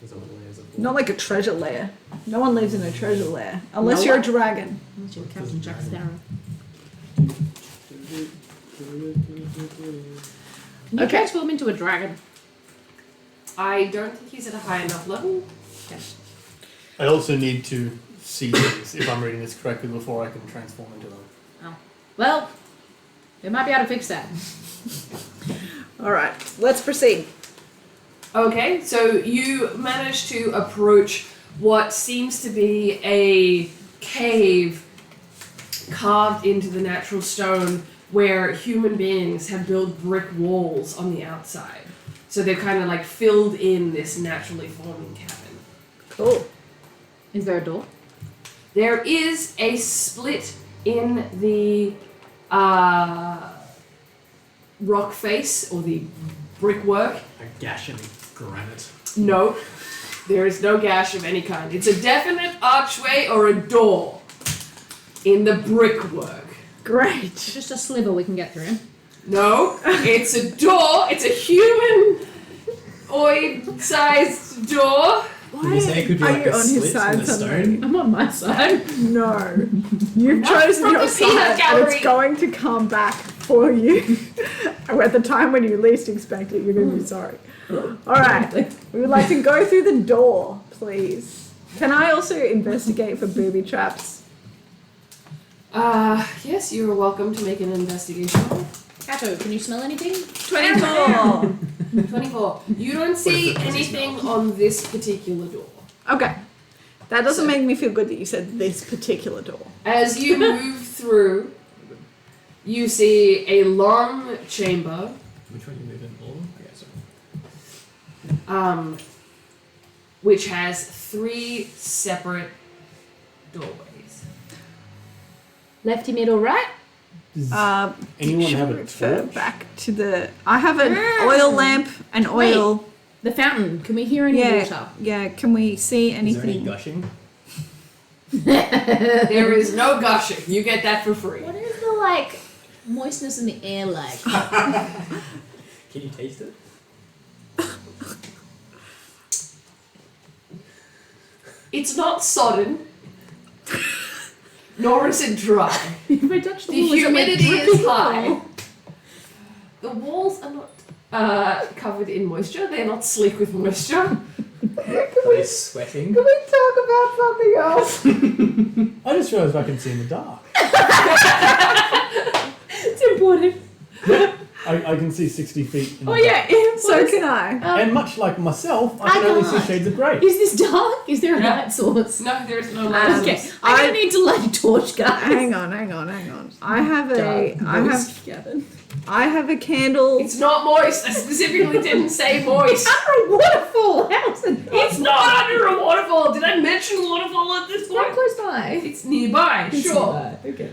Is that what layers are for? Not like a treasure lair. No one lives in a treasure lair. Unless No you're a one. dragon. Unless you're Captain Jack Sparrow. Can you Okay. transform into a dragon? I don't think he's at a high enough level. I also need to see things, if I'm reading this correctly, before I can transform into them. Well, they might be able to fix that. Alright, let's proceed. Okay, so you manage to approach what seems to be a cave carved into the natural stone where human beings have built brick walls on the outside. So they've kind of like filled in this naturally forming cabin. Cool. Is there a door? There is a split in the rock face or the brickwork. A gash in granite. No, there is no gash of any kind. It's a definite archway or a door in the brickwork. Great. It's just a sliver we can get through. No, it's a door. It's a humanoid-sized door. Did you say it could be are like you a on his slit side in the suddenly? stone? I'm on my side. No. You've Not chosen from your the peanut side and gallery. it's going to come back for you. At the time when you least expect it, you're going to be sorry. Alright. We would like to go through the door, please. Can I also investigate for booby traps? Yes, you are welcome to make an investigation roll. Kato, can you smell anything? 24! 24. You don't see anything on this particular door. Okay. That doesn't make me feel good that you said this particular door. As you move through, you see a long chamber, Which one you move in? All of them? Okay, so. which has 3 separate doorways. Lefty, middle, right? Anyone have a Refer torch? back to the. I have an oil lamp and oil. The fountain. Can we hear any water? Yeah. Can we see Is there any anything? gushing? There is no gushing. You get that for free. What is the, like, moistness in the air like? Can you taste it? It's not sodden. nor is it dry. If I touch the The wall, is it like humidity is dripping? high. The walls are not covered in moisture. They're not sleek with moisture. Are they sweating? Can we talk about something else? I just realised I can see in the dark. It's important. I can see 60 feet in the Oh dark. yeah. So can I. And much like myself, I can I only see can't. shades of grey. Is this dark? Is there a Yeah. light source? No, there is no light. Okay. source. I'm gonna need to light a torch, guys. Hang on. I have a candle. It's not moist. I specifically didn't say moist. Under a waterfall. How's it? It's not under a waterfall. Did I mention waterfall at this Not point? close by. It's nearby. Sure. Okay.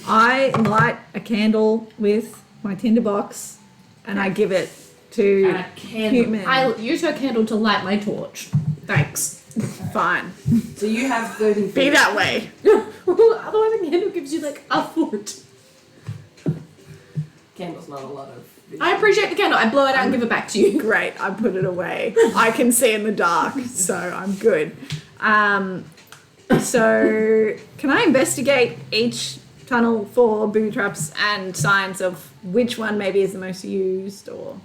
I light a candle with my tinderbox, and I give it to A candle. human. I'll use her candle to light my torch. Thanks. Fine. So you have 30 feet. Be that way. Otherwise, a candle gives you like a foot. Candle's not a lot of. I appreciate the candle. I blow it out and give it back to you. Great. I put it away. I can see in the dark, so I'm good. So can I investigate each tunnel for booby traps and signs of which one maybe is the most used, or?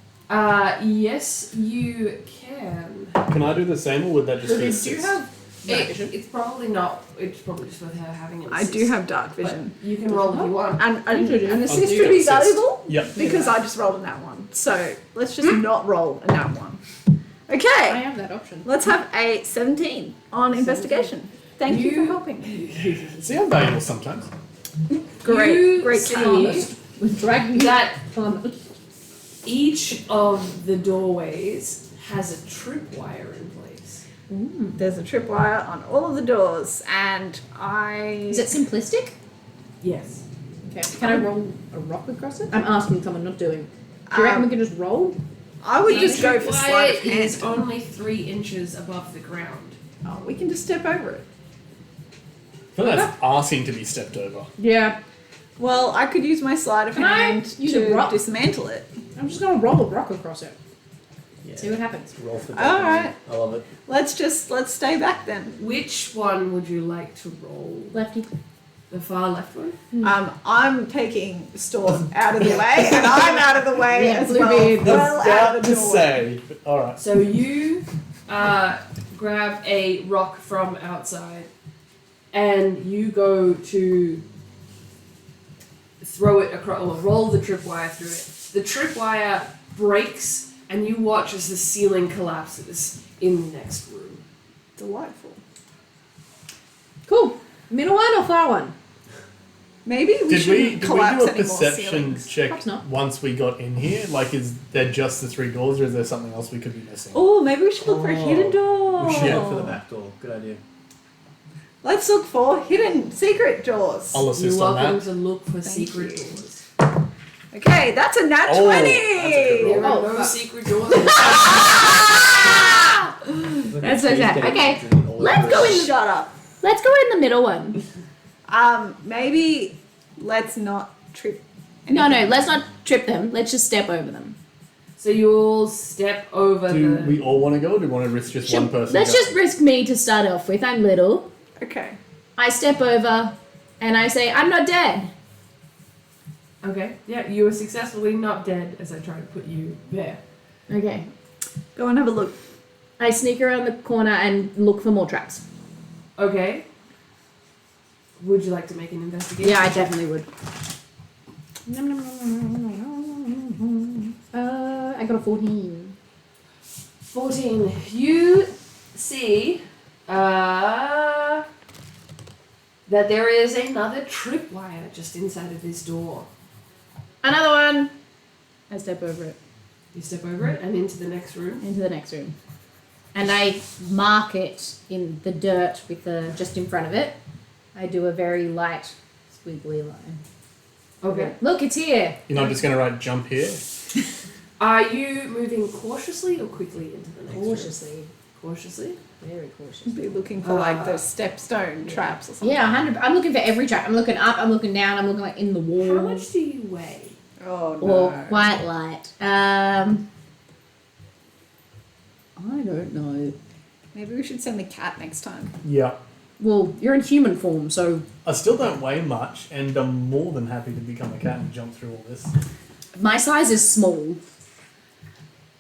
Yes, you can. Can I do the same, or would that just be Do you assist? have? It's probably not. It's probably just worth her having an I assist. do have dark But vision. you can roll if you want. And an assist do would be assist. valuable Yep. because I just rolled a nat one. So let's just not roll a nat one. Okay. have that option. Let's have a 17 on investigation. Thank you for helping me. See, I'm valuable sometimes. Great. You Great see calmness. With dragging that on. each of the doorways has a tripwire in place. There's a tripwire on all of the doors, and Is it simplistic? Yes. Okay. Can I roll a rock across it? I'm asking someone, not doing. Do you reckon we can just roll? I would The just go for sleight of tripwire hand. is only 3 inches above the ground. Oh, we can just step over it. I feel that's asking to be stepped over. Yeah. Well, I could use my sleight of Can I hand use to a rock? dismantle it. I'm just gonna roll a rock across it. Yeah. See what happens. Roll for All right. I love it. Let's stay back then. Which one would you like to roll? Lefty. The far left one? I'm taking Storm out of the way, and I'm out of the way Yeah, as Bluebeard. well out About the to doorway. say. Alright. So you grab a rock from outside and you go to throw it across, or roll the tripwire through it. The tripwire breaks and you watch as the ceiling collapses in the next room. Delightful. Cool. Middle one or far one? Maybe we Did we shouldn't do collapse a any more perception ceilings. check Perhaps not. once we got in here? Like, is there just the 3 doors, or is there something else we could be missing? Oh, maybe we should look for a hidden door. We should Yeah. go for the back door. Good idea. Let's look for hidden secret doors. I'll You're assist on welcome that. to look for Thank secret you. doors. Okay, that's a nat Oh, 20. that's a good roll. There are Oh, no fuck. secret doors. That's so sad. Okay, let's go in. Shut up. Let's go in the middle one. Maybe let's not trip. No, let's not trip them. Let's just step over them. So you'll step over Do the. we all want to go, or do we want to risk just one person? Let's going? just risk me to start off with. I'm little. Okay. I step over and I say, I'm not dead. Okay, yeah, you are successfully not dead as I try to put you there. Okay. Go and have a look. I sneak around the corner and look for more traps. Okay. Would you like to make an investigation? Yeah, I definitely would. I got a 14. 14. You see that there is another tripwire just inside of this door. Another one. I step over it You step over it and into the next room. into the next room. And I mark it in the dirt with the just in front of it. I do a very light squiggly line. Okay. Look, it's here. You're not just going to write jump here? Are you moving cautiously or quickly into the next room? Cautiously. Cautiously? Very cautious. Be looking for like those stepstone traps or something. Yeah, 100. I'm looking for every trap. I'm looking up, I'm looking down, I'm looking like in the wall. How much do you weigh? Oh no. Or quite light. I don't know. Maybe we should send the cat next time. Yeah. Well, you're in human form, so I still don't weigh much, and I'm more than happy to become a cat and jump through all this. my size is small.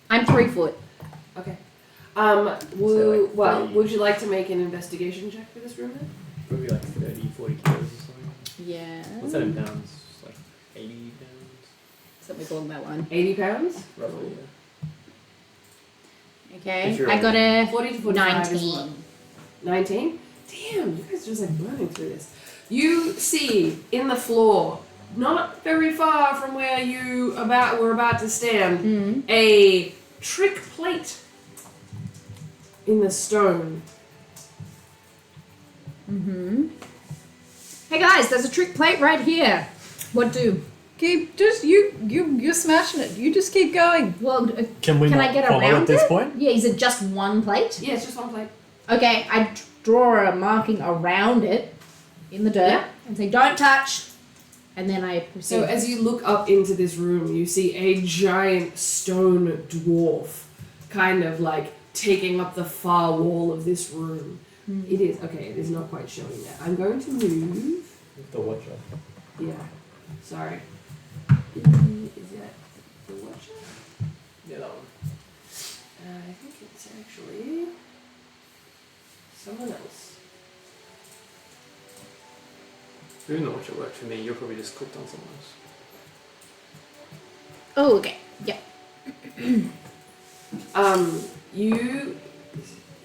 I'm 3 foot. Okay. So, Would you like to make an investigation check for this room then? Maybe like 30, 40 kilos or something. Yeah. What's that in pounds? Like 80 pounds? Something along that line. 80 pounds? Roughly, Okay. If you're I got a 40 to 45 is what? 19. 19? Damn, you guys are just like burning through this. You see in the floor, not very far from where you were about to stand, Mm. a trick plate in the stone. Mm-hmm. Hey guys, there's a trick plate right here. What do? Keep just you're smashing it. You just keep going. Well, Can we Can not I get follow around at this it? point? yeah, is it just one plate? Yeah, it's just one plate. Okay, I draw a marking around it in the dirt Yeah. and say, "Don't touch," and then I proceed. So as you look up into this room, you see a giant stone dwarf kind of like taking up the far wall of this room. It is, okay, it is not quite showing that. I'm going to move. The watcher. Yeah, sorry. Is that the watcher? Yeah, that one. I think it's actually someone else. Doing the watcher worked for me. You're probably just cooked on someone else. Oh, okay. Yep.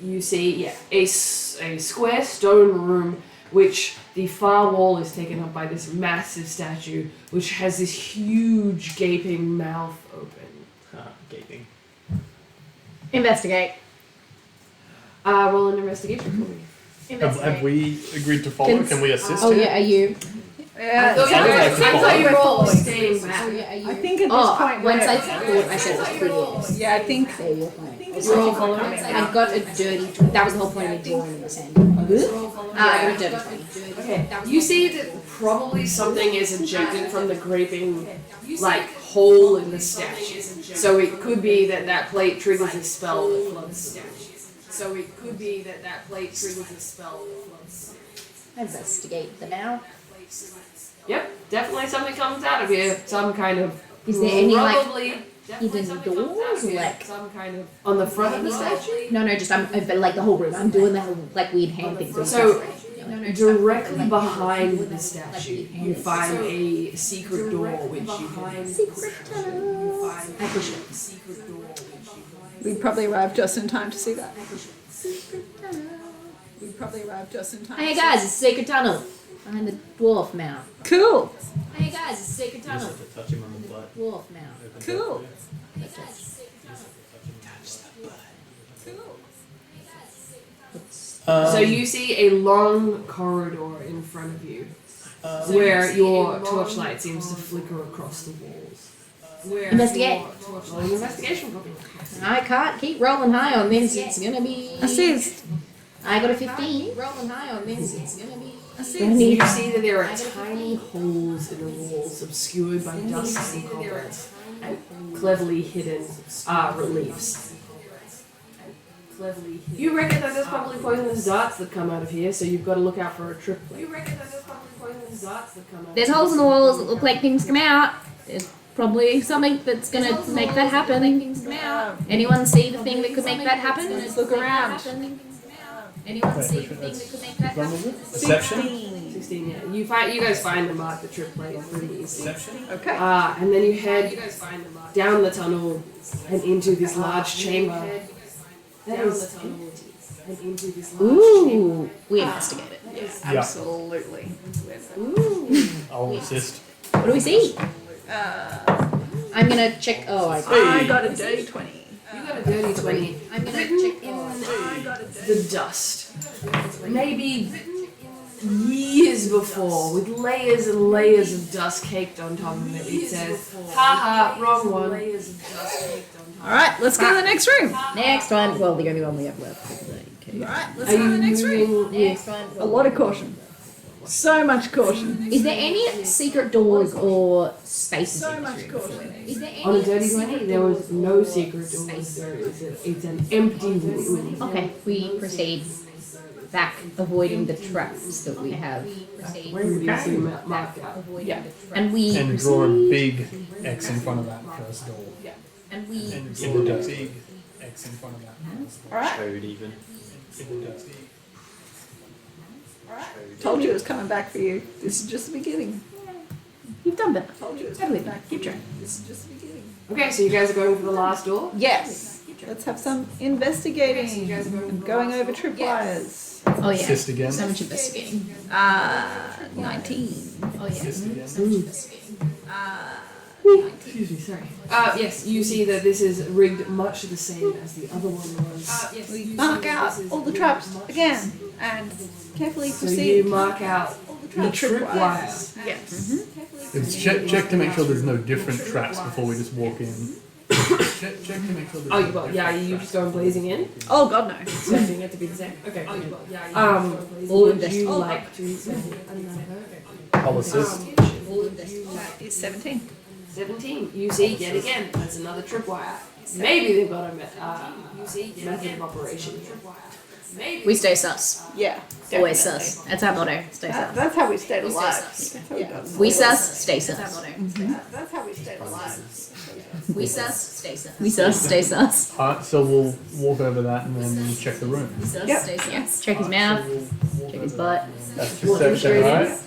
You see, a square stone room, which the far wall is taken up by this massive statue, which has this huge gaping mouth open. Gaping. Investigate. Roll an investigation for me. Have we agreed to follow? Can we assist Oh here? yeah, are you? Yeah. Oh, Sounds like I thought you we're were all following. staying back. Oh yeah, are you? I think at this Oh, point once I we're- thought I said it was previous. Yeah, I think There you're fine. You're all following? I got a dirty. That was the whole point of me drawing in the sand. I got a dirty 20. Okay, you see that probably something is ejected from the gaping, like, hole in the statue. So it could be that that plate triggers a spell that floods the statue. So it could be that that plate triggers a spell that floods the statue. Investigate the now. Yep, definitely something comes out of here. Some kind of. Is there any, like, probably, hidden something comes out doors, of here. like- Some kind of. On the front of the statue? No, just but like the whole room. I'm doing the whole like weird hand things. So, directly behind the statue, you find a secret door, which you can. Secret tunnel. I push it. Secret door, which you we probably arrived just in time to see that. Secret tunnel. We probably arrived just in time. Hey to see guys, it's secret tunnel behind the dwarf mount. that. Cool. Hey guys, it's secret You just tunnel. have to touch him on the butt. Dwarf mount. Open it Cool. up for you. You just have to touch him on the butt. So you see a long corridor in front of you, where your torchlight seems to flicker across the walls. Investigate. Roll an investigation for me. I can't keep rolling high on this. It's gonna be. Assist. I got a 15. Rolling high on this. It's gonna be. Assist. You see that there are tiny holes in the walls obscured by dust and cobwebs, and cleverly hidden reliefs. You reckon that there's probably poisonous darts that come out of here, so you've got to look out for a trip plate. You reckon that there's probably poisonous darts that come out. There's holes in the walls that look like things come out. There's probably something that's gonna make that happen. Anyone see the thing that could make that happen? Let's look around. Anyone see the thing that could make that happen? Perception? 16, yeah. You guys find the mark, the trip plate, pretty easy. Perception? Okay. And then you head down the tunnel and into this large chamber. That is empty. And into this large chamber. Ooh, we investigated. Yeah. Absolutely. Ooh. I'll assist. What do we see? I'm gonna check. Oh, I got a dirty 20. You got a dirty 20. I'm gonna Written check. in the dust. Maybe years before, with layers and layers of dust caked on top of it. It says, haha, wrong one. Layers of dust caked on top. All right, let's go to the next room. Next one. Well, the only one we have left. Okay. All right, let's Are go to you the next room. moving? Next one. A lot of caution. So much caution. Is there any secret doors or spaces So in this much room? caution. Is there any On a dirty secret 20, there was no doors or secret doors. spaces? It's an empty room. Okay, we proceed. back, avoiding the traps that we have. Where do you see marked out? Yeah. And we And draw a proceed- big X in front of that first door. And we And draw a big X in front of that first door. Alright. Code even. Told you it was coming back for you. This is just the beginning. You've done better. Told you it was Totally coming back. keep trying. This is just the beginning. Okay, so you guys are going for the last door. Yes. Let's have some investigating you guys are going and for going the over last tripwires. Oh yeah. Assist again. So much investigating. 19. Oh yeah. Assist again. So much investigating. Excuse me, sorry. Yes, you see that this is rigged much the same as the other one was. Yes, We you mark see that out this is all the rigged traps much the again same. and carefully So proceed. you mark out all the the traps. tripwires. Yes. It's check to make sure there's no different traps before we just walk in. check to make sure there's Oh, no well, yeah, different you just going blazing in, Oh God, no. expecting it to be the same. Okay. Oh, Would you like to spend another? I'll assist. That is 17. 17. You see yet again. That's another tripwire. Maybe they've got a method of operation. Maybe. We stay sus. Yeah. Always definitely. sus. That's our motto. Stay sus. That's how we stayed We stay alive. sus. That's how we got We sus, stay sus. That's how we stayed alive. We sus, stay sus. We sus, stay sus. Alright, so we'll walk over that and then check the room. We sus, Yep. stay sus. Check his mouth. Check his butt. That's Walking perception, straight in. right?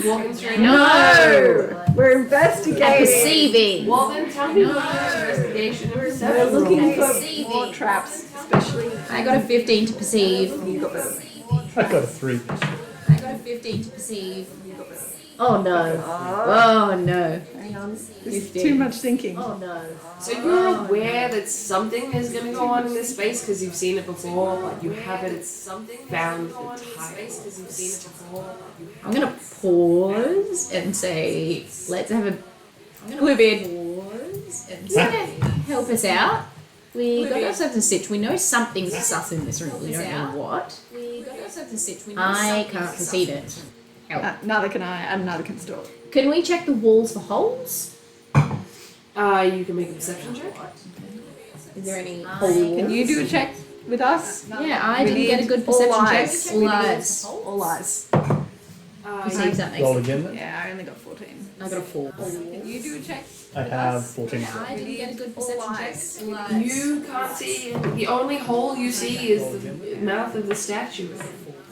Walking straight in. No! We're I'm investigating. perceiving. Well, then tell me about your investigation and We're perception. looking roll. for Perceiving. more traps, especially. I got a 15 to perceive. You got better. I got a 3. I got a 15 to perceive. Oh no. Oh no. Hang on. This is 15. too much thinking. Oh no. So you're aware that something is going to go on in this space because you've seen it before, but you haven't found the tiles. I'm gonna pause and say, let's have a pause and say, help us out. We got ourselves a sitch. We know something's sus in this room. We don't know what. I can't perceive it. Help. Neither can I, and neither can Stork. Can we check the walls for holes? You can make a perception check. Is there any holes? Can you do a check with us? Yeah, I We didn't get a need good all perception eyes. check. All eyes. All eyes. See if that makes Roll sense. again then. Yeah, I only got 14. I got a 4. Can you do a check? I have 14. I didn't get a good All perception eyes. check. All eyes. You can't see. The only hole you see is the mouth of the statue.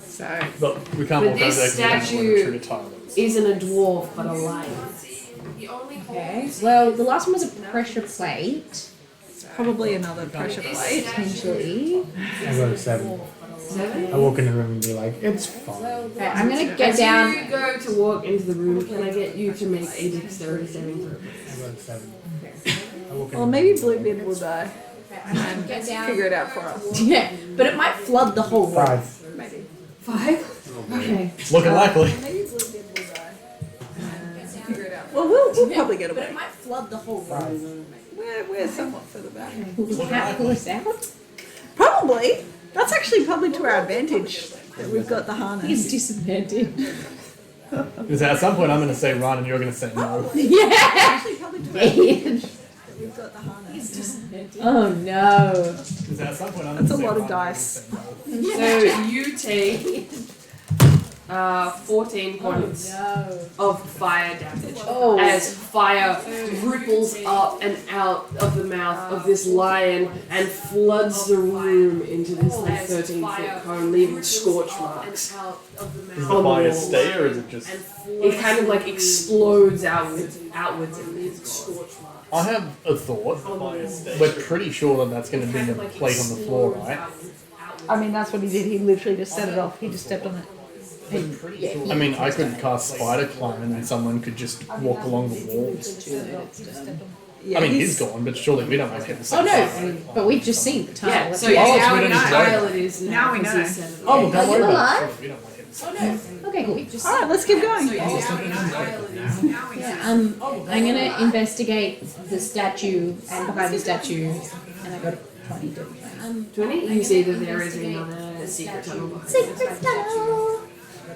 So, But we can't But walk this over there because we don't know where the trigger tile is. Isn't a dwarf, but a lion. Okay. Well, the last one was a pressure plate. probably another pressure plate. Potentially. I got a 7. 7? I walk in the room and be like, it's fine. Okay, I'm gonna get As down. you go to walk into the room, can I get you to make a dexterity saving throw? I got a 7. I walk in Well, the maybe Bluebeard will die and Get down. figure it out for us. Yeah, but it might flood the whole room. 5. Maybe. 5? Okay. Looking likely. Maybe Bluebeard will die and figure it out. Well, we'll probably get But it away. might flood the whole room. 5. We're somewhat further back. Will the cat pull us out? Probably. That's actually probably to our advantage that we've got the harness. He's disadvantaged. Because at some point I'm going to say run and you're going to say no. Yeah. Actually, probably to our advantage That's that we've got the harness. Oh no. Because at some point I'm That's going a to say lot of run dice. and you're going to say no. So you take 14 points No. of fire damage Oh. as fire ripples up and out of the mouth of this lion and floods the room into this like 13-foot cone, leaving scorch marks. Does the fire stay or is it just... It kind of like explodes outwards and leaves scorch marks. I have a thought. We're pretty sure that that's going to be the plate on the floor, right? I mean, that's what he did. He literally just set it off. He just stepped on it. I mean, I could cast spider climb and then someone could just walk along the walls. Yeah, I mean, he's gone, but surely we don't want to hit the Oh same no, but we've just seen the tile. Yeah, That's so why- yeah, Oh, so now we we don't know need to know tile that. it is Now we because know. he said it. Oh, well, don't Are worry you about alive? it. We don't want to hit the Oh same. no. Okay, cool. All right, let's keep going. Yeah, I'm gonna investigate the statue and behind the statue, and I got a 20. 20? You see that there is another secret tunnel behind Secret tunnel.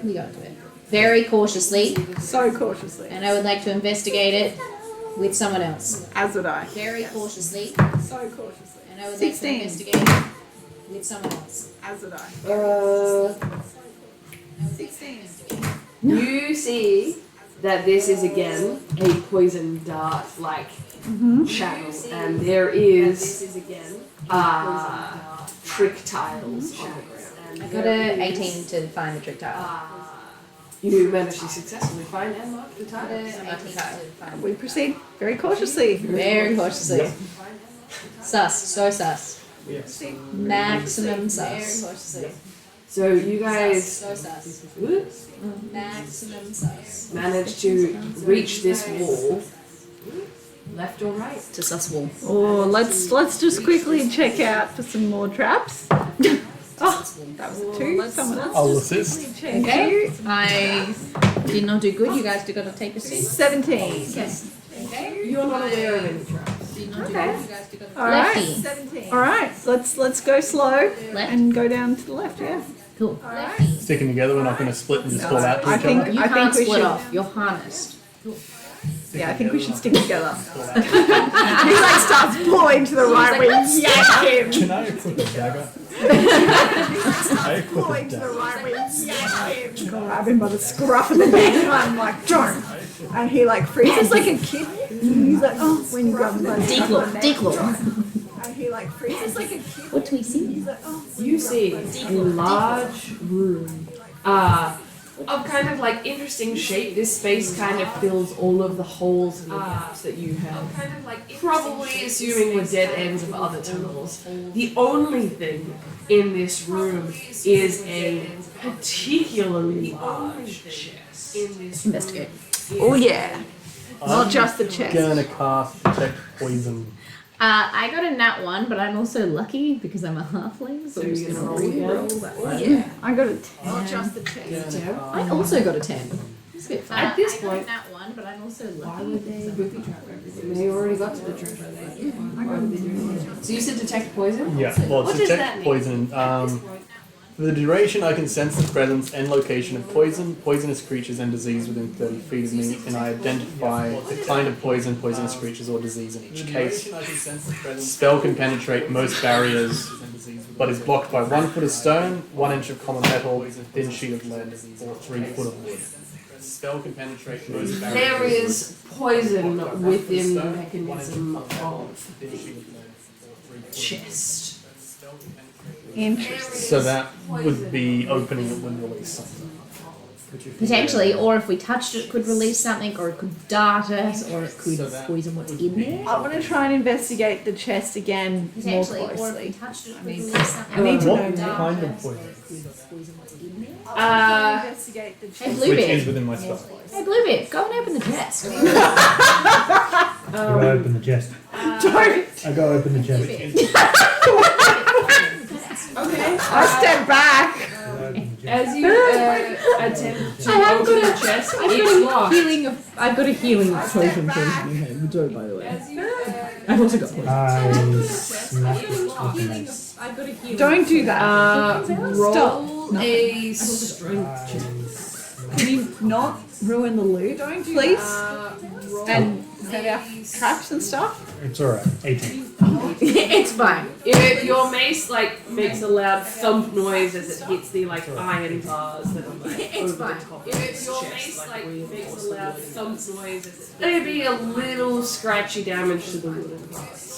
We go into it very cautiously, So cautiously. and I would like to investigate it with someone else. As would I. Very cautiously, So cautiously. and I would 16. like to investigate it with someone else. As did I. 16. You see that this is again a poison dart like channel, and there is trick tiles on the ground. I got a 18 to find the trick tile. You managed to successfully find and mark the tile. 18 tile. We proceed very cautiously. Very cautiously. Sus. So sus. Yes. Maximum sus. So you guys So sus. Maximum sus. managed to reach this wall. Left or right? To sus wall. Oh, let's just quickly check out for some more traps. Oh, that was a 2. Someone else. I'll assist. Check Okay. you. I did not do good. You guys got to take a seat. 17. Okay. You're not aware of any traps. Did not do Okay. good. You guys got to All right. Lefty. 17. All right. Let's go slow Left. and go down to the left. Yeah. Cool. All right. Sticking together, we're not going to split and just fall out to I each think- other. You I can't we split should- off. You're harnessed. Yeah, I think we should stick together. He like starts pulling to the right. We yank him. Can I equip a dagger? I equip a Pulling to the dagger. right. We yank him. Grab him by the scruff of the neck. And I'm like, don't. And he like freezes like a kid. He's like, oh, when you grab him by the scruff of the neck. Declaw. And he like freezes like a kid. What do we see? He's like, oh. You see a large room of kind of like interesting shape. This space kind of fills all of the holes and the gaps that you have probably assuming were dead ends of other tunnels. The only thing in this room is a particularly large chest. Investigate. Oh yeah. Not just the chest. Gonna cast detect poison. I got a nat 1, but I'm also lucky because I'm a halfling, so I'm just you're gonna gonna roll roll again? that. Oh yeah. I got a 10. Not just the chest. I also got a 10. It's a bit fun. At this I point- got a nat 1, but I'm also Why lucky. would they booby trap everything? They already got to the treasure. Why would they do it? So you said detect poison? Yeah, well, What to does that detect mean? poison. For the duration, I can sense the presence and location of poison, poisonous creatures, and disease within 30 feet of me, and I identify the kind of poison, poisonous creatures, or disease in each case. Spell can penetrate most barriers, but is blocked by 1 foot of stone, 1 inch of common metal, thin sheet of lead, or 3 foot of wood. Spell can penetrate most barriers. There is poison within the mechanism of the chest. Interesting. So that would be opening it would release something. Potentially, or if we touched it, could release something, or it could dart us, or it could poison what's in there. I want to try and investigate the chest again more Potentially, or if we closely. touched it, could release something. I need to What know. kind of poison? Poison what's in there. Investigate the Hey, chest. Which is Bluebeard. within my spell. Hey, Bluebeard, go and open the chest. I go open the chest. Don't. I go open the chest. Okay. I step back. I go open the chest. As you attempt to I have open got the a- chest, I've it's got a locked. healing of. I've got a healing potion in hand, by the way. I've also got poison. I smack it with the mace. I've got a healing. Don't do that. Roll a strength I check. smack Can you not ruin the loot, please? Roll And set our traps and stuff. It's alright. 18. It's fine. If your mace like makes a loud thump noise as it hits the like iron bars that are like over the top of its chest, like makes a loud thump noise as it maybe a little scratchy damage to the wooden parts.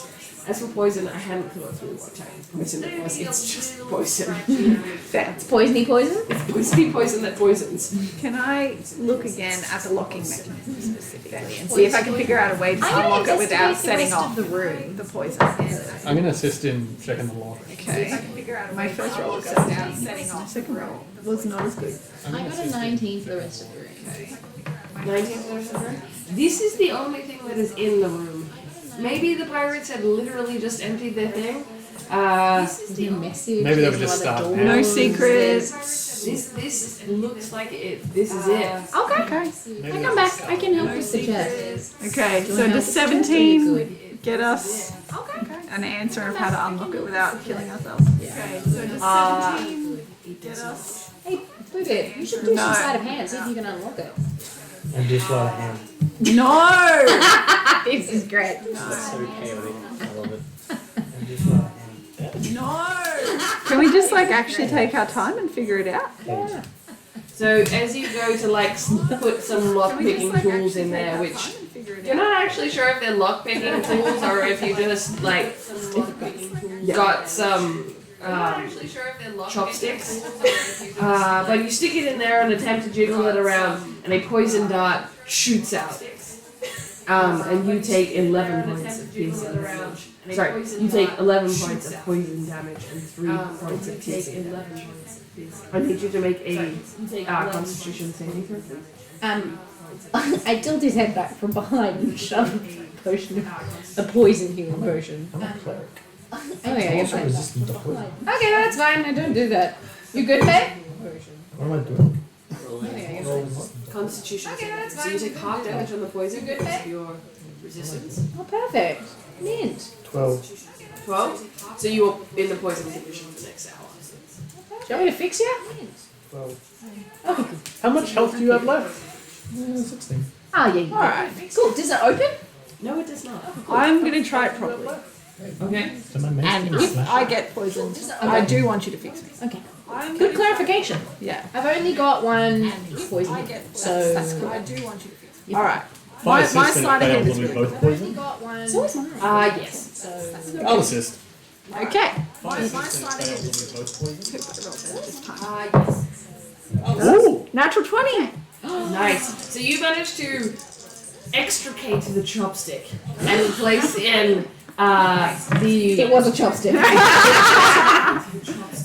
As for poison, I hadn't thought through what type of poison it was. It's just poison. It's poisony poison. Poisony poison that poisons. Can I look again at the locking mechanism specifically and see if I can figure out a way to I'm gonna unlock it without investigate the setting rest off of the room. the poison? I'm gonna assist in checking the lock. Okay. My first roll was without setting off. My second roll was not as good. I got a 19 for the rest of the room. 19 for the rest of the room. This is the only thing that is in the room. Maybe the pirates had literally just emptied their thing. Is there a message? Maybe they were There's just no other starting doors. No out. secrets. This looks like it. This is it. Okay. Okay. I come back. I can help with the chest. Okay, Do you so wanna does help with the chest, or you 17 good? get us Okay. an answer of how to unlock it without killing ourselves? Okay, so does 17 get us? Hey, Bluebeard, you should do No. some sleight of hand, see if you can unlock it. And just like a hand. No! This is great. That's so chaotic. I love it. And just like a hand. Can we just like actually take our time and figure it out? So as you go to like put some lock picking tools in there, which you're not actually sure if they're lock picking tools or if you just like got some chopsticks. But you stick it in there and attempt to jiggle it around, and a poison dart shoots out. And you take 11 points of piercing damage. Sorry, you take 11 points of poison damage and 3 points of piercing damage. I need you to make a Constitution saving throw, please. I tilt his head back from behind and shove a poison healing potion. I'm a cleric. Oh yeah, you're Also fine. resistant to poison. Okay, that's fine. I don't do that. You good, Faye? What am I doing? Constitution Okay, saving that's throw. So you take half damage on the poison because of your resistance. Oh, perfect. Mint. 12. 12. So you're in the poison condition for the next hour. Do you want me to fix you? 12. Okay, cool. How much health do you have left? 16. Oh, yeah. Alright. Cool. Does it open? No, it does not. I'm gonna try it properly. Okay. So my mace And can be If smashed. I get poisoned, I do want you to fix me. Okay. Good clarification. Yeah. I've only got one poison. So. I do want you to fix me. Alright. My My assist and sleight of fail hand will is be really both good. poison. got one. So is mine. Yes. So. I'll assist. Okay. My assist and fail will be both poison. Yes. Ooh! Natural 20. Nice. So you managed to extricate the chopstick and place in It was a chopstick.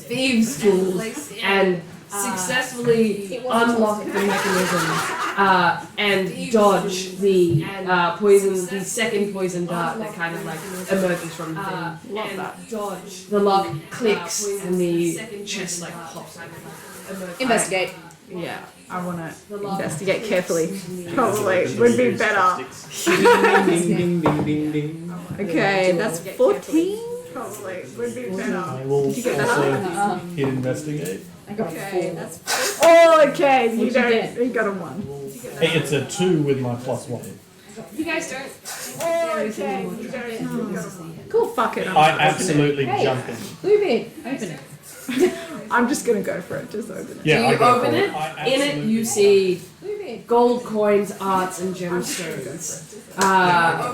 thieves' tool and successfully unlock the mechanism and dodge the the second poison dart that kind of like emerges from the thing. Love that. Dodge. The lock clicks and the chest like pops out. Investigate. Yeah, I want to investigate carefully. Probably would be better. Ding ding ding ding ding. Okay, that's 14. Probably would be better. I will Did you get that? also hit investigate. I got Okay, 4. that's. Oh, okay. You What'd you don't. get? You got a 1. Hey, it's a 2 with my +1. You guys don't. Oh, okay. You don't. You got a 1. Cool. Fuck it. I absolutely Hey. jump in. Bluebeard, open it. I'm just gonna go for it. Just open it. Yeah, So I you go open for it. I In it, absolutely you go see Bluebeard. gold coins, arts, and gemstones,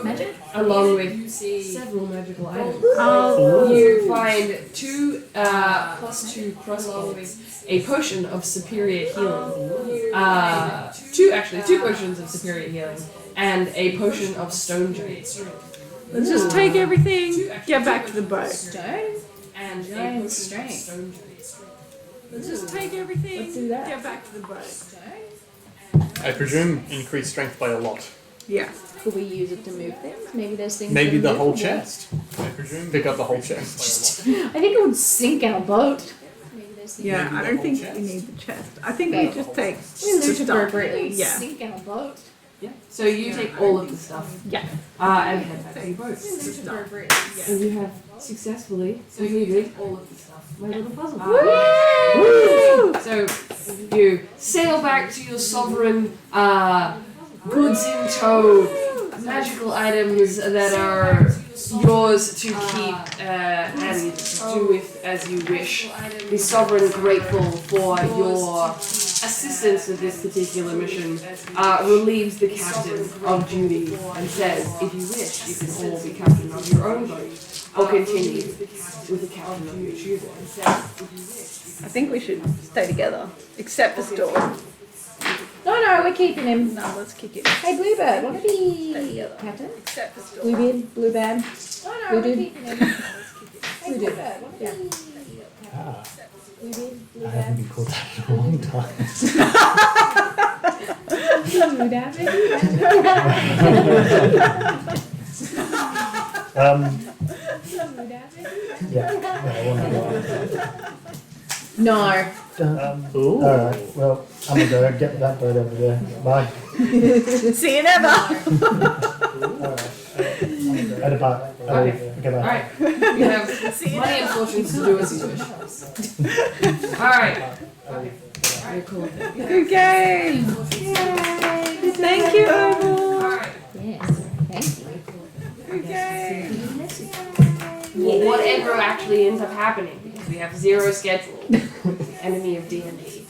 Magic? along with several magical items. Oh. You find 2 +2 crossbows, a potion of superior healing, 2 potions of superior healing, and a potion of stone giant strength. Let's just take everything. Get back to the boat. Stone? And a Giant potion strength. of stone giant strength. Let's just take everything. Let's do that. Get back to the boat. I presume increase strength by a lot. Yeah. Could we use it to move things? Maybe there's things. Maybe that are the whole movable. chest. I presume pick up the whole chest. I think it would sink our boat. Maybe there's things. Yeah, Maybe I the don't whole think chest. we need the chest. I think Okay. we just take We the loot stuff. appropriately. Yeah. Sink our boat. Yeah. So you take all of the stuff Yeah. and head back to your boat. Loot appropriately. And you have successfully completed all of the stuff. My little puzzle. Woo! So you sail back to your sovereign, goods in tow, magical items that are yours to keep and do with as you wish. The sovereign, grateful for your assistance with this particular mission, relieves the captain of duty and says, if you wish, you can all be captain of your own boat or continue with the captain of your choosing. I think we should stay together, except for Storm. No, we're keeping him. No, let's kick it. Hey, Bluebird, want to be together. captain? Except for Storm. Bluebeard, Bluebird. No, Blue we're dude. keeping him. Hey, Bluebird, want to be Ah, Bluebeard, I Bluebird. haven't been called that in a long time. Yeah, I want No. to Ooh. Alright, well, I'm gonna go get that boat over there. Bye. See you never. Alright. I depart. Okay. Okay, bye. Alright, you have money and fortunes to do as you wish. Alright. Very cool. Good game. Yay. Thank you, Oval. Alright. Yes, thank you. Good game. whatever actually ends up happening, because we have zero schedule. Enemy of D&D.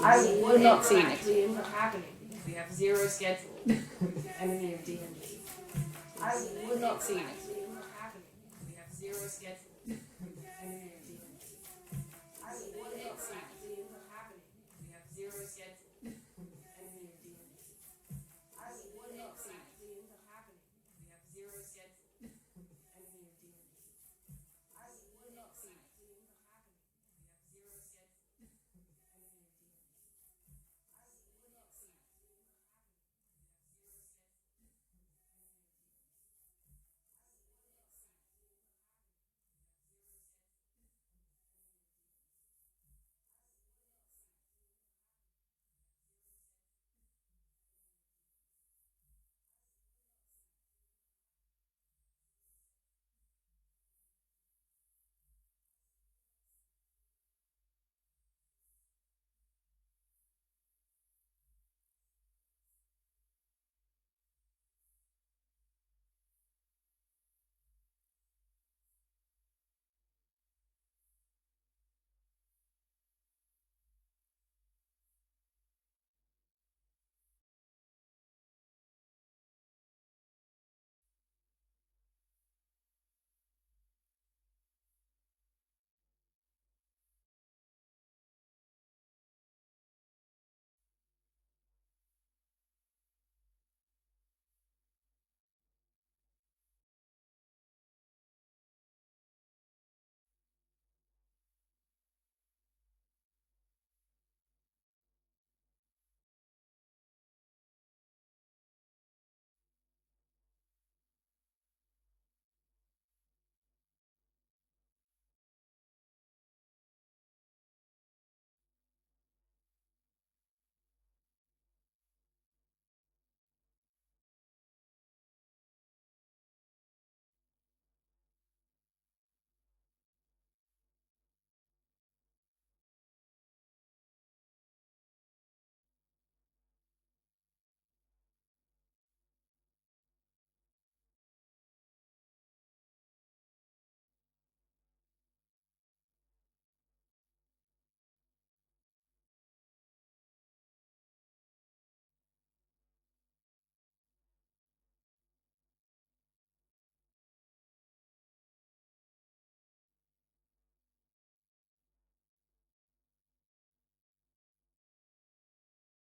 I would not see next week. Ends up happening because we have zero schedule. Enemy of D&D. I would not see next week. Ends up happening because we have zero schedule. Enemy of D&D. I would not see.